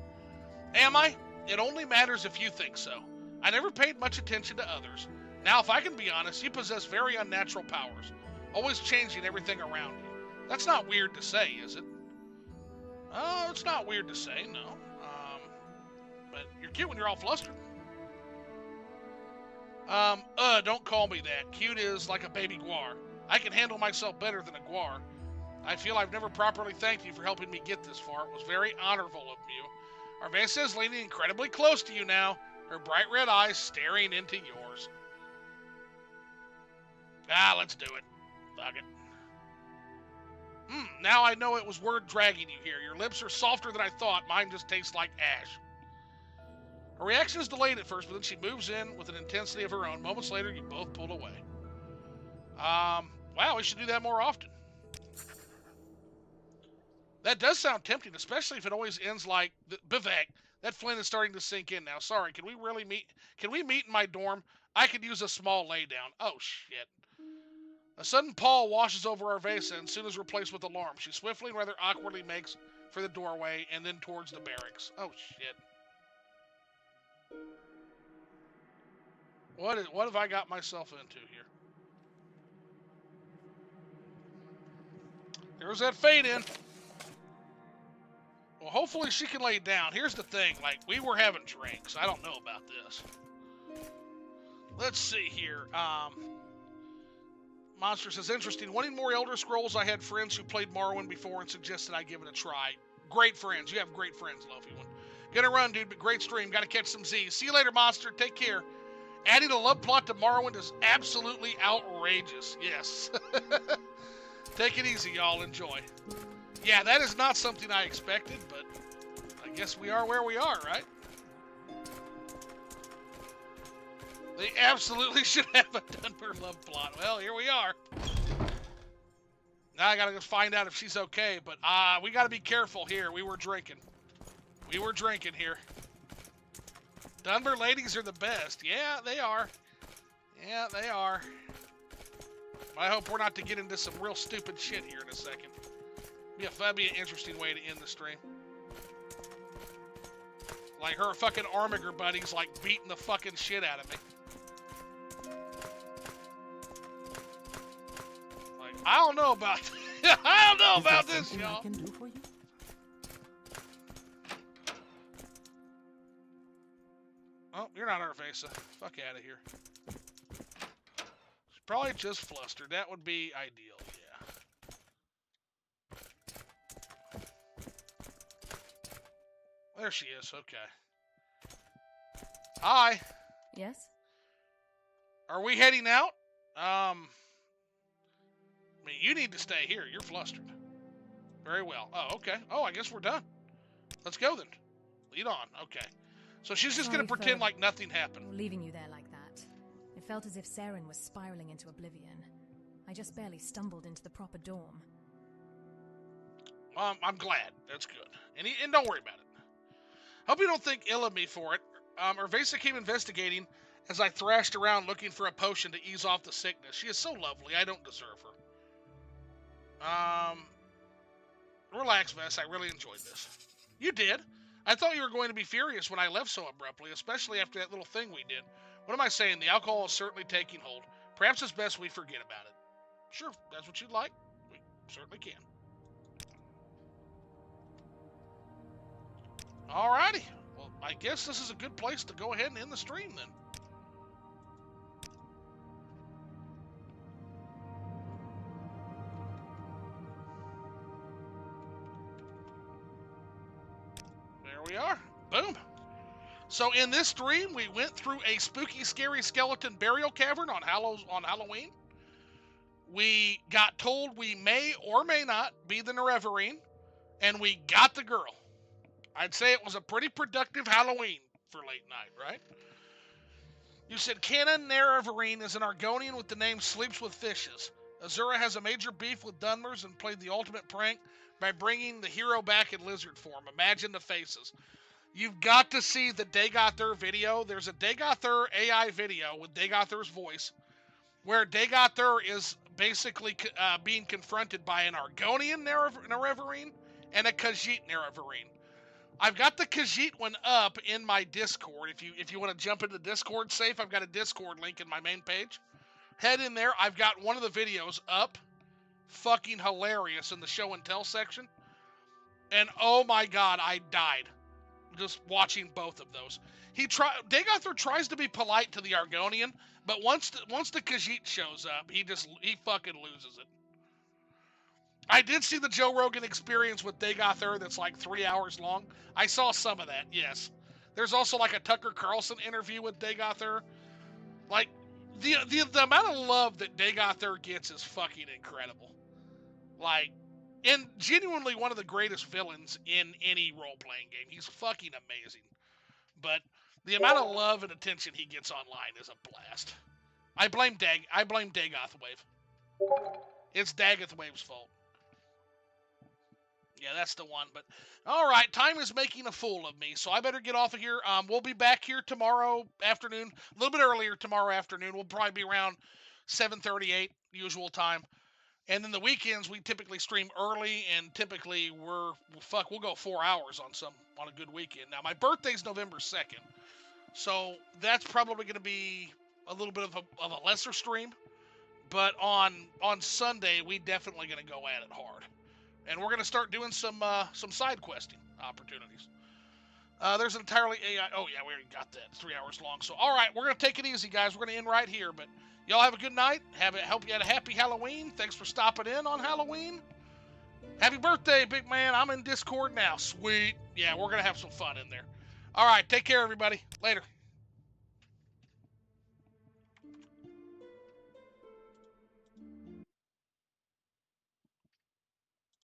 Am I? It only matters if you think so. I never paid much attention to others. Now, if I can be honest, you possess very unnatural powers. Always changing everything around you. That's not weird to say, is it? Oh, it's not weird to say, no. But you're cute when you're all flustered. Don't call me that. Cute is like a baby guar. I can handle myself better than a guar. I feel I've never properly thanked you for helping me get this far. It was very honorable of you. Arvesa is leaning incredibly close to you now, her bright red eyes staring into yours. Let's do it. Fuck it. Now I know it was word dragging you here. Your lips are softer than I thought. Mine just tastes like ash. Her reaction is delayed at first, but then she moves in with an intensity of her own. Moments later, you both pull away. Wow, we should do that more often. That does sound tempting, especially if it always ends like Vivek. That Flynn is starting to sink in now. Sorry, can we really meet? Can we meet in my dorm? I could use a small laydown. Oh shit. A sudden pall washes over Arvesa and soon is replaced with alarm. She swiftly and rather awkwardly makes for the doorway and then towards the barracks. Oh shit. What have I got myself into here? There's that fade in. Well, hopefully she can lay down. Here's the thing, like, we were having drinks. I don't know about this. Let's see here. Monster says, interesting. Wanting more Elder Scrolls, I had friends who played Morrowind before and suggested I give it a try. Great friends. You have great friends, Lofi one. Gonna run, dude, but great stream. Gotta catch some Z's. See you later, Monster. Take care. Adding a love plot to Morrowind is absolutely outrageous. Yes. Take it easy, y'all. Enjoy. Yeah, that is not something I expected, but I guess we are where we are, right? They absolutely should have a Dunmer love plot. Well, here we are. Now I gotta go find out if she's okay, but we gotta be careful here. We were drinking. We were drinking here. Dunmer ladies are the best. Yeah, they are. Yeah, they are. I hope we're not to get into some real stupid shit here in a second. Yeah, that'd be an interesting way to end the stream. Like her fucking Armiger buddies like beating the fucking shit out of me. Like, I don't know about I don't know about this, y'all. I can do for you? Oh, you're not Arvesa. Fuck out of here. She's probably just flustered. That would be ideal, yeah. There she is, okay. Hi. Yes? Are we heading out? I mean, you need to stay here. You're flustered. Very well. Oh, okay. Oh, I guess we're done. Let's go then. Lead on. Okay. So she's just going to pretend like nothing happened. Leaving you there like that. It felt as if Saren was spiraling into oblivion. I just barely stumbled into the proper dorm. I'm glad. That's good. And don't worry about it. Hope you don't think ill of me for it. Arvesa came investigating as I thrashed around looking for a potion to ease off the sickness. She is so lovely. I don't deserve her. Relax, Vess. I really enjoyed this. You did. I thought you were going to be furious when I left so abruptly, especially after that little thing we did. What am I saying? The alcohol is certainly taking hold. Perhaps it's best we forget about it. Sure, if that's what you'd like. We certainly can. Alrighty. Well, I guess this is a good place to go ahead and end the stream then. We are. Boom. So in this stream, we went through a spooky, scary skeleton burial cavern on Halloween. We got told we may or may not be the Nerevarine, and we got the girl. I'd say it was a pretty productive Halloween for late night, right? You said Canon Nerevarine is an Argonian with the name Sleeps with Fishes. Azura has a major beef with Dunmers and played the ultimate prank by bringing the hero back in lizard form. Imagine the faces. You've got to see the Dagothur video. There's a Dagothur AI video with Dagothur's voice where Dagothur is basically being confronted by an Argonian Nerevarine and a Khajiit Nerevarine. I've got the Khajiit one up in my Discord. If you want to jump into the Discord safe, I've got a Discord link in my main page. Head in there. I've got one of the videos up. Fucking hilarious in the show and tell section. And oh my god, I died just watching both of those. Dagothar tries to be polite to the Argonian, but once the Khajiit shows up, he fucking loses it. I did see the Joe Rogan Experience with Dagothar that's like 3 hours long. I saw some of that, yes. There's also like a Tucker Carlson interview with Dagothar. Like, the amount of love that Dagothar gets is fucking incredible. Like, and genuinely one of the greatest villains in any role-playing game. He's fucking amazing. But the amount of love and attention he gets online is a blast. I blame Dagothwave. It's Dagothwave's fault. Yeah, that's the one. But all right, time is making a fool of me, so I better get off of here. We'll be back here tomorrow afternoon, a little bit earlier tomorrow afternoon. We'll probably be around 7:38 usual time. And then the weekends we typically stream early, and typically we'll go 4 hours on a good weekend. Now my birthday's November 2nd, so that's probably going to be a little bit of a lesser stream. But on Sunday we definitely going to go at it hard. And we're going to start doing some side questing opportunities. There's an entirely AI. Oh, yeah, we already got that. It's 3 hours long. So, all right, we're going to take it easy, guys. We're going to end right here. But y'all have a good night. Hope you had a happy Halloween. Thanks for stopping in on Halloween. Happy birthday, big man. I'm in Discord now. Sweet. Yeah, we're going to have some fun in there. All right, take care, everybody. Later.